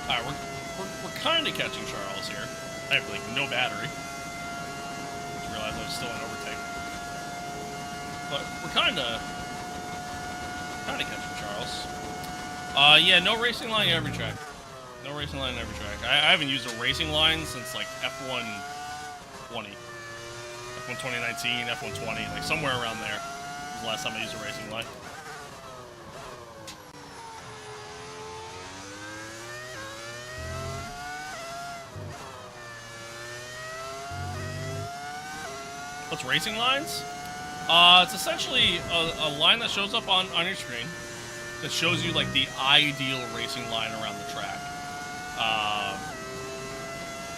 A: Alright, we're kind of catching Charles here. I have like no battery. Just realized I was still in overtake. But we're kind of catching Charles. Yeah, no racing line in every track. No racing line in every track. I haven't used a racing line since like F120, F1 2019, F120, like somewhere around there was the last time I used a racing line. What's racing lines? It's essentially a line that shows up on your screen that shows you like the ideal racing line around the track.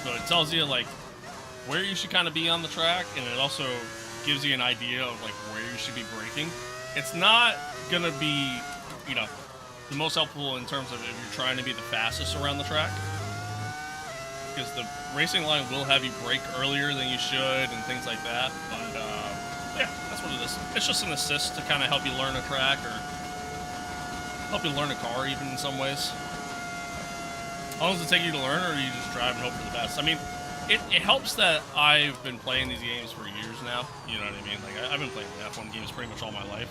A: So it tells you like where you should kind of be on the track, and it also gives you an idea of like where you should be braking. It's not gonna be, you know, the most helpful in terms of if you're trying to be the fastest around the track, because the racing line will have you brake earlier than you should and things like that. But yeah, that's what it is. It's just an assist to kind of help you learn a track or help you learn a car even in some ways. How long does it take you to learn, or do you just drive and hope for the best? I mean, it helps that I've been playing these games for years now. You know what I mean? Like, I've been playing the F1 games pretty much all my life.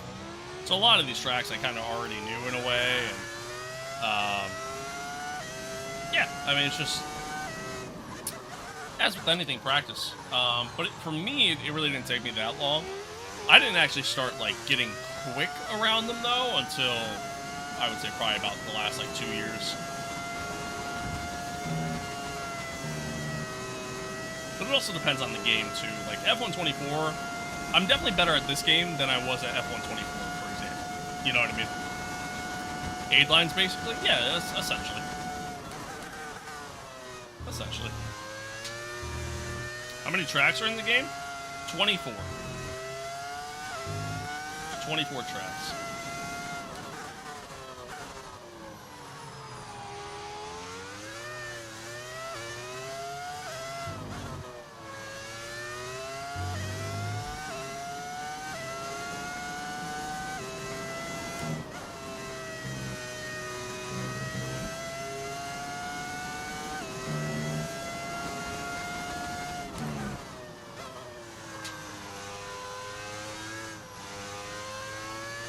A: So a lot of these tracks I kind of already knew in a way. And, yeah, I mean, it's just, as with anything, practice. But for me, it really didn't take me that long. I didn't actually start, like, getting quick around them, though, until, I would say, probably about the last, like, 2 years. But it also depends on the game, too. Like, F124, I'm definitely better at this game than I was at F124, for example. You know what I mean? Aid lines, basically? Yeah, essentially. Essentially. How many tracks are in the game? 24. 24 tracks.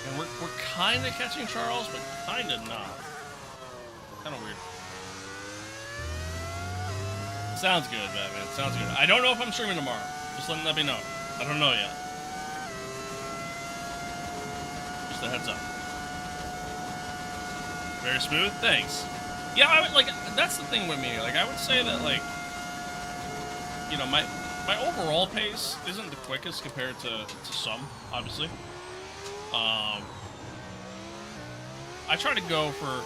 A: And we're kind of catching Charles, but kind of not. Kind of weird. Sounds good, Batman. Sounds good. I don't know if I'm streaming tomorrow. Just letting that be known. I don't know yet. Just a heads up. Very smooth. Thanks. Yeah, I would, like, that's the thing with me. Like, I would say that, like, you know, my overall pace isn't the quickest compared to some, obviously. I try to go for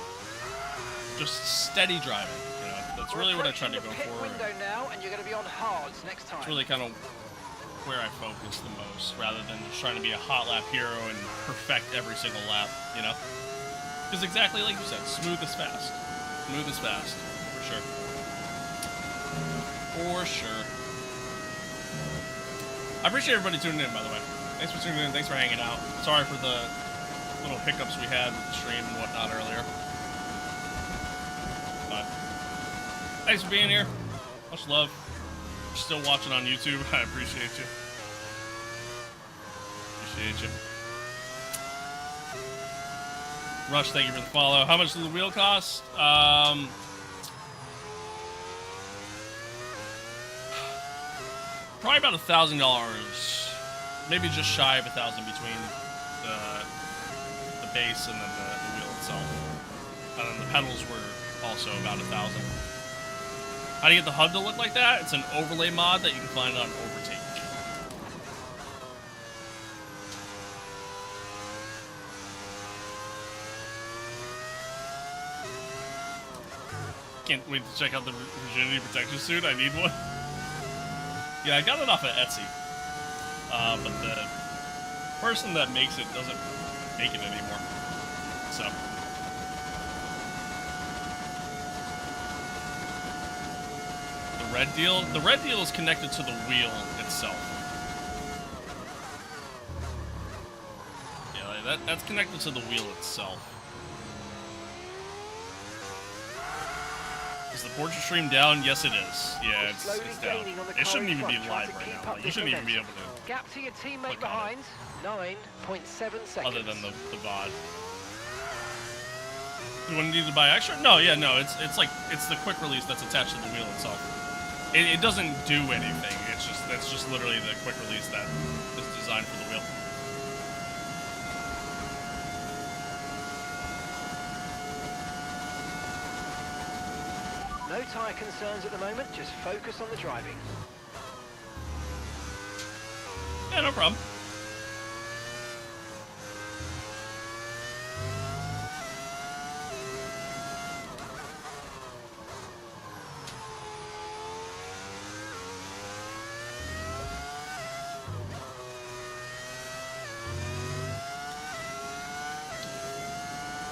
A: just steady driving. You know, that's really what I try to go for.
E: Window now, and you're going to be on hards next time.
A: It's really kind of where I focus the most, rather than just trying to be a hot lap hero and perfect every single lap. You know, because exactly like you said, smooth is fast. Smooth is fast, for sure. For sure. I appreciate everybody tuning in, by the way. Thanks for tuning in. Thanks for hanging out. Sorry for the little hiccups we had with the stream and whatnot earlier. But thanks for being here. Much love. If you're still watching on YouTube, I appreciate you. Appreciate you. Rush, thank you for the follow. How much does the wheel cost? Probably about $1,000. Maybe just shy of 1,000 between the base and then the wheel itself. And then the pedals were also about 1,000. How do you get the hub to look like that? It's an overlay mod that you can find on Overtake. Can't wait to check out the rigidity protection suit. I need one. Yeah, I got it off of Etsy. But the person that makes it doesn't make it anymore. So. The red deal is connected to the wheel itself. Yeah, that's connected to the wheel itself. Is the portrait stream down? Yes, it is. Yeah, it's down. It shouldn't even be live right now. Like, you shouldn't even be able to.
E: Gap to your teammate behind, 9.7 seconds.
A: Other than the VOD. You wouldn't need to buy extra? No, yeah, no. It's like it's the quick release that's attached to the wheel itself. It doesn't do anything. That's just literally the quick release that is designed for the wheel.
E: No tyre concerns at the moment, just focus on the driving.
A: Yeah, no problem.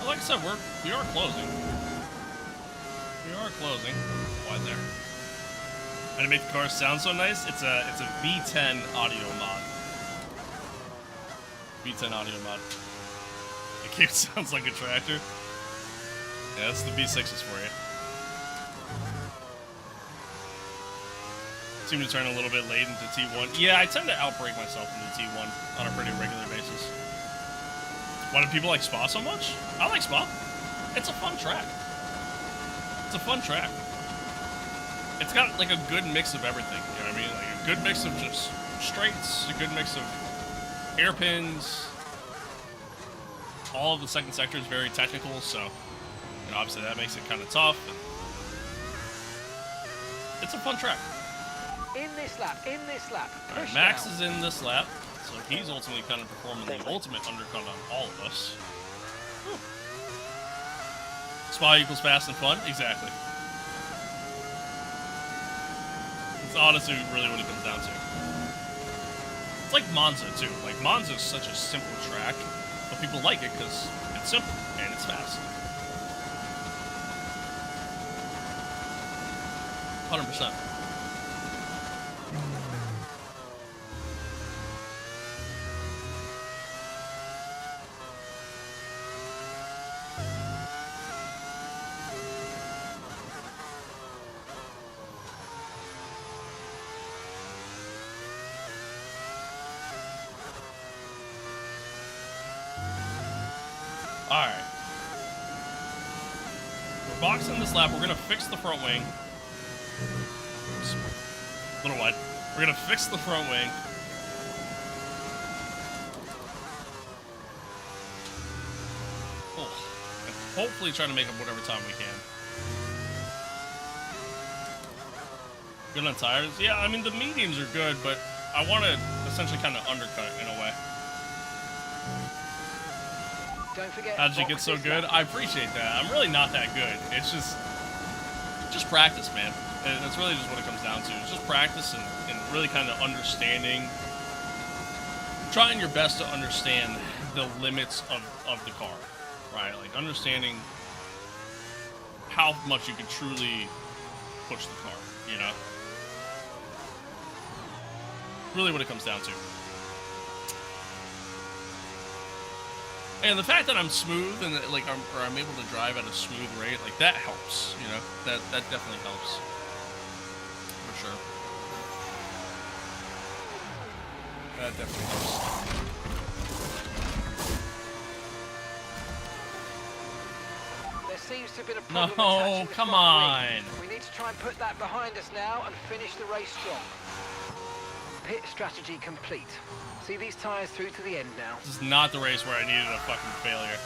A: Well, like I said, we are closing. We are closing. Why there? How to make the car sound so nice? It's a V10 audio mod. V10 audio mod. It keeps sounds like a tractor. Yeah, that's the V6s for you. Seem to turn a little bit late into T1. Yeah, I tend to outbrake myself into T1 on a pretty regular basis. Why do people like Spa so much? I like Spa. It's a fun track. It's a fun track. It's got like a good mix of everything. You know what I mean? Like a good mix of just straights, a good mix of hairpins. All of the second sector is very technical, so you know, obviously that makes it kind of tough. And it's a fun track.
E: In this lap.
A: All right, Max is in this lap, so he's ultimately kind of performing the ultimate undercut on all of us. Whew. Spa equals fast and fun? Exactly. It's honestly really what it comes down to. It's like Monza, too. Like, Monza is such a simple track, but people like it because it's simple and it's fast. 100%. Alright. We're boxing this lap. We're going to fix the front wing. Oops. A little wide. We're going to fix the front wing. Oh. And hopefully try to make up whatever time we can. Good on tires? Yeah, I mean, the mediums are good, but I want to essentially kind of undercut in a way.
E: Don't forget.
A: How did you get so good? I appreciate that. I'm really not that good. It's just practice, man. That's really just what it comes down to. It's just practice and really kind of understanding, trying your best to understand the limits of the car, right? Like understanding how much you can truly push the car, you know? Really what it comes down to. And the fact that I'm smooth and like I'm able to drive at a smooth rate, like that helps, you know. That definitely helps, for sure. That definitely helps.
E: There seems to have been a problem
A: No,
E: attaching the
A: come
E: front
A: on.
E: wing. We need to try and put that behind us now and finish the race strong. Pit strategy complete. See these tyres through to the end now.
A: This is not the race where I needed a fucking failure.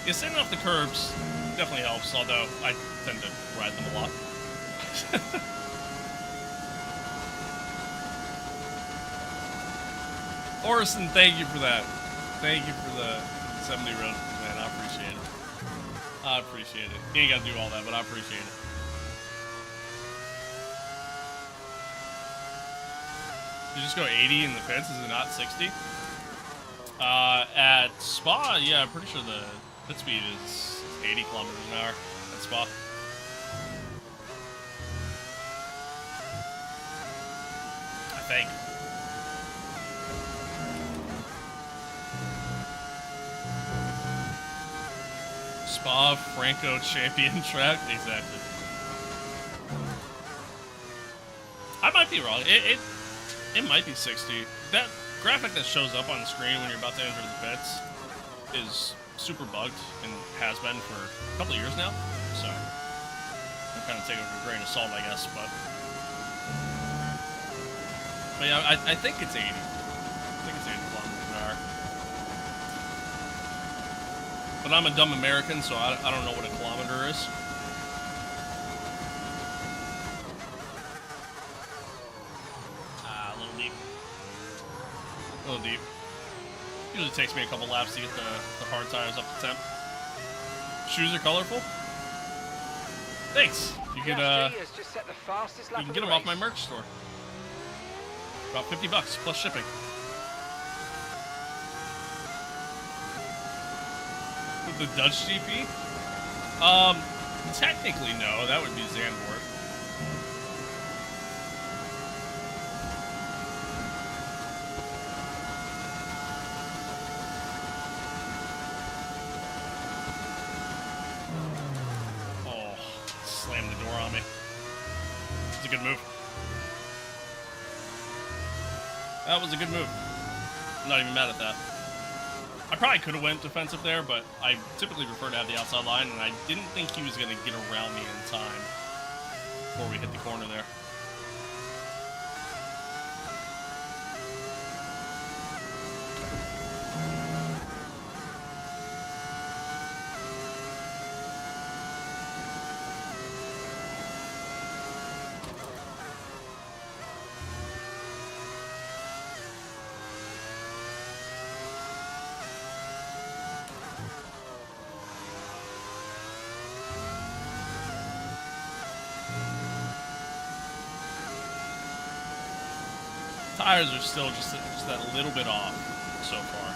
A: Yeah, sitting off the curbs definitely helps, although I tend to ride them a lot. Orison, thank you for that. Thank you for the 70 road, man. I appreciate it. I appreciate it. You ain't gotta do all that, but I appreciate it. You just go 80 in the pits, is it not 60? At Spa, yeah, I'm pretty sure the pit speed is 80 kilometers an hour at Spa. I think. Spa Franco champion track? Exactly. I might be wrong. It might be 60. That graphic that shows up on the screen when you're about to enter the pits is super bugged and has been for a couple of years now. So I kind of take it with a grain of salt, I guess. But yeah, I think it's 80. I think it's 80 kilometers an hour. But I'm a dumb American, so I don't know what a kilometer is. A little deep. A little deep. Usually takes me a couple laps to get the hard tires up to temp. Shoes are colorful. Thanks. You can get them off my merch store. About $50 plus shipping. The Dutch GP? Technically no, that would be Zandvoort. Oh, slammed the door on me. It's a good move. That was a good move. I'm not even mad at that. I probably could have went defensive there, but I typically prefer to have the outside line, and I didn't think he was going to get around me in time before we hit the corner there. Tires are still just that little bit off so far.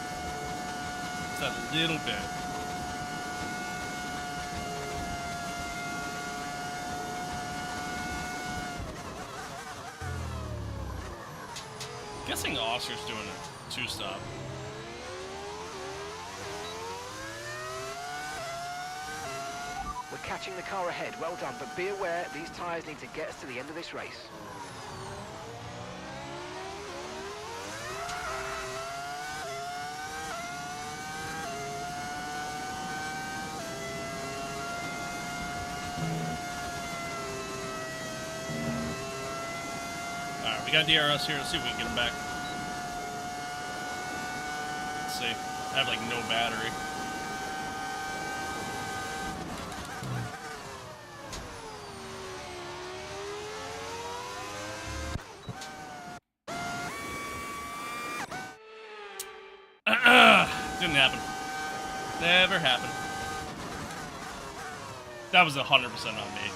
A: Just that little bit. Guessing Oscar's doing a two-stop.
E: We're catching the car ahead. Well done, but be aware these tyres need to get us to the end of this race.
A: Alright, we got DRS here. Let's see if we can get him back. Let's see. I have like no battery. Didn't happen. Never happened. That was 100% on me.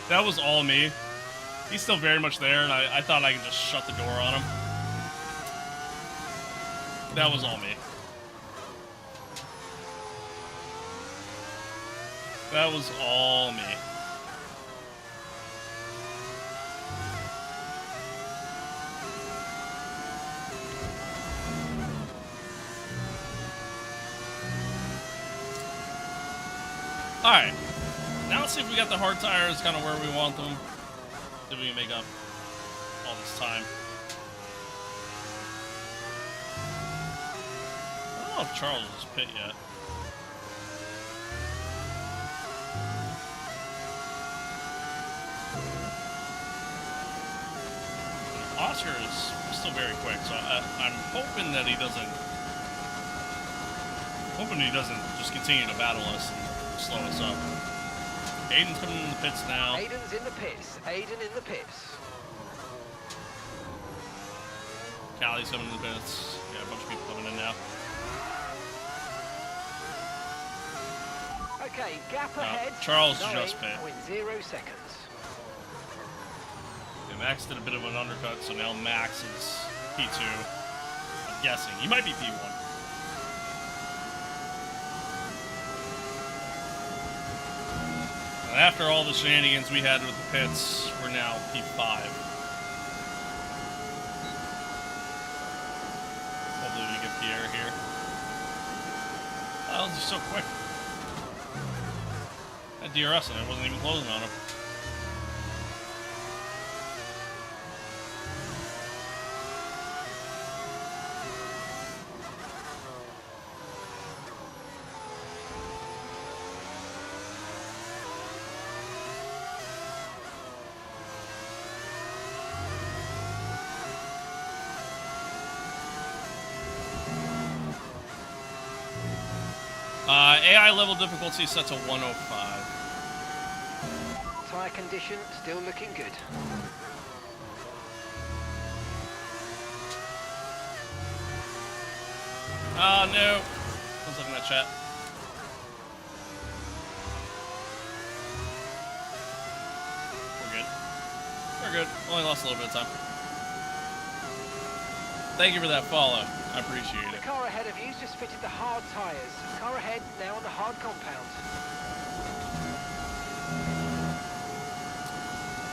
A: That was all me. He's still very much there, and I thought I could just shut the door on him. That was all me. That was all me. Alright, now let's see if we got the hard tires kind of where we want them. See if we can make up all this time. I don't know if Charles is pit yet. Oscar is still very quick, so I'm hoping that he doesn't just continue to battle us and slow us up. Aiden's coming in the pits now.
E: Aiden's in the pits. Aiden in the pits.
A: Callie's coming in the pits. Yeah, a bunch of people coming in now.
E: Okay, gap ahead.
A: Charles just pit.
E: 9.0 seconds.
A: Yeah, Max did a bit of an undercut, so now Max is P2. I'm guessing. He might be P1. And after all the shenanigans we had with the pits, we're now P5. Hopefully we get Pierre here. That was just so quick. That DRS and I wasn't even closing on him. AI level difficulty set to 105.
E: Tyre condition still looking good.
A: Oh no. I was looking at chat. We're good. We're good. Only lost a little bit of time. Thank you for that follow. I appreciate
E: The
A: it.
E: car ahead of you's just fitted the hard tyres. Car ahead now on the hard compound.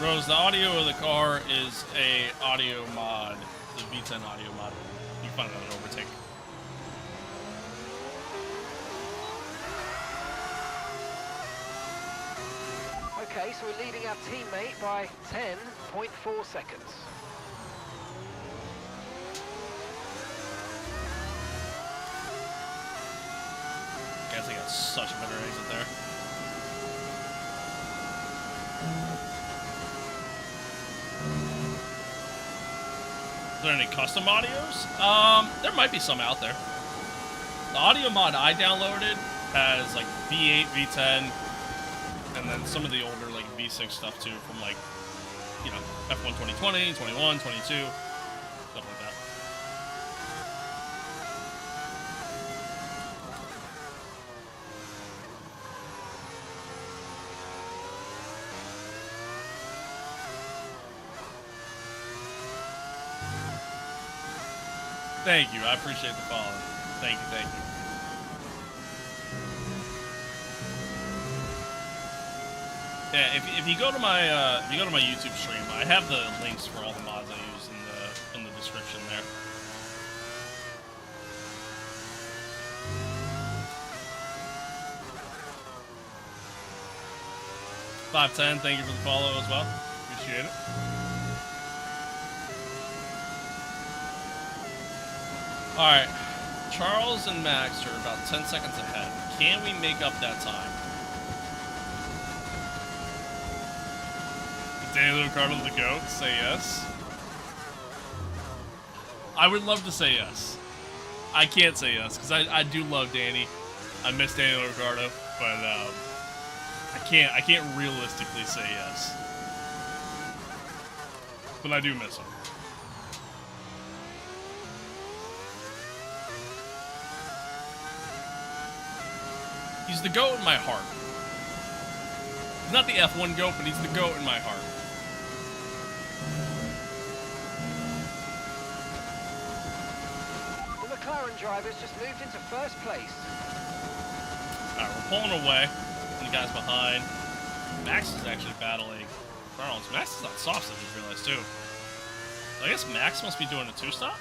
A: Rose, the audio of the car is a audio mod. The V10 audio mod. You can find it on an overtake.
E: Okay, so we're leading our teammate by 10.4 seconds.
A: I think that's such a better exit there. Is there any custom audios? There might be some out there. The audio mod I downloaded has like V8, V10, and then some of the older like V6 stuff too from like, you know, F1 2020, 21, 22, stuff like that. Thank you. I appreciate the follow. Thank you. Thank you. Yeah, if you go to my YouTube stream, I have the links for all the mods I use in the description there. $5.10. Thank you for the follow as well. Appreciate it. Alright, Charles and Max are about 10 seconds ahead. Can we make up that time? Is Daniel Ricciardo the GOAT? Say yes. I would love to say yes. I can't say yes, because I do love Danny. I miss Daniel Ricciardo, but I can't realistically say yes. But I do miss him. He's the GOAT in my heart. He's not the F1 GOAT, but he's the GOAT in my heart.
E: The McLaren drivers just moved into first place.
A: Alright, we're pulling away from the guys behind. Max is actually battling Charles. Max is on soft, I just realized too. So I guess Max must be doing a two-stop?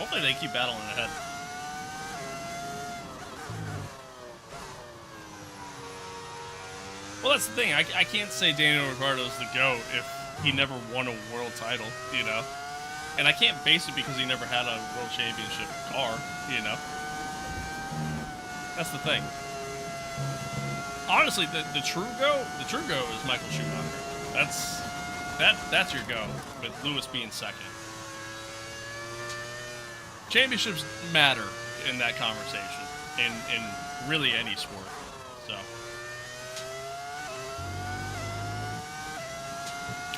A: Hopefully they keep battling ahead. Well, that's the thing. I can't say Daniel Ricciardo's the GOAT if he never won a world title, you know? And I can't base it because he never had a world championship car, you know? That's the thing. Honestly, the true GOAT is Michael Schumacher. That's your GOAT, with Lewis being second. Championships matter in that conversation, in really any sport, so.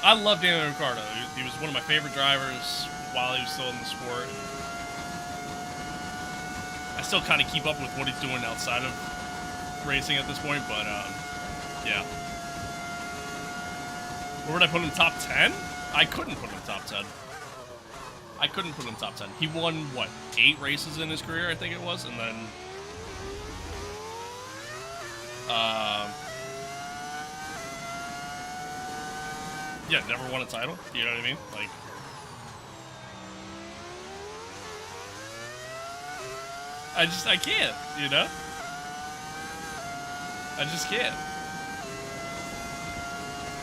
A: I love Daniel Ricciardo. He was one of my favorite drivers while he was still in the sport. I still kind of keep up with what he's doing outside of racing at this point, but yeah. Where would I put him? Top 10? I couldn't put him top 10. I couldn't put him top 10. He won, what, 8 races in his career, I think it was, and then... yeah, never won a title. You know what I mean? Like... I can't, you know? I just can't.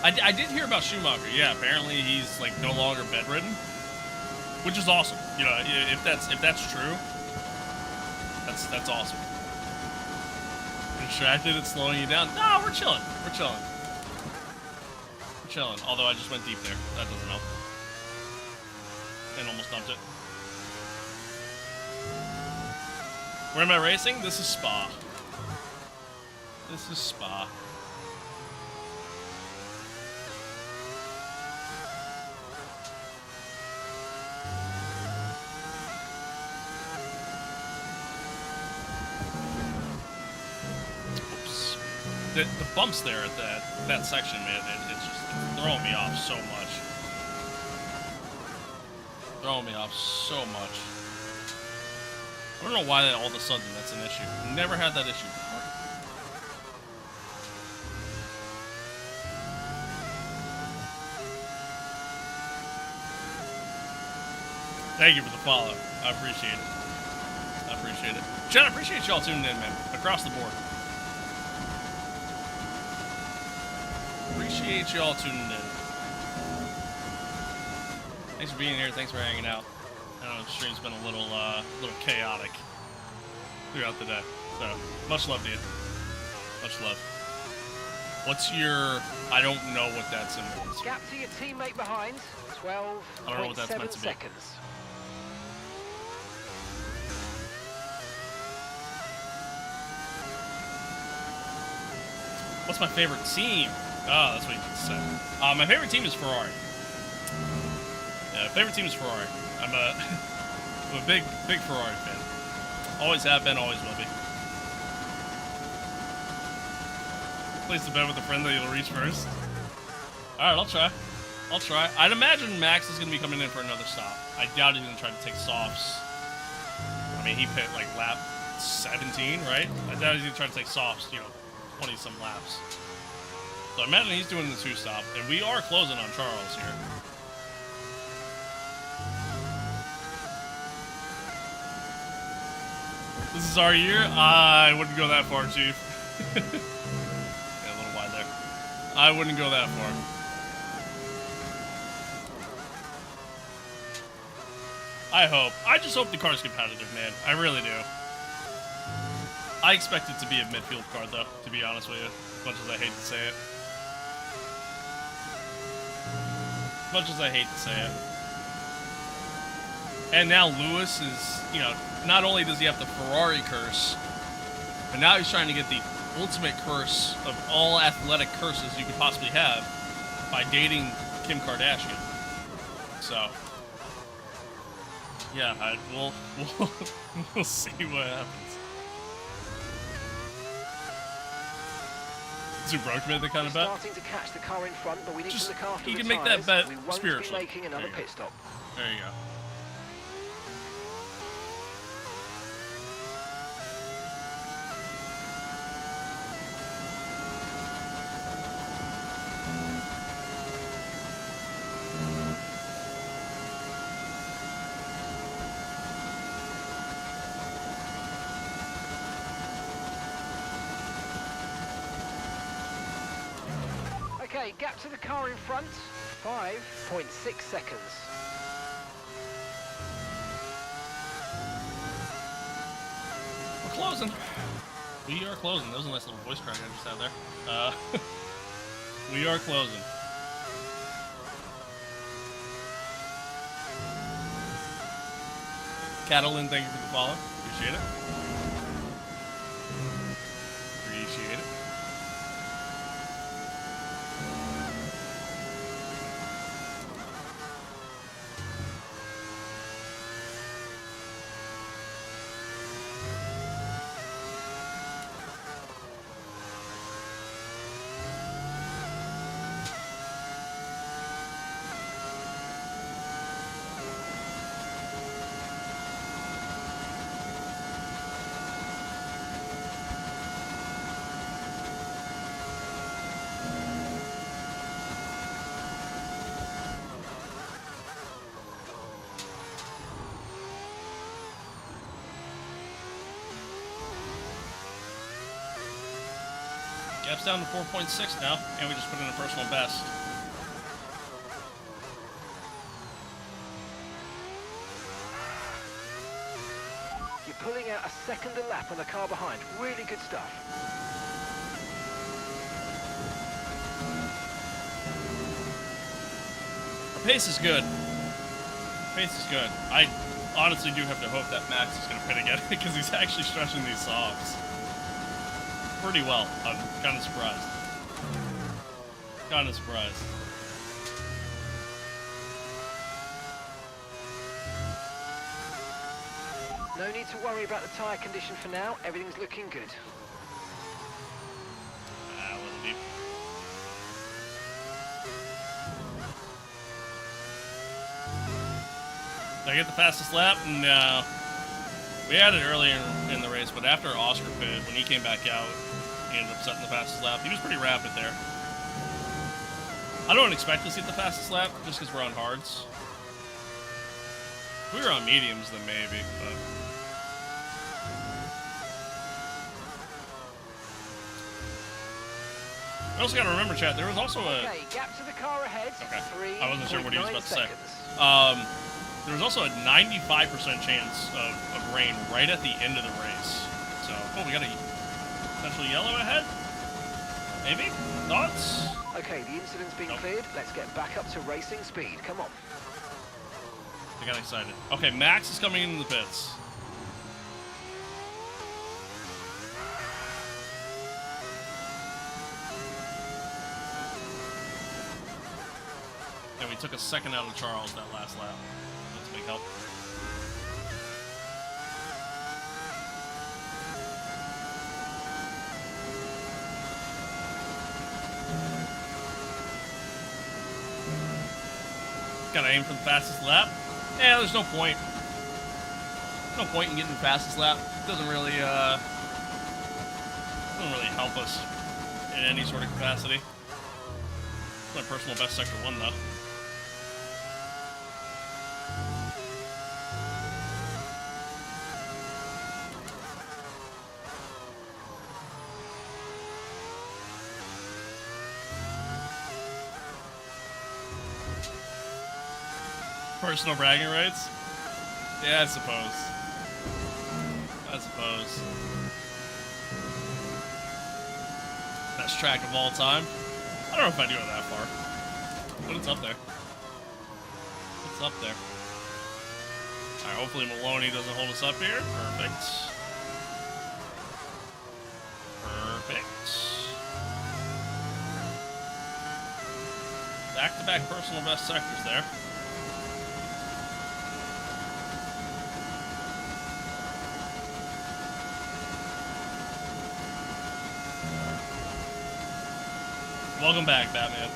A: I did hear about Schumacher. Yeah, apparently he's, like, no longer bedridden. Which is awesome. You know, if that's true, that's awesome. Distracted and slowing you down. No, we're chilling. We're chilling. We're chilling. Although I just went deep there. That doesn't help. And almost dumped it. Where am I racing? This is Spa. This is Spa. Oops. The bumps there at that section, man, it's just throwing me off so much. Throwing me off so much. I don't know why all of a sudden that's an issue. Never had that issue before. Thank you for the follow. I appreciate it. I appreciate it. Chat, I appreciate y'all tuning in, man. Across the board. Appreciate y'all tuning in. Thanks for being here. Thanks for hanging out. I know the stream's been a little chaotic throughout the day. So, much love to you. Much love. What's your... I don't know what that symbol is.
E: Gap to your teammate behind, 12.7 seconds.
A: What's my favorite team? Oh, that's what you just said. My favorite team is Ferrari. Yeah, favorite team is Ferrari. I'm a big Ferrari fan. Always have been, always will be. Place the bet with a friend that you'll reach first. Alright, I'll try. I'll try. I'd imagine Max is going to be coming in for another stop. I doubt he's going to try to take softs. I mean, he pit like lap 17, right? I doubt he's going to try to take softs, 20-some laps. So I imagine he's doing the 2-stop, and we are closing on Charles here. This is our year? I wouldn't go that far, Chief. Yeah, a little wide there. I wouldn't go that far. I hope. I just hope the car's competitive, man. I really do. I expect it to be a midfield car, though, to be honest with you. As much as I hate to say it. As much as I hate to say it. And now Lewis is, not only does he have the Ferrari curse, but now he's trying to get the ultimate curse of all athletic curses you could possibly have by dating Kim Kardashian. So, yeah, we'll see what happens. Too broke made the kind of bet.
E: Starting to catch the car in front, but we need to look after
A: you
E: the
A: can make that bet
E: we won't
A: spiritually.
E: be making another pit stop.
A: There you go.
E: Okay, gap to the car in front, 5.6 seconds.
A: We're closing. We are closing. That was a nice little voice crack I just had there. We are closing. Catalin, thank you for the follow. Appreciate it. Appreciate it. Gap's down to 4.6 now, and we just put in a personal best.
E: You're pulling out a second a lap on the car behind. Really good stuff.
A: Our pace is good. Pace is good. I honestly do have to hope that Max is going to pit again, because he's actually stretching these softs pretty well. I'm kind of surprised. Kind of surprised.
E: No need to worry about the tyre condition for now. Everything's looking good.
A: A little deep. Did I get the fastest lap? No. We had it earlier in the race, but after Oscar pit, when he came back out, he ended up setting the fastest lap. He was pretty rapid there. I don't expect us to get the fastest lap, just because we're on hards. If we were on mediums, then maybe, but... We also gotta remember, chat, there was also a...
E: Okay, gap to the car ahead.
A: Okay, I wasn't sure what he was about to say.
E: Seconds.
A: There was also a 95% chance of rain right at the end of the race. So, oh, we got a potential yellow ahead? Maybe? Thoughts?
E: Okay, the incident's been cleared. Let's get back up to racing speed. Come on.
A: I got excited. Okay, Max is coming into the pits. And we took a second out of Charles that last lap. That's a big help. Gotta aim for the fastest lap. Yeah, there's no point. No point in getting the fastest lap. Doesn't really help us in any sort of capacity. My personal best sector 1 though. Personal bragging rights? Yeah, I suppose. Best track of all time? I don't know if I do it that far. But it's up there. It's up there. Alright, hopefully Maloney doesn't hold us up here. Perfect. Perfect. Back-to-back personal best sectors there. Welcome back, Batman.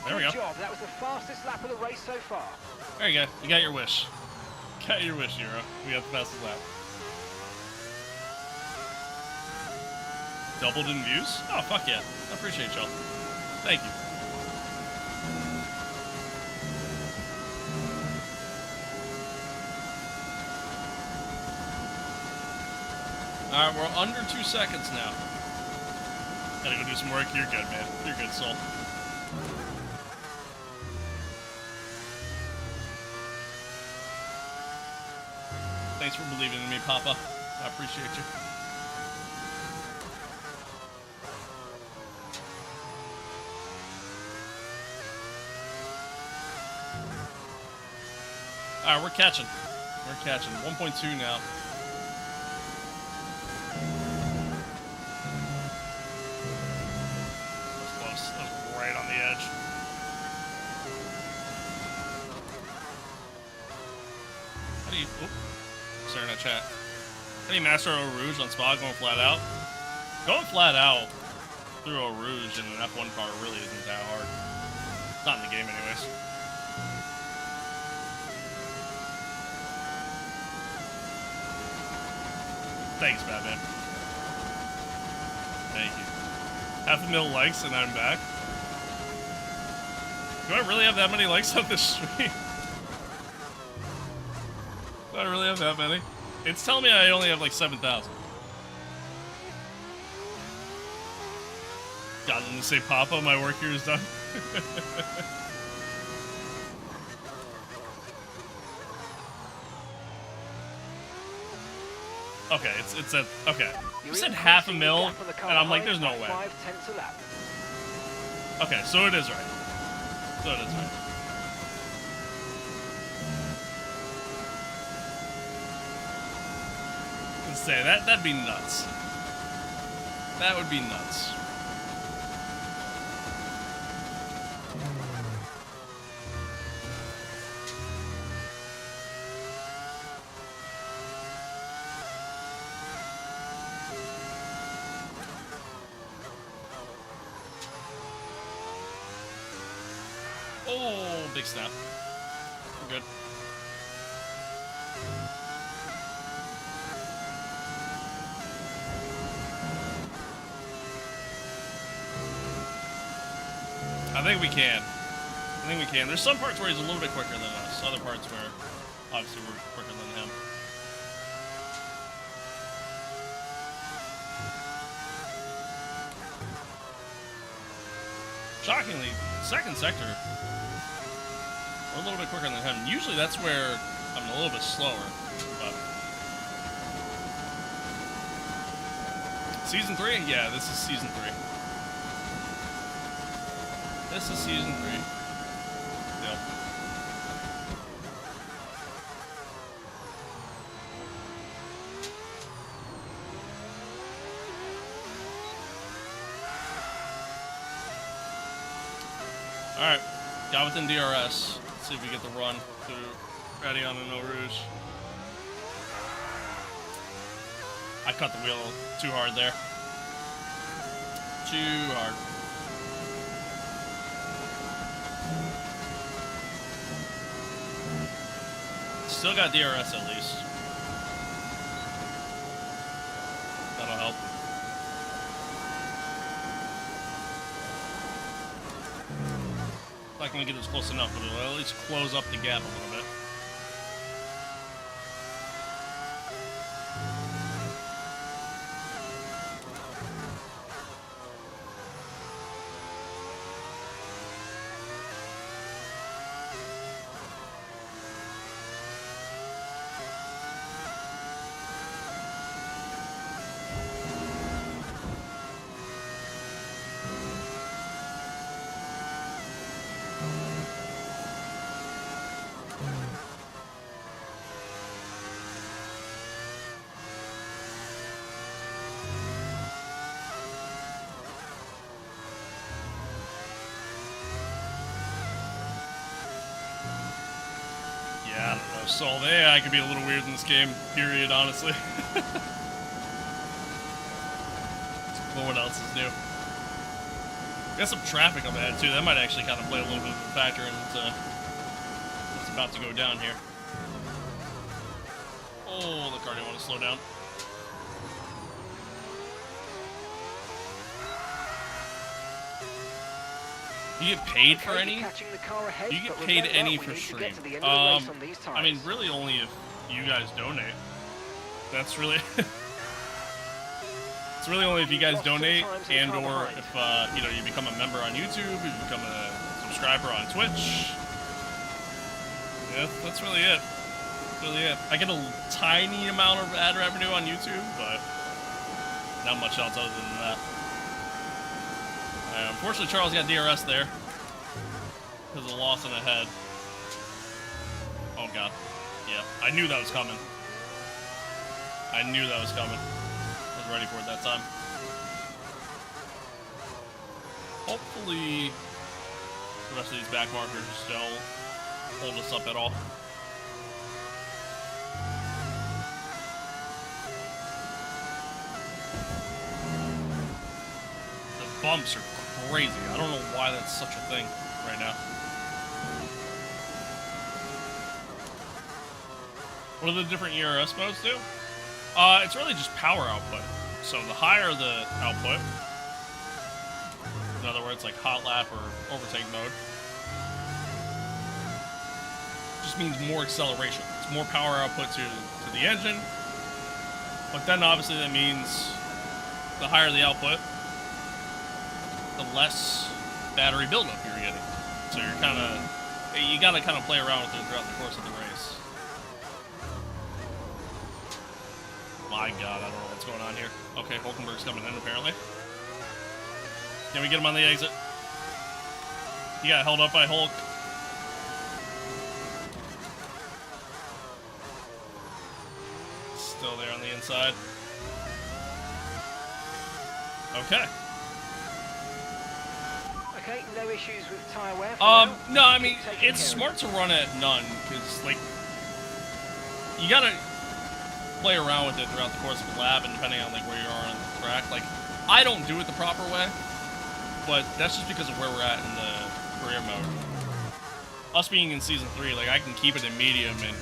A: There we go.
E: Good job. That was the fastest lap of the race so far.
A: There you go. You got your wish. Got your wish, Hero. We got the fastest lap. Doubled in views? Oh, fuck yeah. I appreciate y'all. Thank you. Alright, we're under 2 seconds now. Gotta go do some work. You're good, man. You're good, soul. Thanks for believing in me, Papa. I appreciate you. Alright, we're catching. We're catching. 1.2 now. On the edge. How do you... Oop. Staring at chat. How do you master Eau Rouge on Spa going flat out? Going flat out through Eau Rouge in an F1 car really isn't that hard. It's not in the game anyways. Thanks, Batman. Thank you. 500,000 likes and I'm back. Do I really have that many likes on this stream? Do I really have that many? It's telling me I only have like 7,000. Got them to say, Papa, my work here is done. Okay, it's at, okay. You said half a mil, and I'm like, there's no way.
E: 5/10 a lap.
A: Okay, so it is right. So it is right. Let's say that'd be nuts. That would be nuts. Oh, big snap. We're good. I think we can. I think we can. There's some parts where he's a little bit quicker than us. Other parts where, obviously, we're quicker than him. Shockingly, second sector, we're a little bit quicker than him. Usually that's where I'm a little bit slower, but... Season 3? Yeah, this is Season 3. This is Season 3. Yep. Alright, got within DRS. Let's see if we get the run to Radion and No Rouge. I cut the wheel too hard there. Too hard. Still got DRS at least. That'll help. Not gonna get this close enough, but it'll at least close up the gap a little bit. Yeah, I don't know. So the AI could be a little weird in this game, period, honestly. But what else is new? Got some traffic up ahead, too. That might actually kind of play a little bit of a factor into what's about to go down here. Oh, the car didn't want to slow down. You get paid for any? You get paid any for stream. I mean, really only if you guys donate. That's really... It's really only if you guys donate and or if, you know, you become a member on YouTube, you become a subscriber on Twitch. Yeah, that's really it. Really it. I get a tiny amount of ad revenue on YouTube, but not much else other than that. Unfortunately, Charles got DRS there because of the loss in the head. Oh, God. Yeah, I knew that was coming. I knew that was coming. I was ready for it that time. Hopefully, the rest of these back markers don't hold us up at all. The bumps are crazy. I don't know why that's such a thing right now. What do the different ERS modes do? It's really just power output. So the higher the output, in other words, like hot lap or overtake mode, means more acceleration. It's more power output to the engine. But then obviously that means the higher the output, the less battery buildup you're getting. So you gotta kind of play around with it throughout the course of the race. My God, I don't know what's going on here. Okay, Hulkenberg's coming in apparently. Can we get him on the exit? He got held up by Hulk. Still there on the inside. Okay.
E: Okay, no issues with tyre wear.
A: No, I mean, it's smart to run at none, because, like, you gotta play around with it throughout the course of the lap, and depending on, like, where you are on the track. Like, I don't do it the proper way, but that's just because of where we're at in the career mode. Us being in Season 3, like, I can keep it in medium and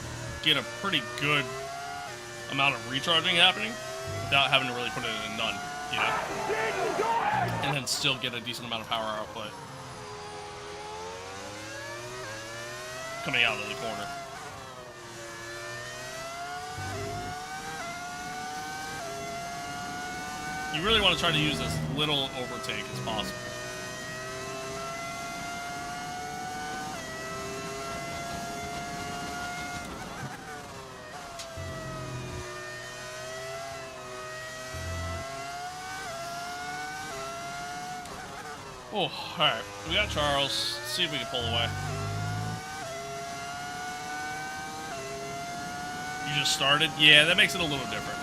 A: get a pretty good amount of recharging happening without having to really put it in none, you know? And then still get a decent amount of power output coming out of the corner. You really want to try to use as little overtake as possible. Oh, alright. We got Charles. Let's see if we can pull away. You just started? Yeah, that makes it a little different.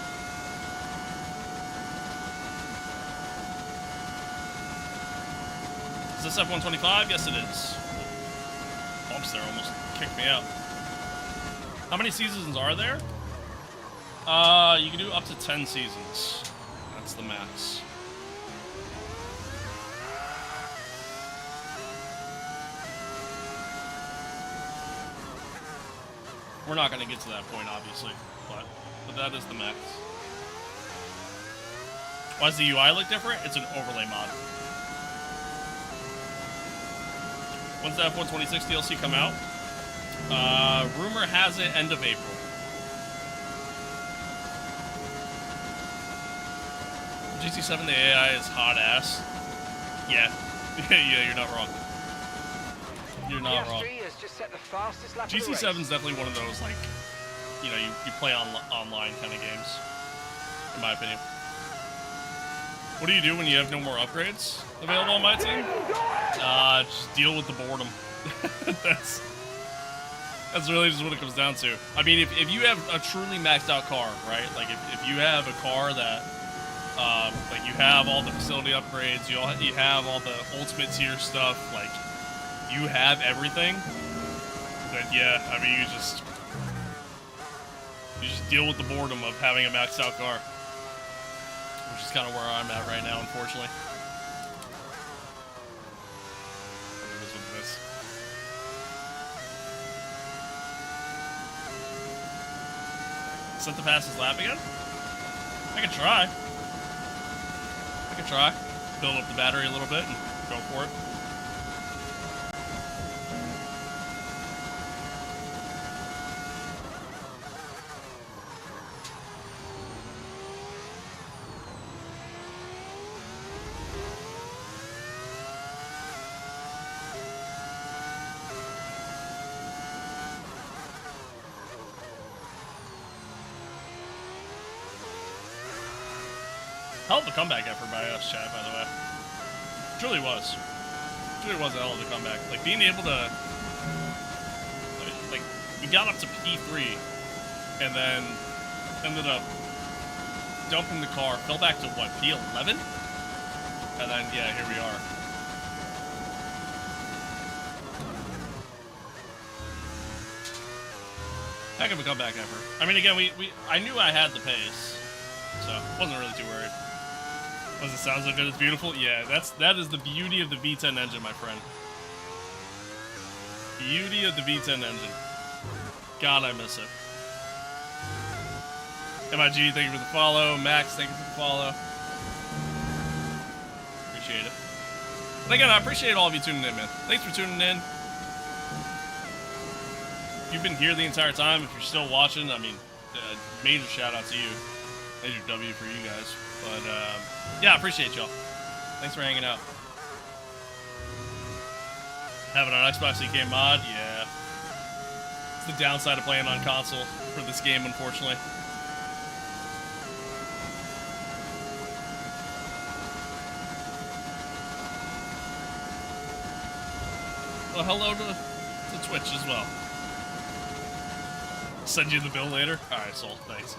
A: Is this F125? Yes, it is. Bumps there almost kicked me out. How many seasons are there? You can do up to 10 seasons. That's the max. We're not going to get to that point, obviously, but that is the max. Why does the UI look different? It's an overlay mod. When's the F126 DLC come out? Rumor has it end of April. GT7, the AI is hot ass. Yeah. Yeah, you're not wrong. You're not wrong. GT7 is definitely one of those, like, you know, you play online kind of games, in my opinion. What do you do when you have no more upgrades available on Myteam? Just deal with the boredom. That's really just what it comes down to. I mean, if you have a truly maxed out car, right? Like, if you have a car that, like, you have all the facility upgrades, you have all the ultimate tier stuff, like, you have everything, then yeah, I mean, you just deal with the boredom of having a maxed out car, which is kind of where I'm at right now, unfortunately. It is what it is. Set the fastest lap again? I can try. Build up the battery a little bit and go for it. Hell of a comeback effort by us, chat, by the way. Truly was. Truly was a hell of a comeback. Like, being able to... Like, we got up to P3, and then ended up dumping the car, fell back to, what, P11? And then, yeah, here we are. Heck of a comeback effort. I mean, again, I knew I had the pace, so wasn't really too worried. Does it sound so good? It's beautiful. Yeah, that is the beauty of the V10 engine, my friend. Beauty of the V10 engine. God, I miss it. MIG, thank you for the follow. Max, thank you for the follow. Appreciate it. And again, I appreciate all of you tuning in, man. Thanks for tuning in. you've been here the entire time, if you're still watching, I mean, major shout out to you. Major W for you guys. But, yeah, appreciate y'all. Thanks for hanging out. Having an Xbox EK mod? Yeah. It's the downside of playing on console for this game, unfortunately. Well, hello to Twitch as well. Send you the bill later? Alright, Soul, thanks.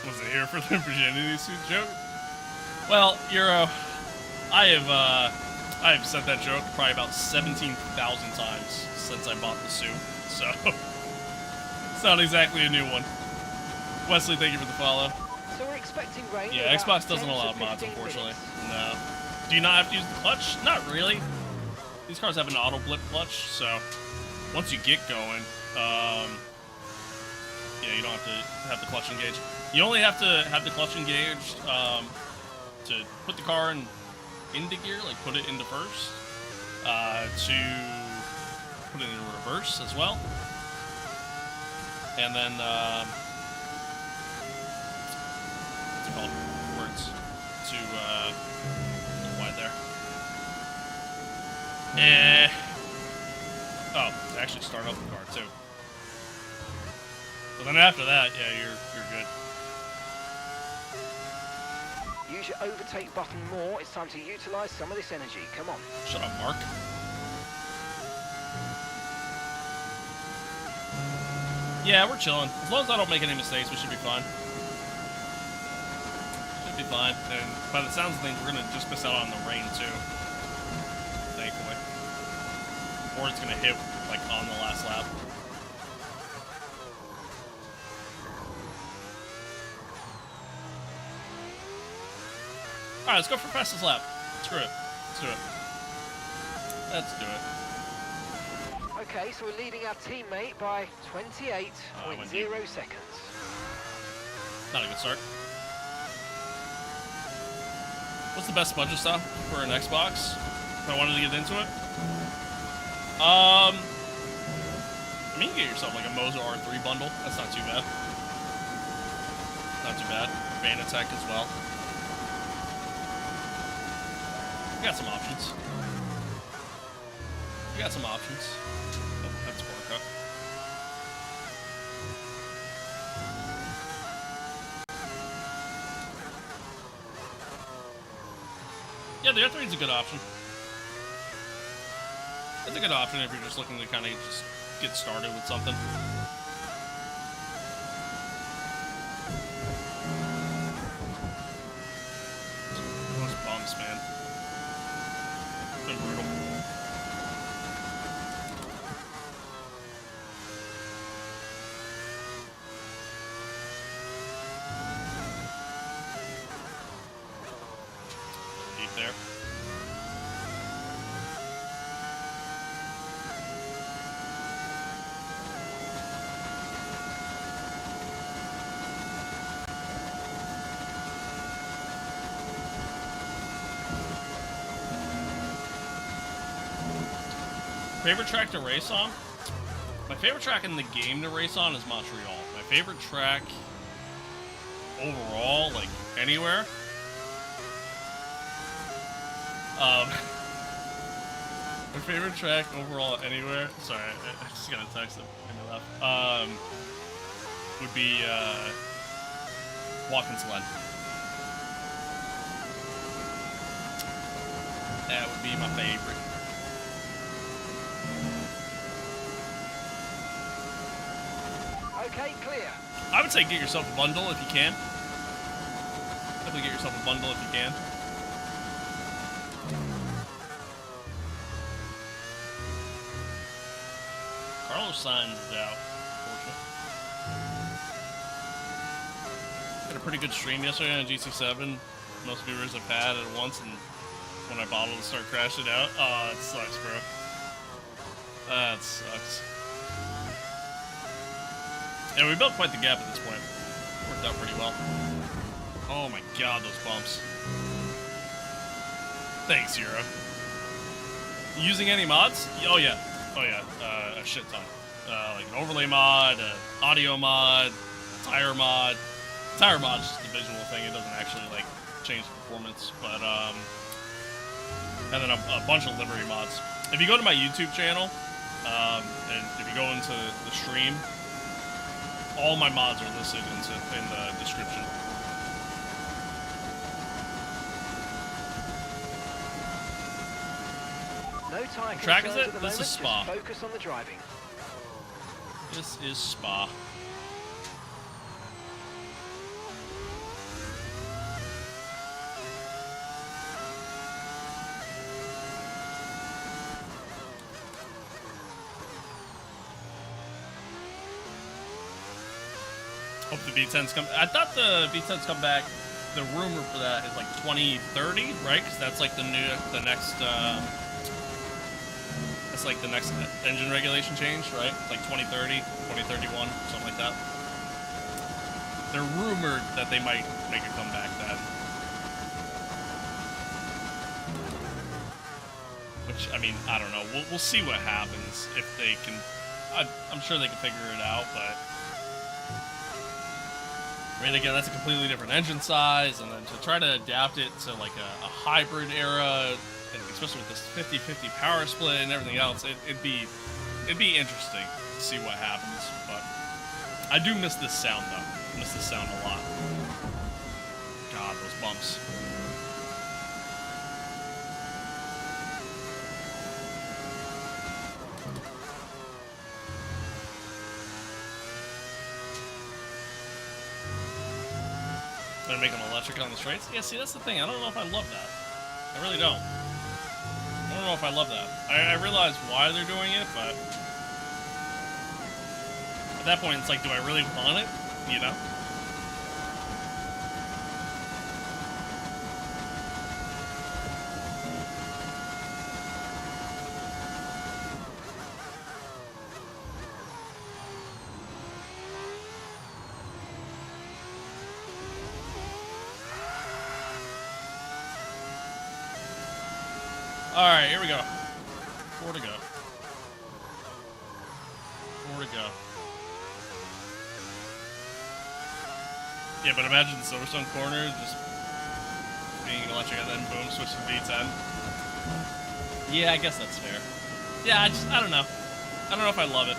A: Was it here for the virginity suit joke? Well, Euro, I have said that joke probably about 17,000 times since I bought the suit, so it's not exactly a new one. Wesley, thank you for the follow.
E: So we're expecting rain.
A: Yeah, Xbox doesn't allow mods, unfortunately. No. Do you not have to use the clutch? Not really. These cars have an auto blip clutch, so once you get going, yeah, you don't have to have the clutch engaged. You only have to have the clutch engaged to put the car into gear, like put it into first, to put it in reverse as well, and then what's it called? Words to wide there. Oh, to actually start up the car too. But then after that, yeah, you're good.
E: Use your overtake button more. It's time to utilize some of this energy. Come on.
A: Shut up, Mark. Yeah, we're chilling. As long as I don't make any mistakes, we should be fine. Should be fine. And by the sounds of things, we're gonna just miss out on the rain too. Thankfully. Or it's gonna hit like on the last lap. Alright, let's go for fastest lap. Screw it. Let's do it. Let's do it.
E: Okay, so we're leading our teammate by 28.0 seconds.
A: Not a good start. What's the best budget style for an Xbox? If I wanted to get into it? I mean, you get yourself like a Moza R3 bundle. That's not too bad. Not too bad. Vanatech as well. You got some options. You got some options. Oh, that's Orca. Yeah, the R3 is a good option. It's a good option if you're just looking to kind of just get started with something. Those bumps, man. It's been brutal. Deep there. Favorite track to race on? My favorite track in the game to race on is Montreal. My favorite track overall, like anywhere. My favorite track overall anywhere. Sorry, I just got a text that made me laugh. Would be Watkins Glen. That would be my favorite.
E: Okay, clear.
A: I would say get yourself a bundle if you can. Definitely get yourself a bundle if you can. Carlos Sainz is out, unfortunately. Had a pretty good stream yesterday on GC7. Most viewers have had it once, and when I bottled it, start crashing out. Oh, it sucks, bro. That sucks. Yeah, we built quite the gap at this point. Worked out pretty well. Oh my god, those bumps. Thanks, Hero. Using any mods? Oh yeah. Oh yeah. A shit ton. Like an overlay mod, an audio mod, tire mod. Tire mod is just a visual thing. It doesn't actually like change the performance. But and then a bunch of livery mods. If you go to my YouTube channel, and if you go into the stream, all my mods are listed in the description.
E: No tire
A: Track is
E: concerns
A: it?
E: at the
A: This is
E: moment,
A: Spa.
E: just focus on the driving.
A: This is Spa. Hope the V10s come. I thought the V10s come back. The rumor for that is like 2030, right? Because that's like the next. That's like the next engine regulation change, right? It's like 2030, 2031, something like that. They're rumored that they might make a comeback then. Which, I mean, I don't know. We'll see what happens if they can. I'm sure they can figure it out, but. I mean, again, that's a completely different engine size, and then to try to adapt it to like a hybrid era, and especially with this 50-50 power split and everything else, it'd be interesting to see what happens. But I do miss this sound though. I miss this sound a lot. God, those bumps. Gonna make them electric on the straights? Yeah, see, that's the thing. I don't know if I love that. I really don't. I don't know if I love that. I realize why they're doing it, but at that point, it's like, do I really want it? You know? Alright, here we go. 4 to go. 4 to go. Yeah, but imagine Silverstone Corner just being electric and then boom, switch to V10. Yeah, I guess that's fair. Yeah, I don't know. I don't know if I love it.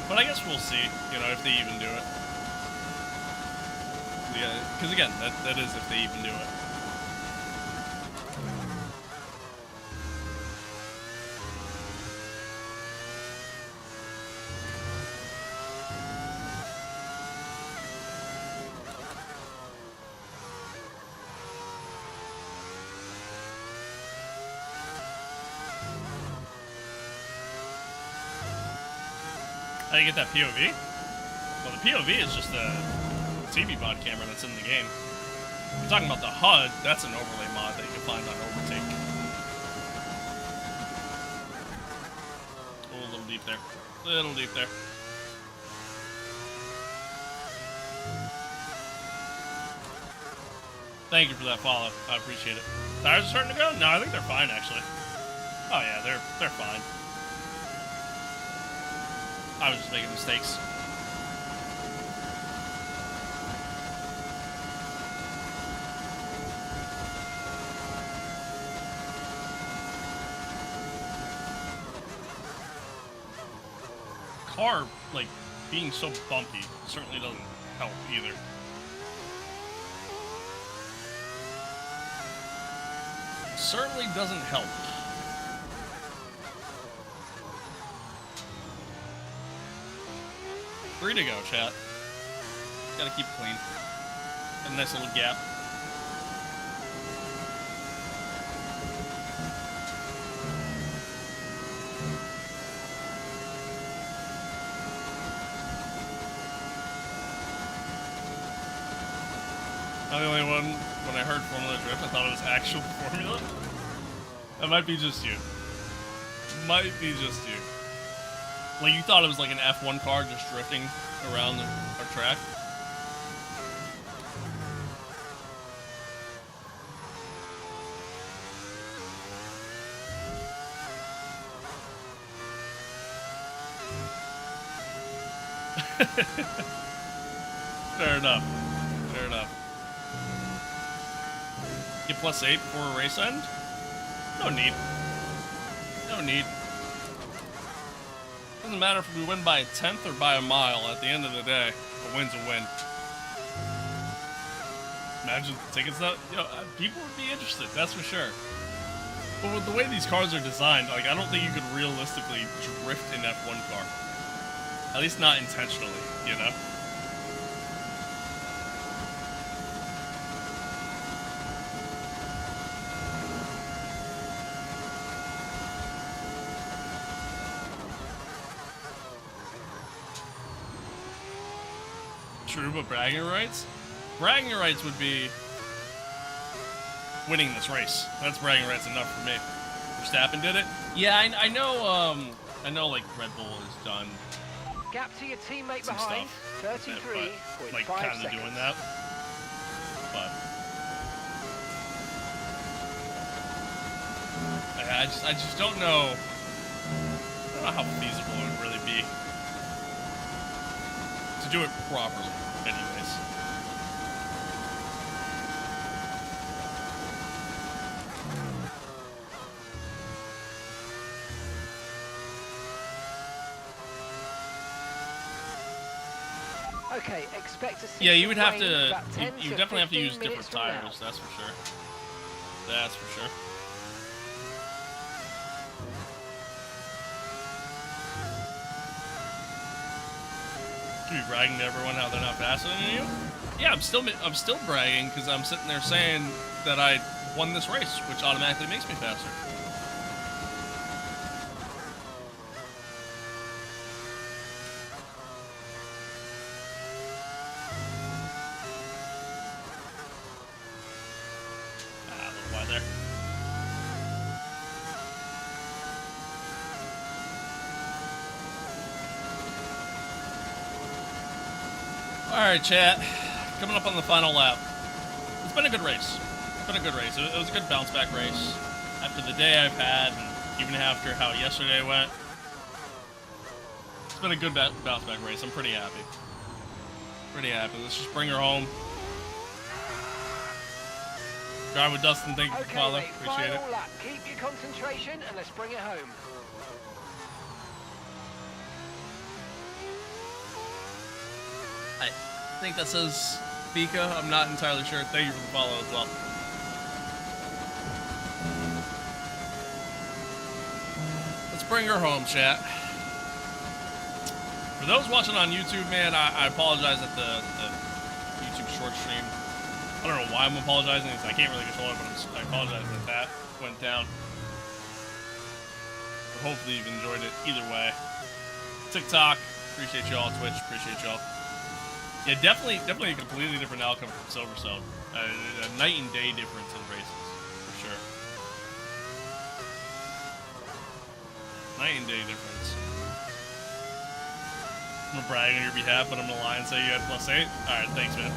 A: But I guess we'll see, you know, if they even do it. Yeah, because again, that is if they even do it. How do you get that POV? Well, the POV is just a TV mod camera that's in the game. If you're talking about the HUD, that's an overlay mod that you can find on Overtake. Oh, a little deep there. A little deep there. Thank you for that follow. I appreciate it. Tires are starting to go? No, I think they're fine, actually. Oh, yeah, they're fine. I was just making mistakes. Car, like, being so bumpy certainly doesn't help either. Certainly doesn't help. Free to go, chat. Gotta keep it clean. A nice little gap. I'm the only one, when I heard Formula Drift, I thought it was actual Formula. That might be just you. might be just you. Like, you thought it was like an F1 car just drifting around our track. Fair enough. Fair enough. Get +8 before a race end? No need. No need. Doesn't matter if we win by a 10th or by a mile. At the end of the day, a win's a win. Imagine the tickets that, you know, people would be interested, that's for sure. But with the way these cars are designed, like, I don't think you could realistically drift an F1 car. At least not intentionally, you know? True, but bragging rights? Bragging rights would be winning this race. That's bragging rights enough for me. Verstappen did it? Yeah, I know, like, Red Bull has done
E: Gap to your teammate
A: some
E: behind,
A: stuff,
E: 33.5
A: like, kind of
E: seconds.
A: doing that. But I just don't know. I don't know how feasible it would really be to do it properly. Anyways.
E: Okay, expect to see.
A: Yeah, you would have
E: rain
A: to.
E: about 10
A: You
E: to
A: definitely have to
E: 15
A: use different
E: minutes from now.
A: tires. That's for sure. That's for sure. You be bragging to everyone how they're not faster than you? Yeah, I'm still bragging because I'm sitting there saying that I won this race, which automatically makes me faster. A little wide there. Alright, chat. Coming up on the final lap. It's been a good race. It's been a good race. It was a good bounce back race. After the day I've had, and even after how yesterday went. It's been a good bounce back race. I'm pretty happy. Pretty happy. Let's just bring her home. Drive with Dustin. Thank you,
E: Okay,
A: Father.
E: mate,
A: Appreciate it.
E: final lap. Keep your concentration and let's bring it home.
A: I think that says Vika. I'm not entirely sure. Thank you for the follow as well. Let's bring her home, chat. For those watching on YouTube, man, I apologize at the YouTube short stream. I don't know why I'm apologizing, because I can't really control it, but I apologize that went down. But hopefully you've enjoyed it either way. TikTok, appreciate y'all. Twitch, appreciate y'all. Yeah, definitely a completely different outcome from Silverstone. A night and day difference in races, for sure. Night and day difference. I'm gonna brag on your behalf, but I'm gonna lie and say you had +8. Alright, thanks, man.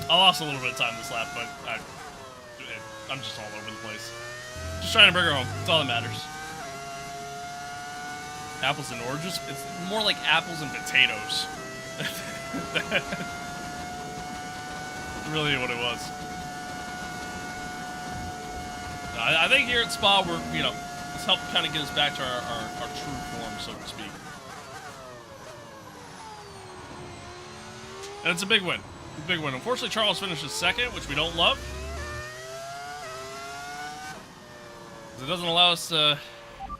A: I lost a little bit of time this lap, but I'm just all over the place. Just trying to bring her home. That's all that matters. Apples and oranges? It's more like apples and potatoes. That's really what it was. I think here at Spa, we're, you know, it's helped kind of get us back to our true form, so to speak. And it's a big win. A big win. Unfortunately, Charles finishes second, which we don't love. It doesn't allow us to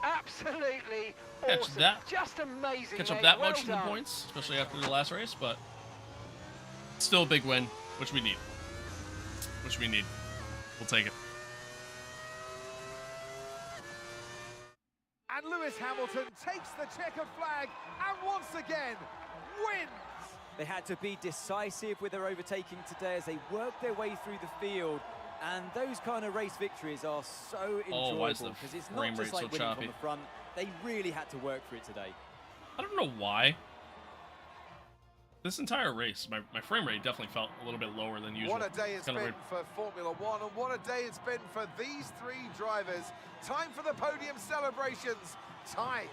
E: Absolutely
A: catch
E: awesome.
A: that,
E: Just amazing.
A: catch up
E: mate.
A: that
E: Well
A: much in the
E: done.
A: points, especially after the last race, but still a big win, which we need. Which we need. We'll take it.
F: And Lewis Hamilton takes the checkered flag and once again wins.
G: They had to be decisive with their overtaking today as they worked their way through the field. And those kind of race victories are so enjoyable because it's not just like winning from the front. They really had to work for it today.
A: I don't know why. This entire race, my frame rate definitely felt a little bit lower than usual.
F: What a day it's been for Formula One, and what a day it's been for these three drivers. Time for the podium celebrations. Time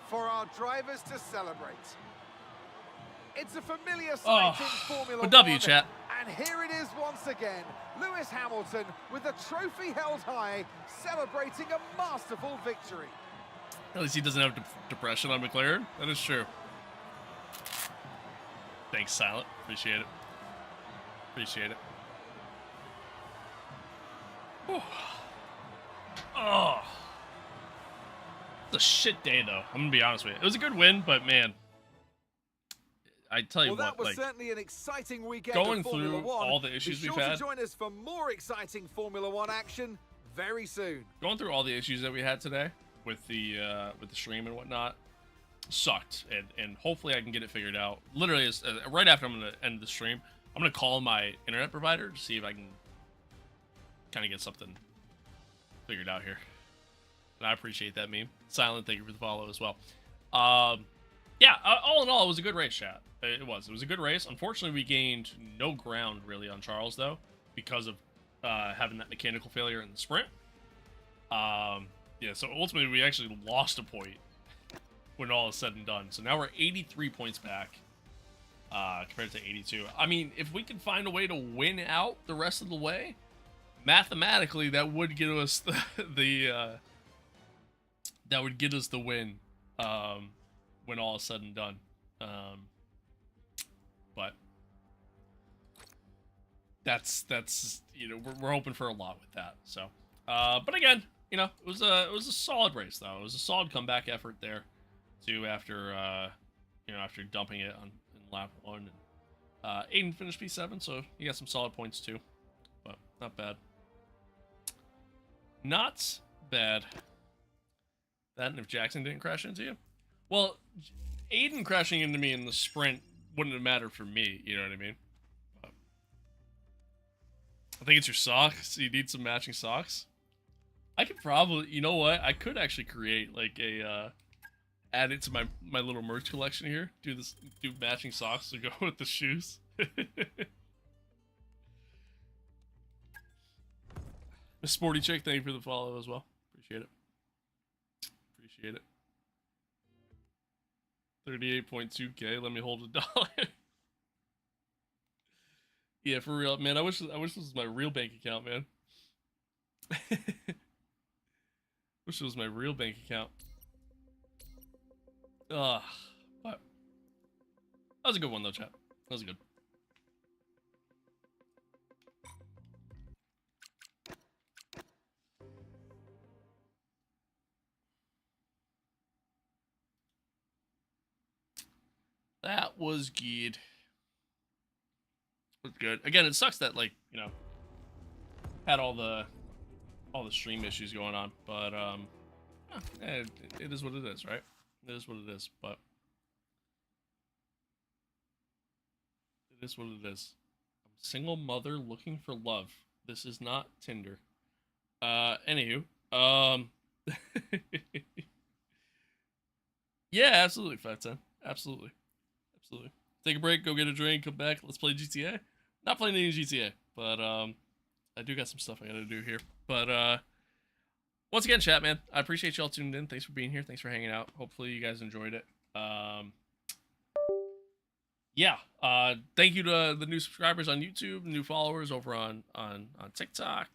F: for our drivers to celebrate. It's a familiar sight in Formula One.
A: W, chat.
F: And here it is once again. Lewis Hamilton with the trophy held high, celebrating a masterful victory.
A: At least he doesn't have depression on McLaren. That is true. Thanks, Silent. Appreciate it. Appreciate it. Whew. Oh. It's a shit day, though. I'm going to be honest with you. It was a good win, but man, I tell you
F: well, that
A: what,
F: was certainly an exciting weekend
A: going
F: of Formula
A: through
F: One.
A: all the issues
F: Be sure
A: we've had.
F: To join us for more exciting Formula One action very soon.
A: Going through all the issues that we had today with the stream and whatnot sucked, and hopefully I can get it figured out. Literally, right after I'm going to end the stream, I'm going to call my internet provider to see if I can kind of get something figured out here. And I appreciate that meme. Silent, thank you for the follow as well. Yeah, all in all, it was a good race, chat. It was a good race. Unfortunately, we gained no ground really on Charles though because of having that mechanical failure in the sprint. Yeah, so ultimately we actually lost a point when all is said and done. So now we're 83 points back compared to 82. I mean, if we can find a way to win out the rest of the way, mathematically that would give us the win when all is said and done. But that's you know, we're hoping for a lot with that. So but again, you know, it was a solid race though. It was a solid comeback effort there too after you know, after dumping it in lap 1. And Aiden finished P7, so he got some solid points too. But not bad. Not bad. That, and if Jackson didn't crash into you? Well, Aiden crashing into me in the sprint wouldn't have mattered for me, you know what I mean? But I think it's your socks. You need some matching socks. I could probably, you know what? I could actually create like a, add it to my little merch collection here. Do matching socks to go with the shoes. Miss Sporty Chick, thank you for the follow as well. Appreciate it. Appreciate it. 38.2K. Let me hold $1. Yeah, for real, man. I wish this was my real bank account, man. Wish it was my real bank account. But that was a good one though, chat. That was good. That was good. Was good. Again, it sucks that, like, you know, had all the stream issues going on, but it is what it is, right? It is what it is, but it is what it is. I'm a single mother looking for love. This is not Tinder. Anywho, yeah, absolutely, 510. Absolutely. Absolutely. Take a break, go get a drink, come back, let's play GTA. Not playing any GTA, but I do got some stuff I gotta do here. But once again, chat, man, I appreciate y'all tuning in. Thanks for being here. Thanks for hanging out. Hopefully you guys enjoyed it. Yeah. Thank you to the new subscribers on YouTube, new followers over on TikTok,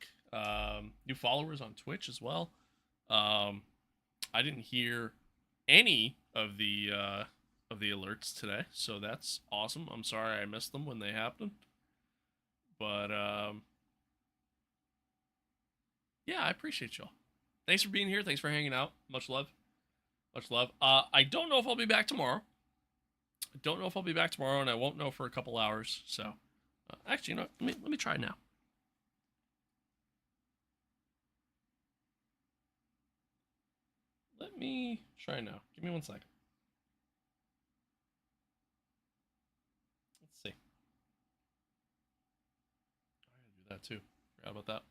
A: new followers on Twitch as well. I didn't hear any of the alerts today, so that's awesome. I'm sorry I missed them when they happened, but yeah, I appreciate y'all. Thanks for being here. Thanks for hanging out. Much love. Much love. I don't know if I'll be back tomorrow. And I won't know for a couple hours. So, actually, you know, let me try now. Let Let me try now. Give me 1 second. Let's see. I gotta do that too. Forgot about that.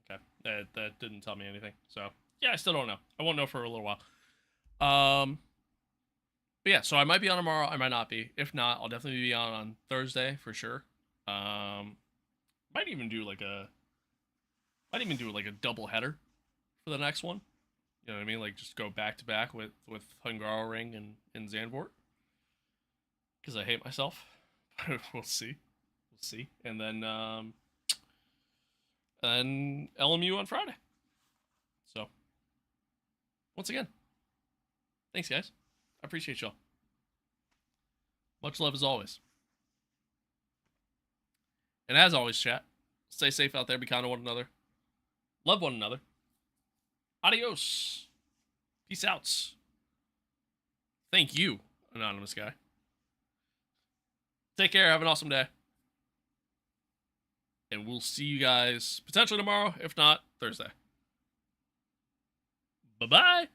A: Okay, that didn't tell me anything. So yeah, I still don't know. I won't know for a little while. But yeah, so I might be on tomorrow. I might not be. If not, I'll definitely be on Thursday for sure. Might even do like a double header for the next one. You know what I mean? Like just go back to back with Hungaroring and Zandvoort. Because I hate myself. We'll see. We'll see. And then LMU on Friday. So, once again, thanks, guys. I appreciate y'all. Much love as always. And as always, chat, stay safe out there. Be kind to one another. Love one another. Adios. Peace out. Thank you, anonymous guy. Take care. Have an awesome day. And we'll see you guys potentially tomorrow, if not Thursday. Bye-bye.